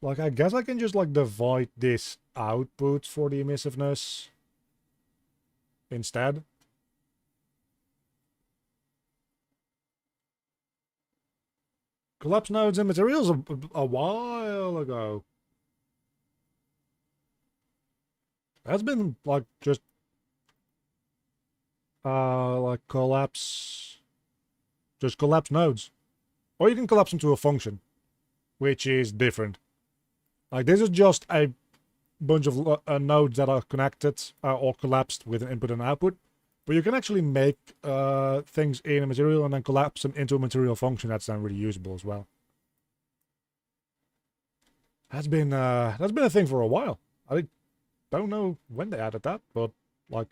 Like, I guess I can just, like, divide this output for the emissiveness instead. Collapse nodes and materials a while ago. That's been, like, just... like, collapse... Just collapse nodes. Or you can collapse into a function, which is different. Like, this is just a bunch of nodes that are connected or collapsed with an input and output. But you can actually make things in a material and then collapse them into a material function that's then really usable as well. That's been a thing for a while. I don't know when they added that, but like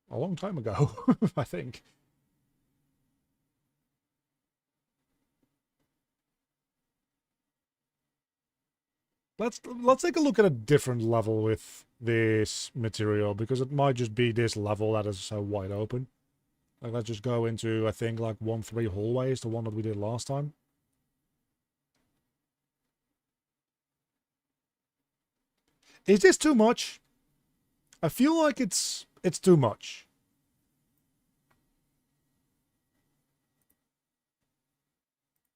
a long time ago, I think. Let's take a look at a different level with this material, because it might just be this level that is so wide open. Like, let's just go into, I think, like 1-3 hallways, the one that we did last time. Is this too much? I feel like it's too much.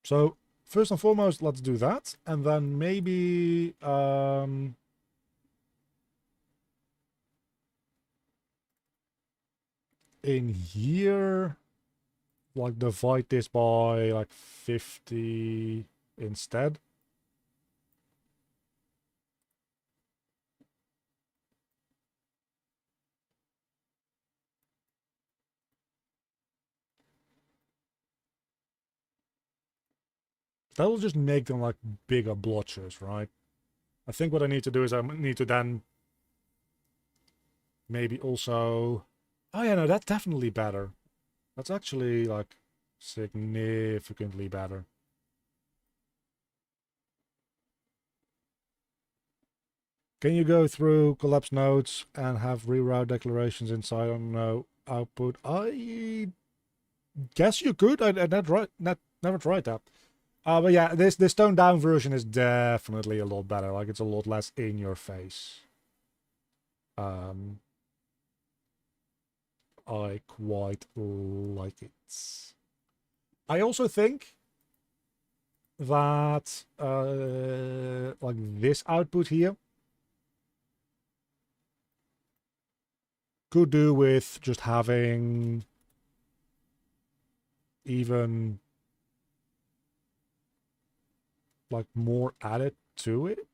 So, first and foremost, let's do that. And then maybe... in here, like, divide this by, like, 50 instead. That will just make them, like, bigger blotches, right? I think what I need to do is I need to then maybe also... Oh, yeah, no, that's definitely better. That's actually, like, significantly better. Can you go through collapse nodes and have reroute declarations inside on no output? I guess you could. I never tried that. But yeah, this toned down version is definitely a lot better. Like, it's a lot less in your face. I quite like it. I also think that like this output here could do with just having even like more added to it.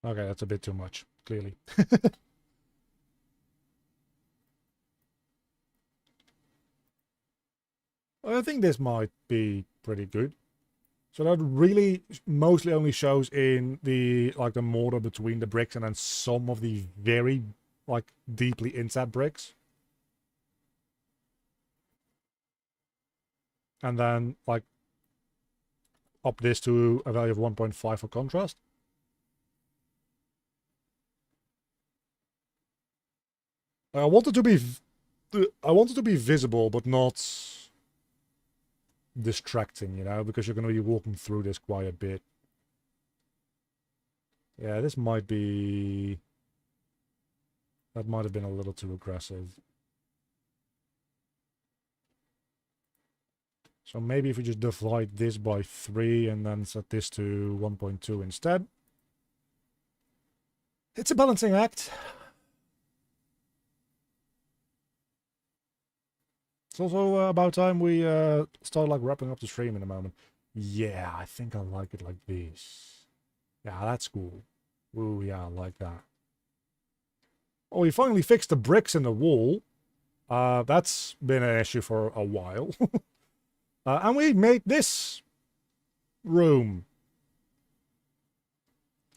Okay, that's a bit too much, clearly. I think this might be pretty good. So that really mostly only shows in the like the mortar between the bricks and then some of the very like deeply inset bricks. And then like up this to a value of 1.5 for contrast. I want it to be visible, but not distracting, you know, because you're going to be walking through this quite a bit. Yeah, this might be... That might have been a little too aggressive. So maybe if we just divide this by 3 and then set this to 1.2 instead. It's a balancing act. It's also about time we start like wrapping up the stream in a moment. Yeah, I think I like it like this. Yeah, that's cool. Ooh, yeah, I like that. Oh, we finally fixed the bricks in the wall. That's been an issue for a while. And we made this room,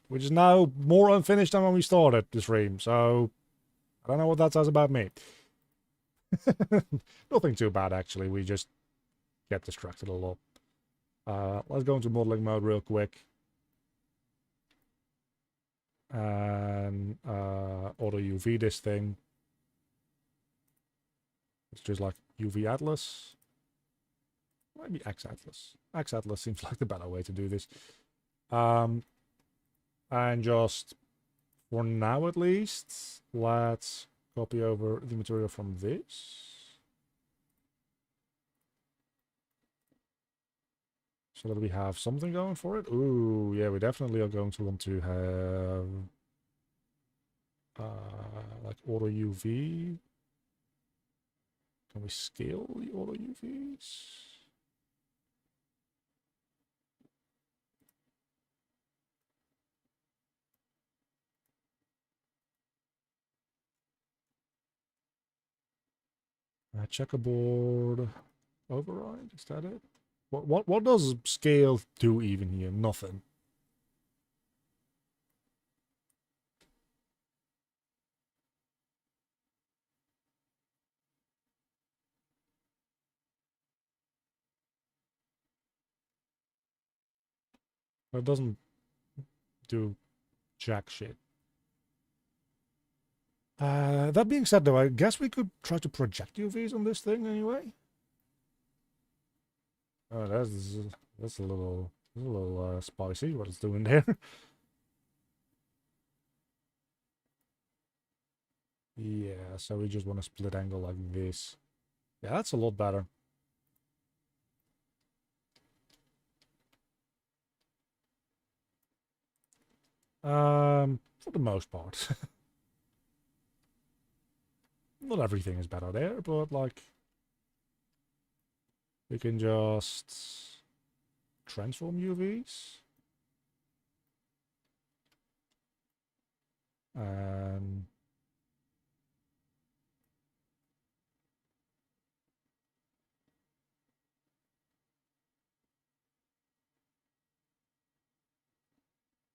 which is now more unfinished than when we started the stream. So, I don't know what that says about me. Nothing too bad, actually. We just get distracted a lot. Let's go into modeling mode real quick. And auto UV this thing. It's just like UV Atlas. Maybe X Atlas. X Atlas seems like the better way to do this. And just, for now at least, let's copy over the material from this. So that we have something going for it. Ooh, yeah, we definitely are going to want to have like auto UV. Can we scale the auto UVs? Checkerboard override, is that it? What does scale do even here? Nothing. It doesn't do jack shit. That being said, though, I guess we could try to project UVs on this thing anyway. Oh, that's a little spicy what it's doing there. Yeah, so we just want a split angle like this. Yeah, that's a lot better. For the most part. Not everything is better there, but like we can just transform UVs. And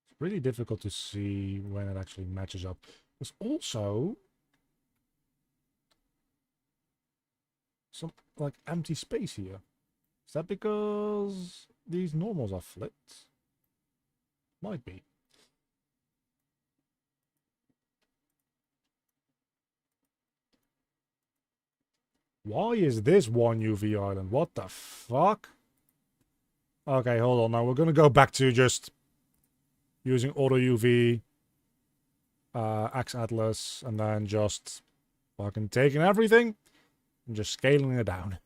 it's really difficult to see when it actually matches up. There's also some like empty space here. Is that because these normals are flipped? Might be. Why is this one UV island? What the fuck? Okay, hold on. Now we're gonna go back to just using auto UV, X Atlas, and then just fucking taking everything and just scaling it down.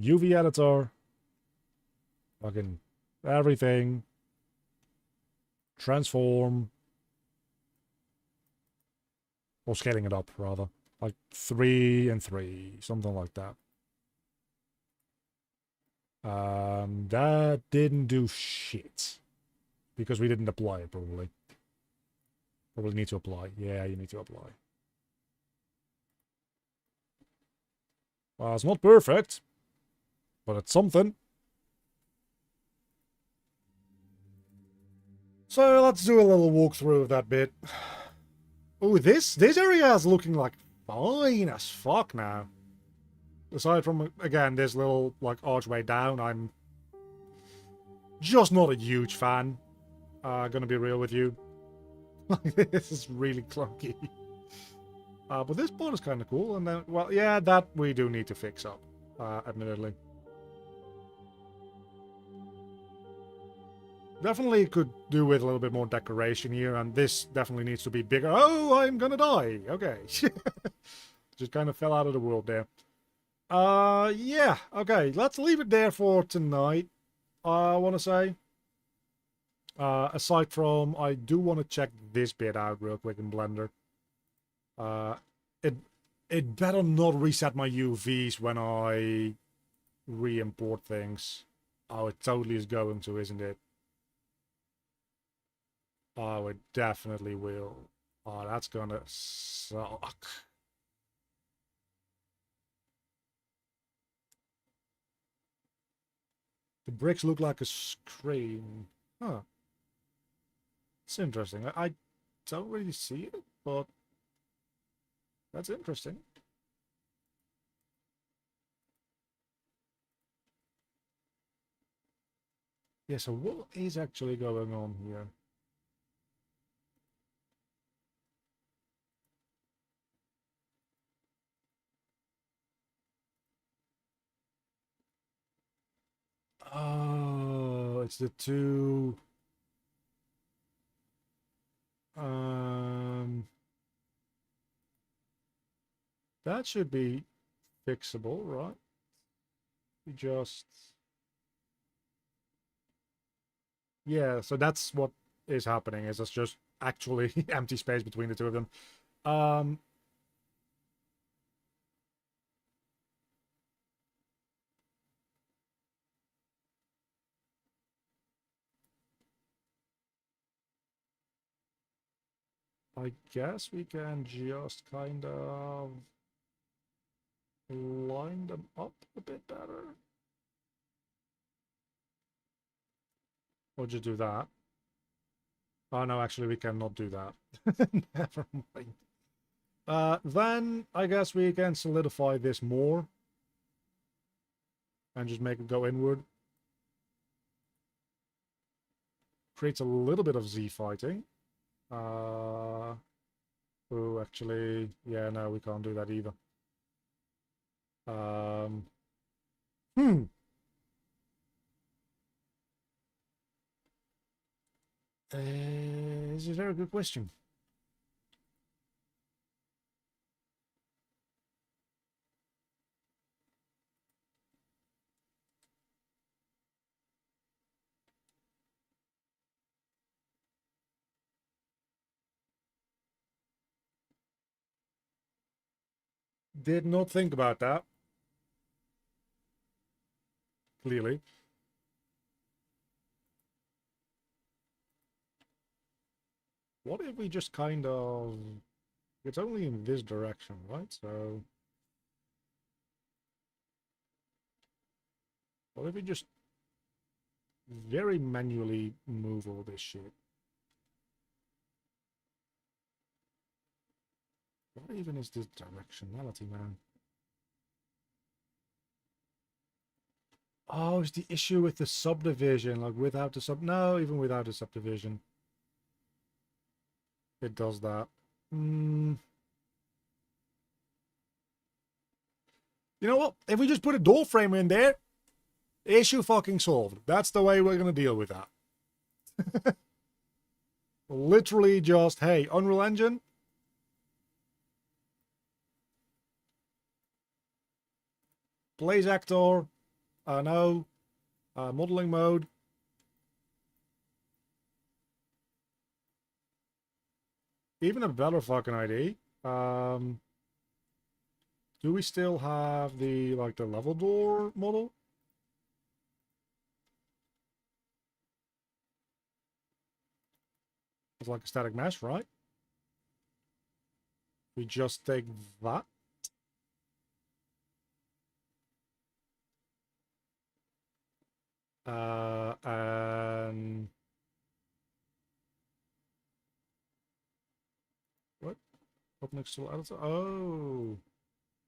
UV editor, fucking everything, transform, or scaling it up rather, like 3 and 3, something like that. That didn't do shit because we didn't apply it probably. Probably need to apply. Yeah, you need to apply. Well, it's not perfect, but it's something. So let's do a little walkthrough of that bit. Oh, this area is looking like fine as fuck now. Aside from, again, this little, like, archway down, I'm just not a huge fan. Gonna be real with you. This is really clunky. But this part is kind of cool, and then, well, yeah, that we do need to fix up, admittedly. Definitely could do with a little bit more decoration here, and this definitely needs to be bigger. Oh, I'm gonna die. Okay. Just kind of fell out of the world there. Yeah, okay, let's leave it there for tonight, I want to say. Aside from, I do want to check this bit out real quick in Blender. It better not reset my UVs when I re-import things. Oh, it totally is going to, isn't it? Oh, it definitely will. Oh, that's gonna suck. The bricks look like a screen. Huh. It's interesting. I don't really see it, but that's interesting. Yeah, so what is actually going on here? Oh, it's the two... That should be fixable, right? You just... Yeah, so that's what is happening, is it's just actually empty space between the two of them. I guess we can just kind of line them up a bit better. Or just do that. Oh no, actually we cannot do that. Never mind. Then I guess we can solidify this more. And just make it go inward. Creates a little bit of Z fighting. Oh, actually, yeah, no, we can't do that either. This is a very good question. Did not think about that. Clearly. What if we just kind of... It's only in this direction, right? So... What if we just very manually move all this shit? What even is this directionality, man? Oh, it's the issue with the subdivision. Like, without the sub... No, even without the subdivision. It does that. You know what? If we just put a door frame in there, issue fucking solved. That's the way we're going to deal with that. Literally just, hey, Unreal Engine. Blaze actor. No. Modeling mode. Even a better fucking ID. Do we still have the, like, the level door model? It's like a static mesh, right? We just take that. And what? Up next to editor? Oh,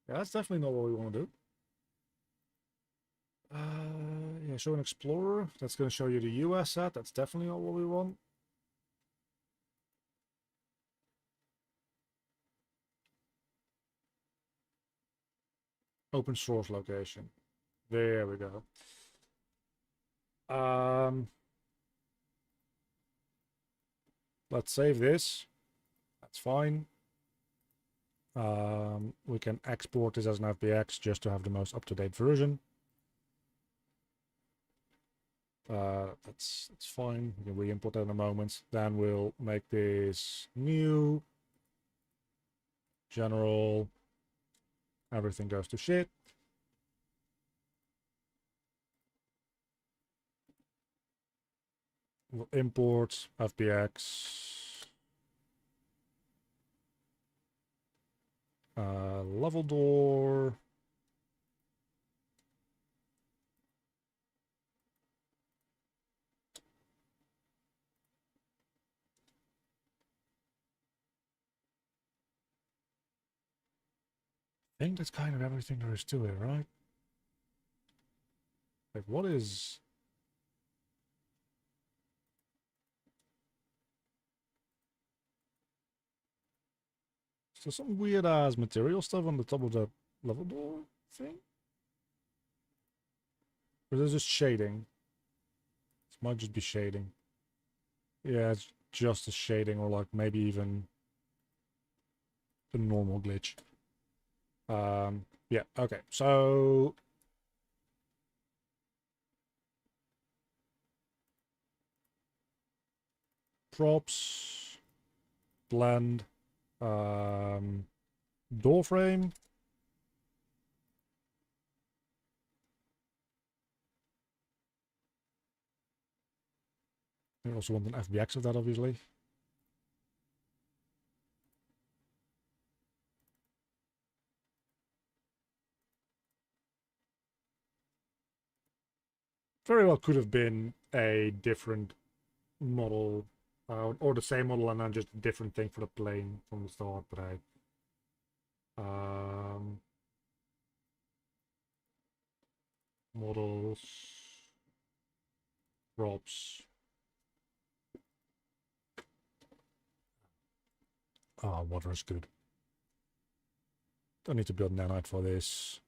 yeah, that's definitely not what we want to do. Yeah, show an explorer. That's going to show you the US set. That's definitely not what we want. Open source location. There we go. Let's save this. That's fine. We can export this as an FBX just to have the most up-to-date version. That's fine. We can re-import that in a moment. Then we'll make this new. General. Everything goes to shit. We'll import FBX. Level door. I think that's kind of everything there is to it, right? Like, what is... So some weird ass material stuff on the top of the level door thing? Or is this just shading? This might just be shading. Yeah, it's just a shading, or like maybe even a normal glitch. Yeah, okay, so props, blend, door frame. I also want an FBX of that, obviously. Very well could have been a different model, or the same model and then just a different thing for the plane from the start, but models, props. Water is good. Don't need to build nanite for this.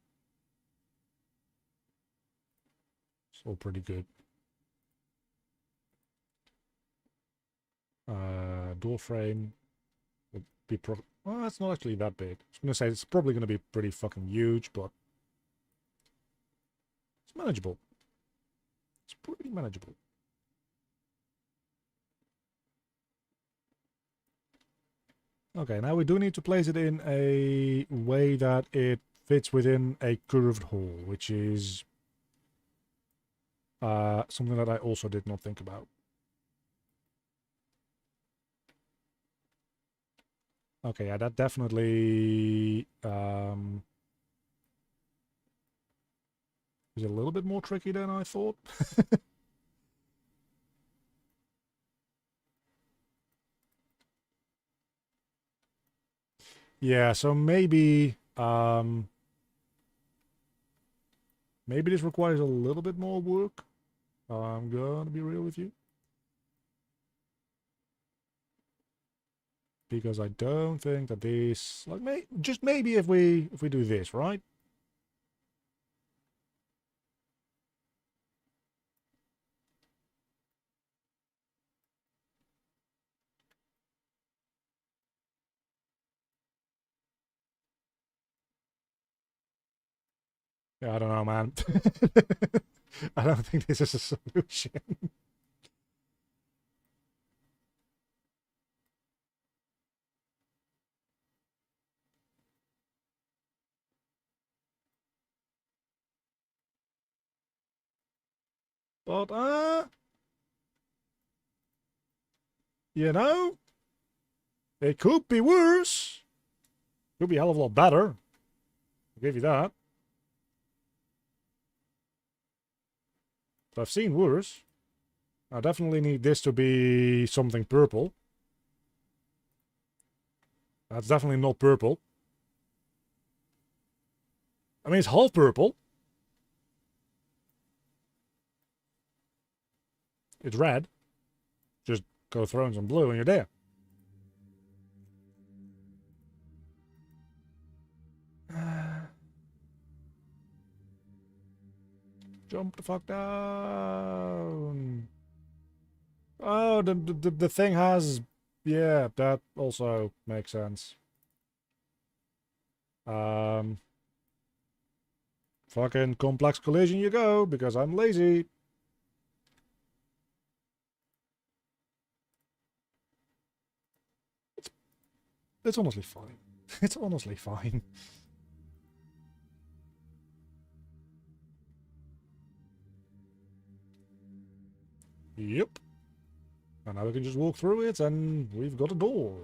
It's all pretty good. Door frame would be well, it's not actually that big. I was gonna say it's probably gonna be pretty fucking huge, but it's manageable. It's pretty manageable. Okay, now we do need to place it in a way that it fits within a curved hole, which is something that I also did not think about. Okay, yeah, that definitely is a little bit more tricky than I thought. Yeah, so maybe maybe this requires a little bit more work. I'm gonna be real with you. Because I don't think that this, like, just maybe if we do this, right? Yeah, I don't know, man. I don't think this is a solution. But, you know, it could be worse. Could be a hell of a lot better. I'll give you that. But I've seen worse. I definitely need this to be something purple. That's definitely not purple. I mean, it's half purple. It's red. Just go throw in some blue and you're there. Jump the fuck down. Oh, the thing has... Yeah, that also makes sense. Fucking complex collision you go, because I'm lazy. It's honestly fine. It's honestly fine. Yep. And now we can just walk through it and we've got a door.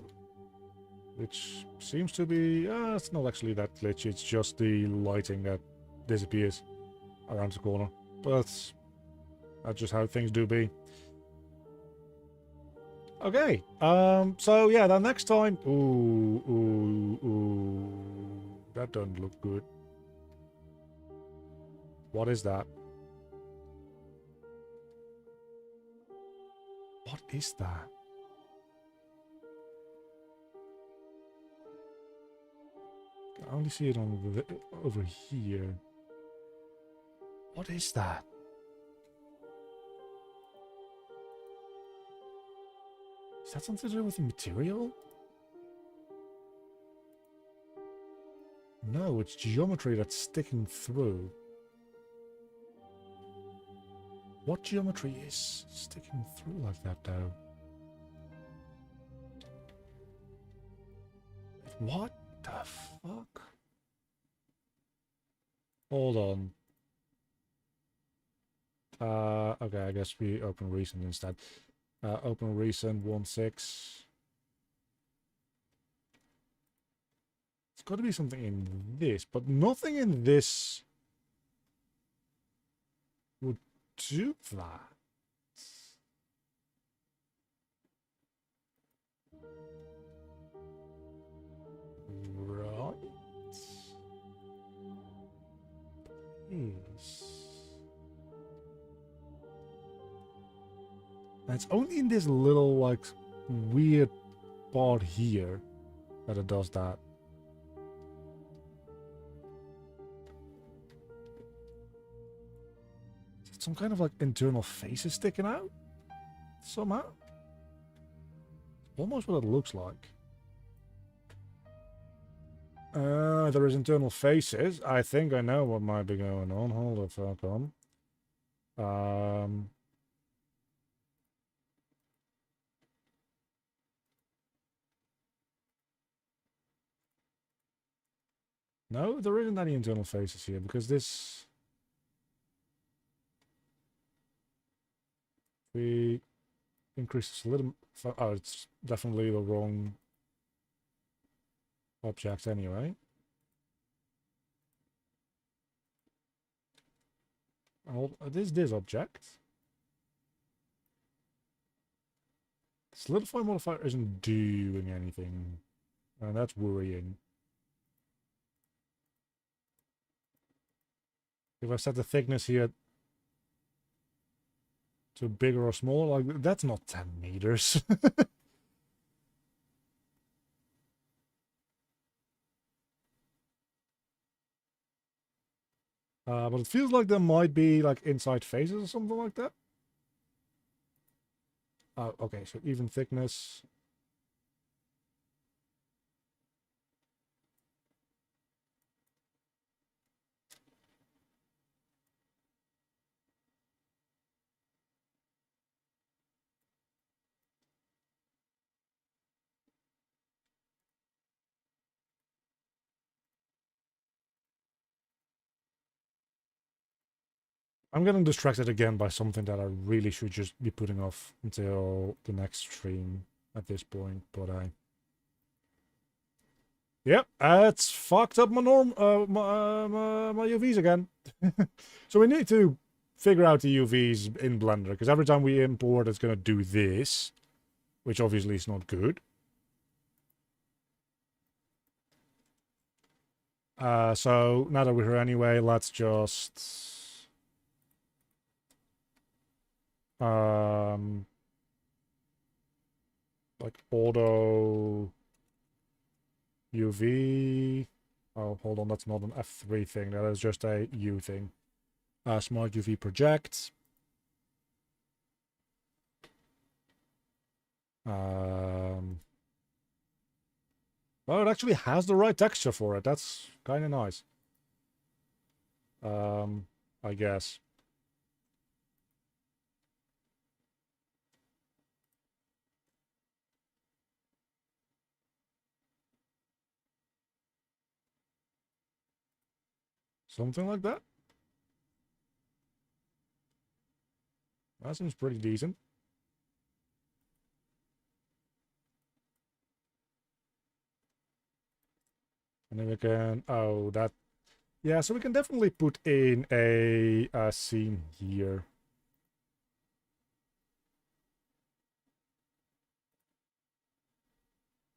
Which seems to be... it's not actually that glitchy, it's just the lighting that disappears around the corner. But that's just how things do be. Okay, so yeah, then next time... Ooh. That doesn't look good. What is that? What is that? I only see it on over here. What is that? Is that something to do with the material? No, it's geometry that's sticking through. What geometry is sticking through like that, though? What the fuck? Hold on. Okay, I guess we open recent instead. Open recent 1.6. It's got to be something in this, but nothing in this would do that. Right. Yes. And it's only in this little, like, weird part here that it does that. Is it some kind of, like, internal faces sticking out? Somehow? Almost what it looks like. There is internal faces. I think I know what might be going on. Hold the fuck on. No, there isn't any internal faces here because this... We increase this a little... Oh, it's definitely the wrong object anyway. This object. Solidify modifier isn't doing anything. And that's worrying. If I set the thickness here to bigger or smaller, like that's not 10 meters. But it feels like there might be like inside faces or something like that. Okay, so even thickness. I'm getting distracted again by something that I really should just be putting off until the next stream at this point, but yep, it's fucked up my my UVs again. So we need to figure out the UVs in Blender, because every time we import, it's going to do this, which obviously is not good. So now that we're here anyway, let's just like auto UV. Oh, hold on, that's not an F3 thing. That is just a U thing. Smart UV project. Oh, it actually has the right texture for it. That's kind of nice. I guess. Something like that. That seems pretty decent. And then we can, oh, that, yeah, so we can definitely put in a scene here.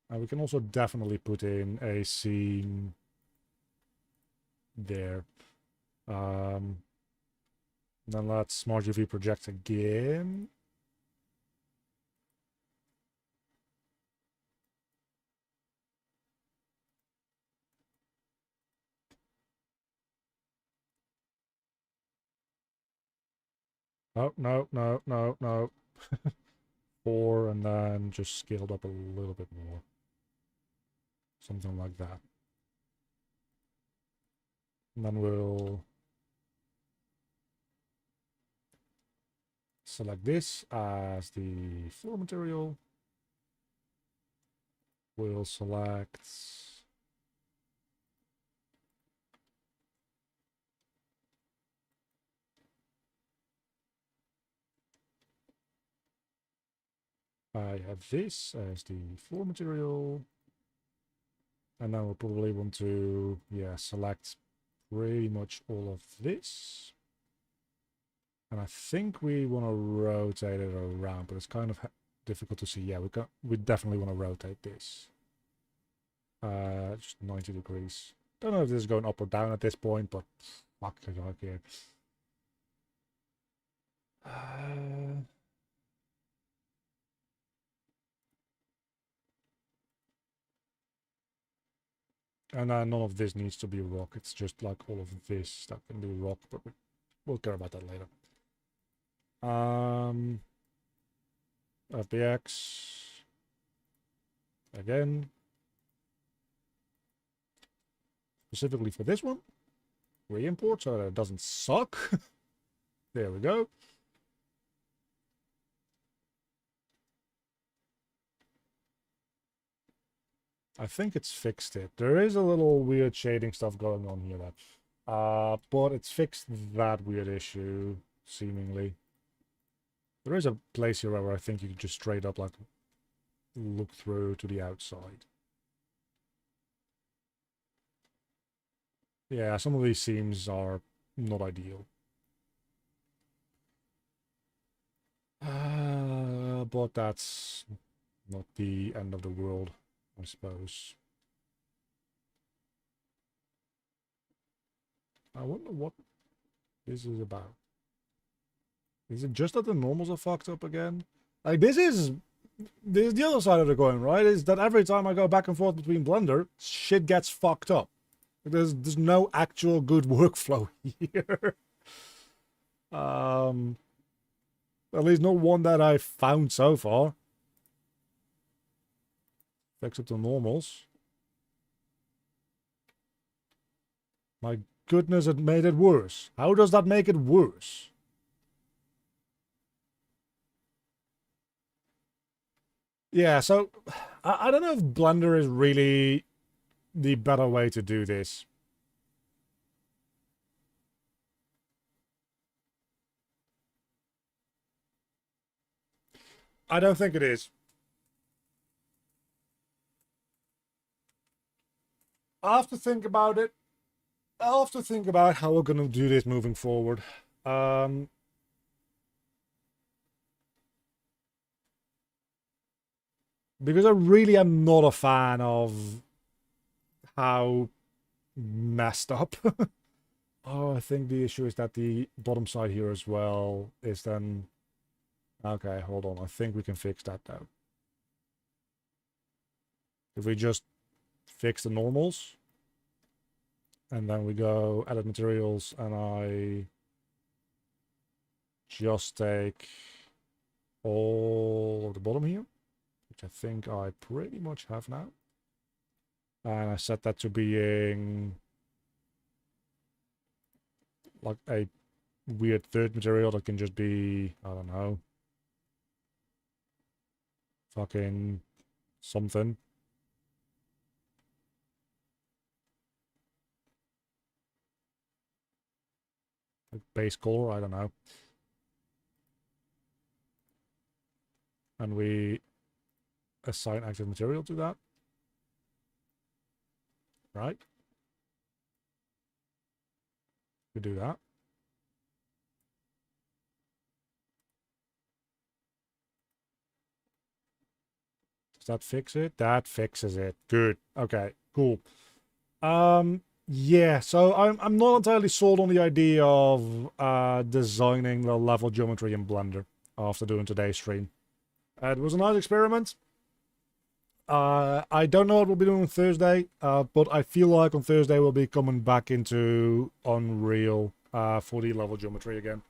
And we can also definitely put in a scene there. Then let's Smart UV project again. Oh, no, no, no, no. 4, and then just scaled up a little bit more. Something like that. And then we'll select this as the floor material. We'll select I have this as the floor material. And then we'll probably want to, yeah, select pretty much all of this. And I think we want to rotate it around, but it's kind of difficult to see. Yeah, we definitely want to rotate this. Just 90 degrees. Don't know if this is going up or down at this point, but fuck it, okay. And none of this needs to be rock. It's just like all of this that can be rock, but we'll care about that later. FBX again, specifically for this one, re-import so that it doesn't suck. There we go. I think it's fixed it. There is a little weird shading stuff going on here, but it's fixed that weird issue, seemingly. There is a place here where I think you can just straight up, like, look through to the outside. Yeah, some of these seams are not ideal. But that's not the end of the world, I suppose. I wonder what this is about. Is it just that the normals are fucked up again? Like, this is the other side of the coin, right? Is that every time I go back and forth between Blender, shit gets fucked up. There's no actual good workflow here. At least not one that I've found so far. Fix it to normals. My goodness, it made it worse. How does that make it worse? Yeah, so I don't know if Blender is really the better way to do this. I don't think it is. I'll have to think about it. I'll have to think about how we're going to do this moving forward. Because I really am not a fan of how messed up. Oh, I think the issue is that the bottom side here as well is then... Okay, hold on. I think we can fix that now. If we just fix the normals, and then we go edit materials, and I just take all of the bottom here, which I think I pretty much have now. And I set that to being like a weird third material that can just be, I don't know, fucking something. Like base color, I don't know. And we assign active material to that. Right? We do that. Does that fix it? That fixes it. Good. Okay, cool. Yeah, so I'm not entirely sold on the idea of designing the level geometry in Blender after doing today's stream. It was a nice experiment. I don't know what we'll be doing on Thursday, but I feel like on Thursday we'll be coming back into Unreal for the level geometry again.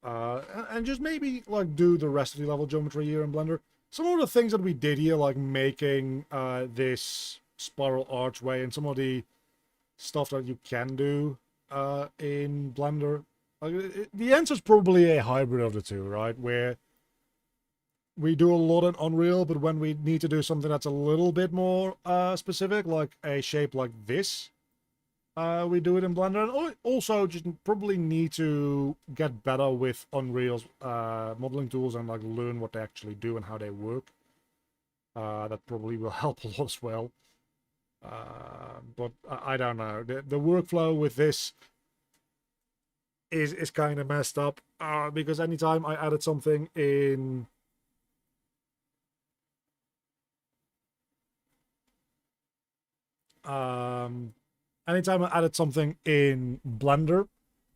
And just maybe like do the rest of the level geometry here in Blender. Some of the things that we did here, like making this spiral archway and some of the stuff that you can do in Blender. The answer is probably a hybrid of the two, right? Where we do a lot in Unreal, but when we need to do something that's a little bit more specific, like a shape like this, we do it in Blender. And also just probably need to get better with Unreal's modeling tools and like learn what they actually do and how they work. That probably will help a lot as well. But I don't know. The workflow with this is kind of messed up because anytime I added something in anytime I added something in Blender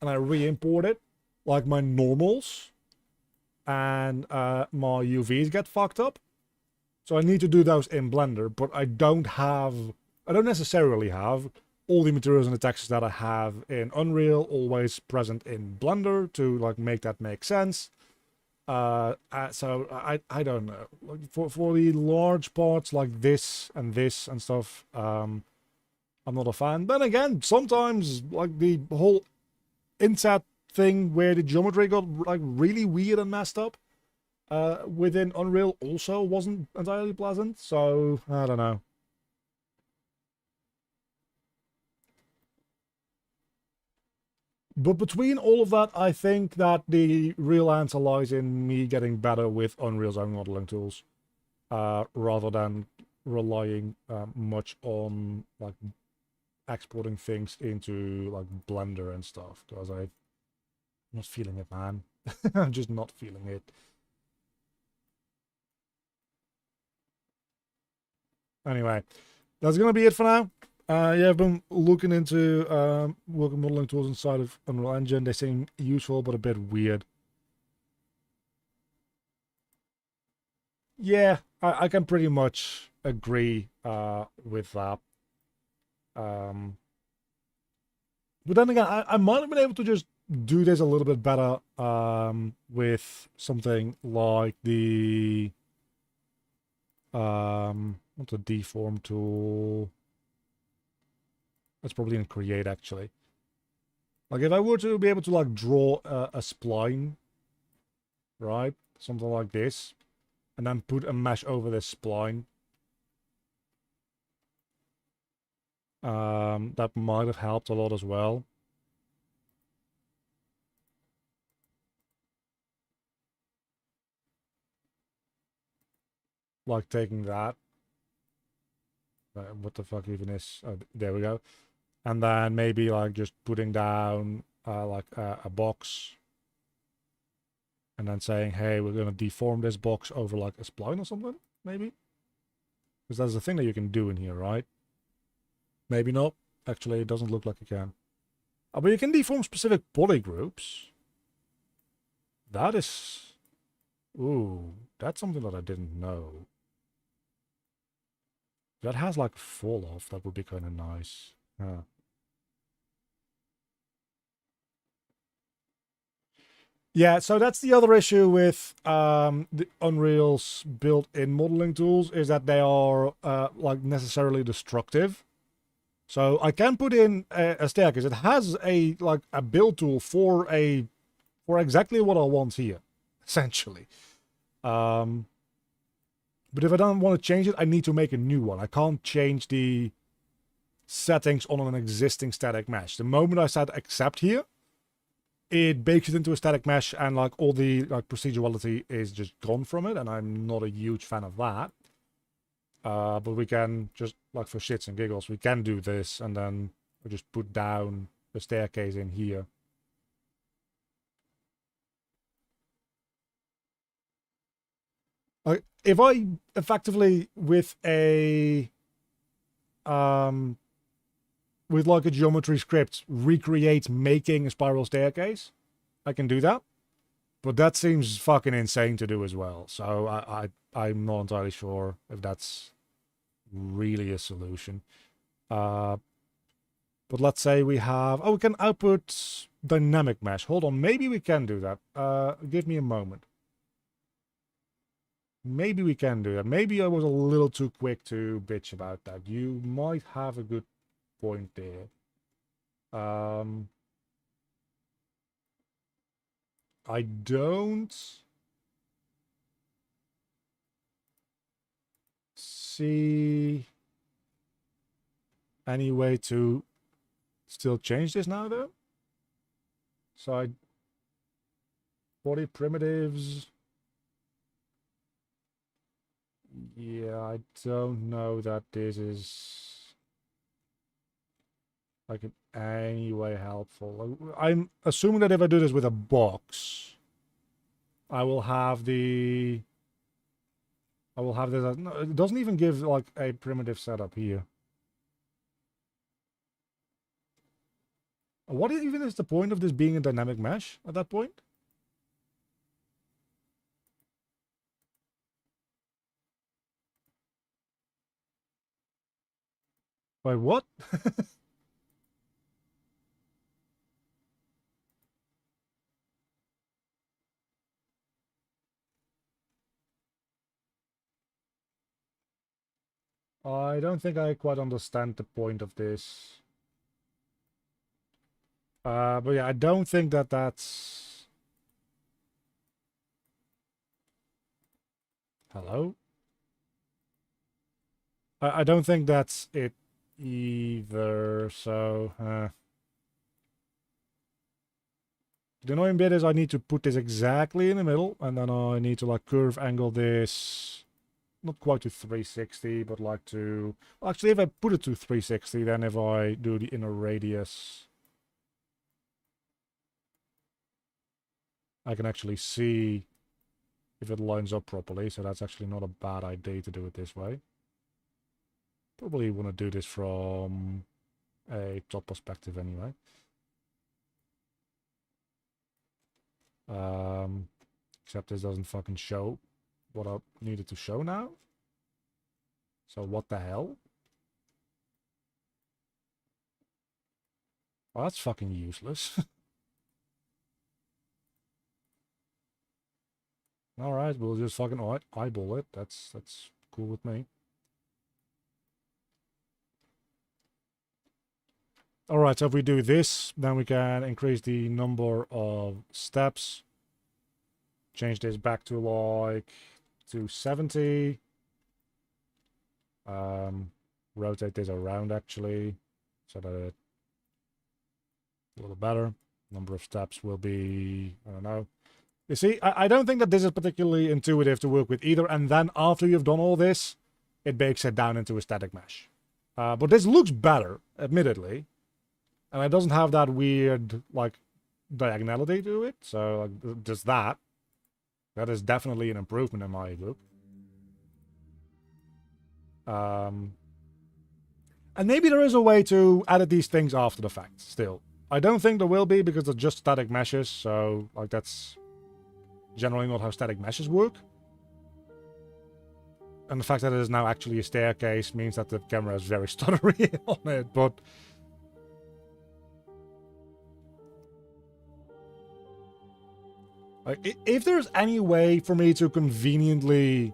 and I re-import it, like my normals and my UVs get fucked up. So I need to do those in Blender, but I don't necessarily have all the materials and the textures that I have in Unreal always present in Blender to like make that make sense. So I don't know. Like for the large parts like this and stuff, I'm not a fan. Then again, sometimes like the whole inset thing where the geometry got like really weird and messed up within Unreal also wasn't entirely pleasant. So I don't know. But between all of that, I think that the real answer lies in me getting better with Unreal's own modeling tools, rather than relying much on like exporting things into like Blender and stuff. Because I'm not feeling it, man. I'm just not feeling it. Anyway, that's gonna be it for now. Yeah, I've been looking into working modeling tools inside of Unreal Engine. They seem useful, but a bit weird. Yeah, I can pretty much agree with that. But then again, I might have been able to just do this a little bit better with something like the what's the deform tool? That's probably in Create, actually. Like, if I were to be able to, like, draw a spline, right? Something like this. And then put a mesh over this spline. That might have helped a lot as well. like taking that. What the fuck even is? Oh, there we go. And then maybe like just putting down like a box. And then saying, hey, we're going to deform this box over like a spline or something, maybe? Because that's the thing that you can do in here, right? Maybe not. Actually, it doesn't look like you can. Oh, but you can deform specific body groups. That is... Ooh, that's something that I didn't know. That has like fall off. That would be kind of nice. Yeah. Yeah, so that's the other issue with the Unreal's built-in modeling tools, is that they are like necessarily destructive. So I can put in a staircase. It has a like a build tool for exactly what I want here, essentially. But if I don't want to change it, I need to make a new one. I can't change the settings on an existing static mesh. The moment I said accept here, it bakes it into a static mesh, and like all the like procedurality is just gone from it, and I'm not a huge fan of that. But we can just, like for shits and giggles, we can do this, and then we just put down the staircase in here. If I effectively with like a geometry script recreate making a spiral staircase, I can do that. But that seems fucking insane to do as well. So I'm not entirely sure if that's really a solution. But let's say we have... Oh, we can output dynamic mesh. Hold on, maybe we can do that. Give me a moment. Maybe we can do that. Maybe I was a little too quick to bitch about that. You might have a good point there. I don't see any way to still change this now, though. So body primitives. Yeah, I don't know that this is like in any way helpful. I'm assuming that if I do this with a box, I will have this. No, it doesn't even give like a primitive setup here. What even is the point of this being a dynamic mesh at that point? Wait, what? I don't think I quite understand the point of this. But yeah, I don't think that that's... Hello? I don't think that's it either, so... The annoying bit is I need to put this exactly in the middle, and then I need to like curve angle this... Not quite to 360, but like to... Actually, if I put it to 360, then if I do the inner radius... I can actually see if it lines up properly, so that's actually not a bad idea to do it this way. Probably want to do this from a top perspective anyway. Except this doesn't fucking show what I needed to show now. So what the hell? Oh, that's fucking useless. Alright, we'll just fucking eyeball it. That's cool with me. Alright, so if we do this, then we can increase the number of steps. Change this back to like 270. Rotate this around actually, so that it's a little better. Number of steps will be, I don't know, You see, I don't think that this is particularly intuitive to work with either, and then after you've done all this, it bakes it down into a static mesh. But this looks better, admittedly, and it doesn't have that weird, like, diagonality to it, so like, just that. That is definitely an improvement in my book. And maybe there is a way to edit these things after the fact, still. I don't think there will be, because they're just static meshes, so, like, that's generally not how static meshes work. And the fact that it is now actually a staircase means that the camera is very stuttery on it, but... like, if there's any way for me to conveniently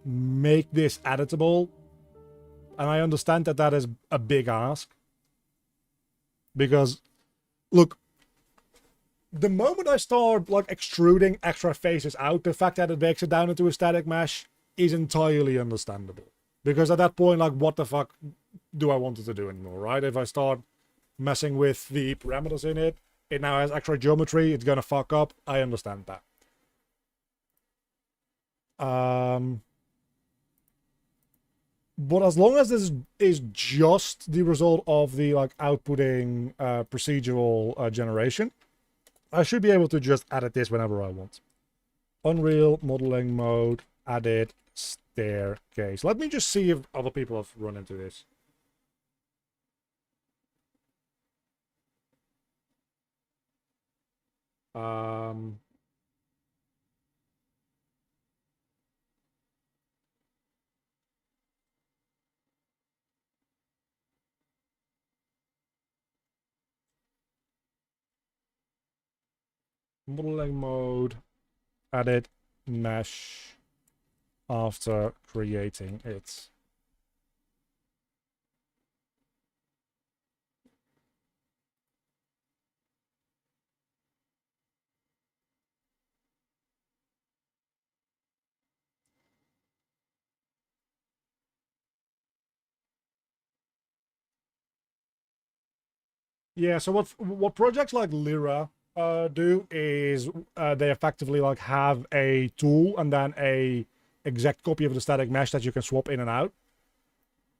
make this editable, and I understand that that is a big ask, because, look, the moment I start, like, extruding extra faces out, the fact that it breaks it down into a static mesh is entirely understandable. Because at that point, like, what the fuck do I want it to do anymore, right? If I start messing with the parameters in it, it now has extra geometry, it's gonna fuck up, I understand that. But as long as this is just the result of the, like, outputting procedural generation, I should be able to just edit this whenever I want. Unreal modeling mode, edit, staircase. Let me just see if other people have run into this. Modeling mode, edit, mesh, after creating it. Yeah, so what projects like Lyra do is they effectively, like, have a tool and then a exact copy of the static mesh that you can swap in and out.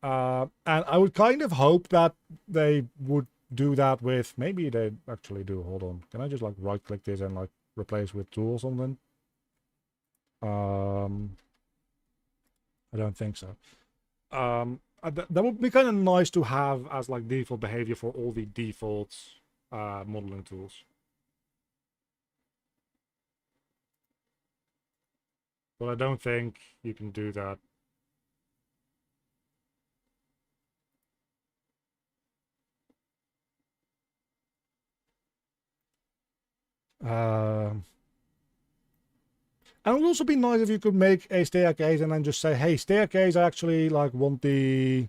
And I would kind of hope that they would do that with, maybe they actually do. Hold on, can I just, like, right click this and, like, replace with tool or something? I don't think so. That would be kind of nice to have as, like, default behavior for all the default modeling tools. But I don't think you can do that. And it would also be nice if you could make a staircase and then just say, hey, staircase, I actually, like, want the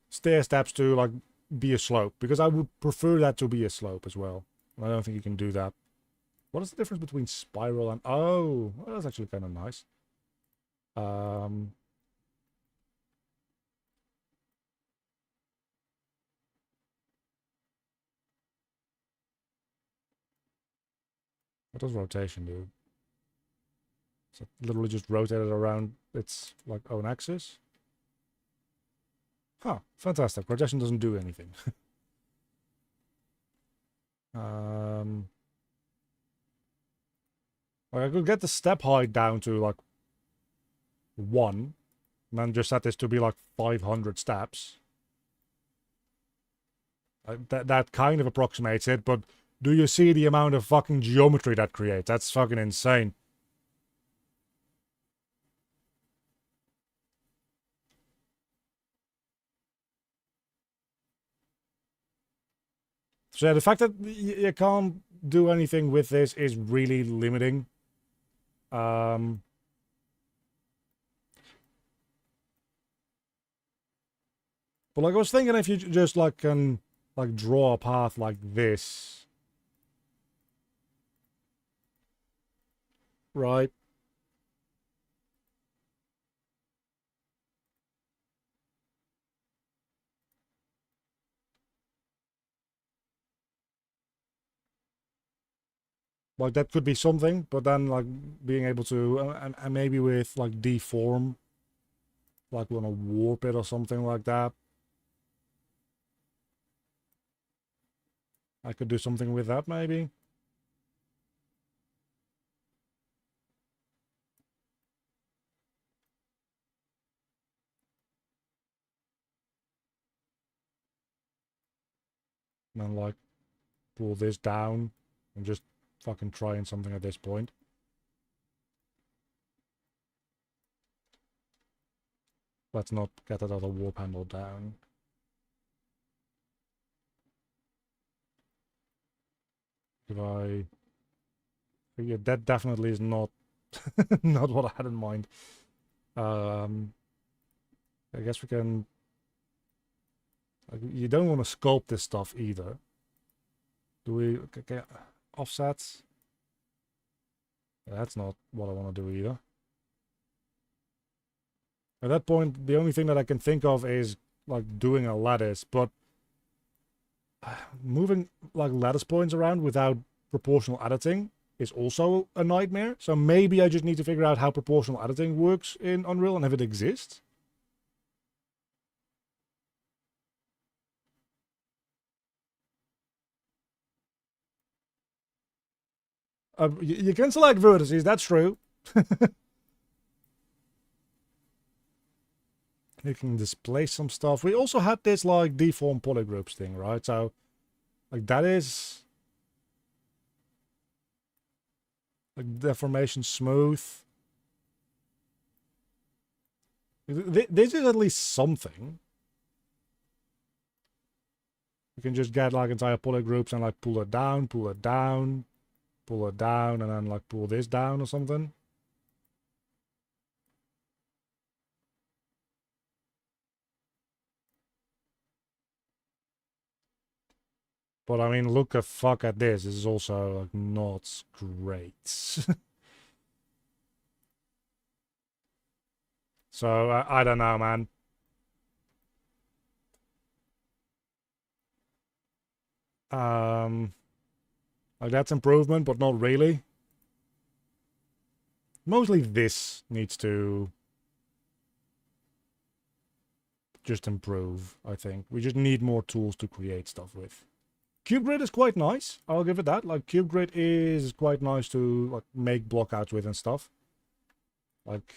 stair steps to, like, be a slope, because I would prefer that to be a slope as well. I don't think you can do that. What is the difference between spiral and... oh, well, that's actually kind of nice. What does rotation do? So it literally just rotated around its, like, own axis? Huh, fantastic. Rotation doesn't do anything. Like, I could get the step height down to, like, 1, and then just set this to be, like, 500 steps. That kind of approximates it, but do you see the amount of fucking geometry that creates? That's fucking insane. So yeah, the fact that you can't do anything with this is really limiting. But like, I was thinking, if you just, like, can, like, draw a path like this, right? Like that could be something, but then like being able to, and maybe with like deform, like we want to warp it or something like that. I could do something with that maybe. And then like pull this down and just fucking trying something at this point. Let's not get that other warp handle down. If I... Yeah, that definitely is not not what I had in mind. I guess we can... Like, you don't want to sculpt this stuff either. Do we... Okay, offsets? That's not what I want to do either. At that point, the only thing that I can think of is like doing a lattice, but moving like lattice points around without proportional editing is also a nightmare. So maybe I just need to figure out how proportional editing works in Unreal and if it exists. You can select vertices, that's true. You can display some stuff. We also had this like deform polygroups thing, right? So like that is like deformation smooth. This is at least something. You can just get like entire polygroups and like pull it down, pull it down, pull it down, and then like pull this down or something. But I mean, look a fuck at this. This is also like not great. So I don't know, man. Like that's improvement, but not really. Mostly this needs to just improve, I think. We just need more tools to create stuff with. Cube grid is quite nice. I'll give it that. Like cube grid is quite nice to like make blockouts with and stuff. Like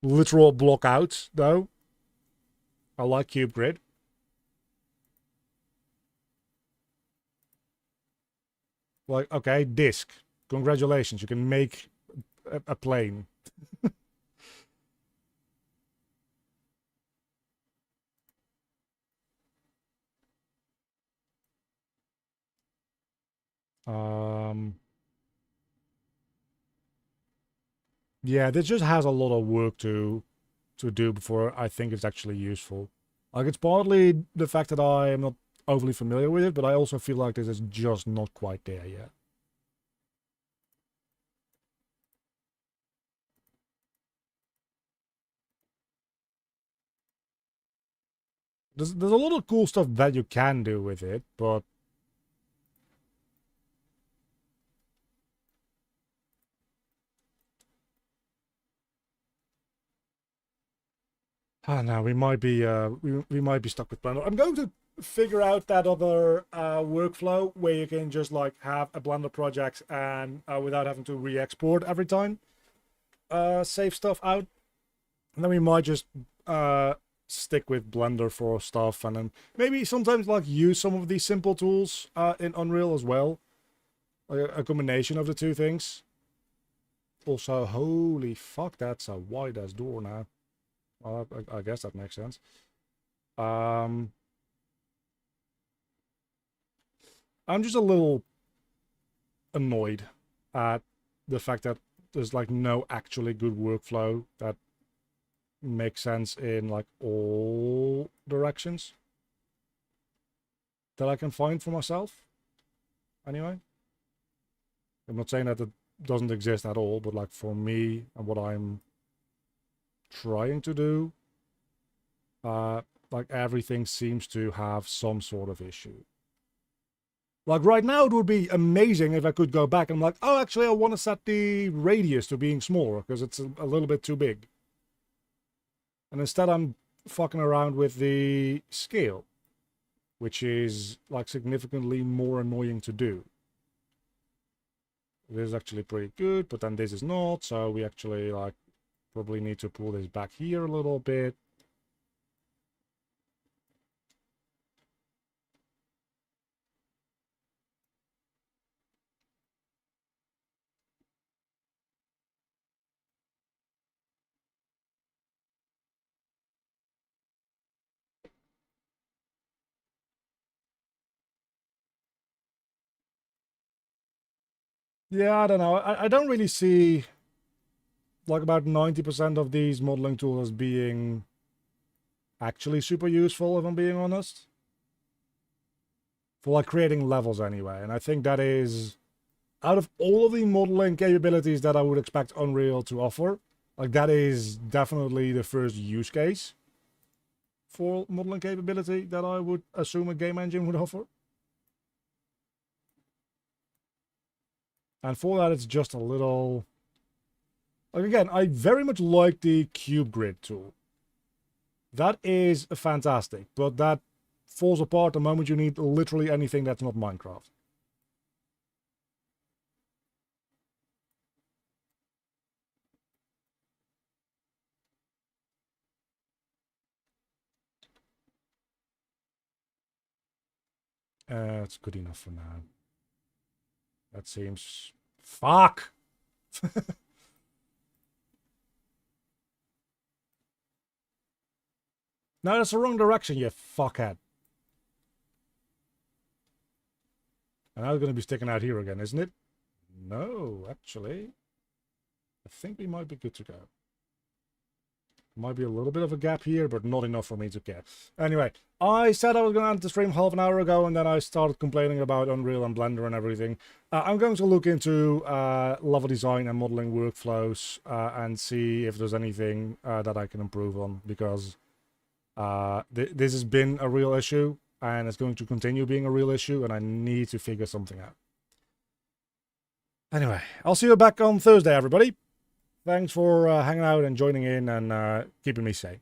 literal blockouts though. I like cube grid. Like okay, disk. Congratulations, you can make a plane. Yeah, this just has a lot of work to do before I think it's actually useful. Like it's partly the fact that I am not overly familiar with it, but I also feel like this is just not quite there yet. There's a lot of cool stuff that you can do with it, but I don't know, we might be we might be stuck with Blender. I'm going to figure out that other workflow where you can just like have a Blender project and without having to re-export every time, save stuff out, and then we might just stick with Blender for stuff, and then maybe sometimes like use some of these simple tools in Unreal as well, like a combination of the two things. Also, holy fuck, that's a wide ass door now. Well, I guess that makes sense. I'm just a little annoyed at the fact that there's like no actually good workflow that makes sense in like all directions that I can find for myself. Anyway, I'm not saying that it doesn't exist at all, but like for me and what I'm trying to do, like everything seems to have some sort of issue. Like right now, it would be amazing if I could go back and I'm like, oh, actually, I want to set the radius to being smaller because it's a little bit too big. And instead, I'm fucking around with the scale, which is like significantly more annoying to do. This is actually pretty good, but then this is not, so we actually like probably need to pull this back here a little bit. Yeah, I don't know. I don't really see like about 90% of these modeling tools as being actually super useful, if I'm being honest. For like creating levels anyway. And I think that is, out of all of the modeling capabilities that I would expect Unreal to offer, like that is definitely the first use case for modeling capability that I would assume a game engine would offer. And for that, it's just a little... Like again, I very much like the cube grid tool. That is fantastic, but that falls apart the moment you need literally anything that's not Minecraft. It's good enough for now. That seems... Fuck! No, that's the wrong direction, you fuckhead. And now it's going to be sticking out here again, isn't it? No, actually. I think we might be good to go. Might be a little bit of a gap here, but not enough for me to care. Anyway, I said I was going to end the stream half an hour ago, and then I started complaining about Unreal and Blender and everything. I'm going to look into level design and modeling workflows and see if there's anything that I can improve on, because this has been a real issue, and it's going to continue being a real issue, and I need to figure something out. Anyway, I'll see you back on Thursday, everybody. Thanks for hanging out and joining in and keeping me sane.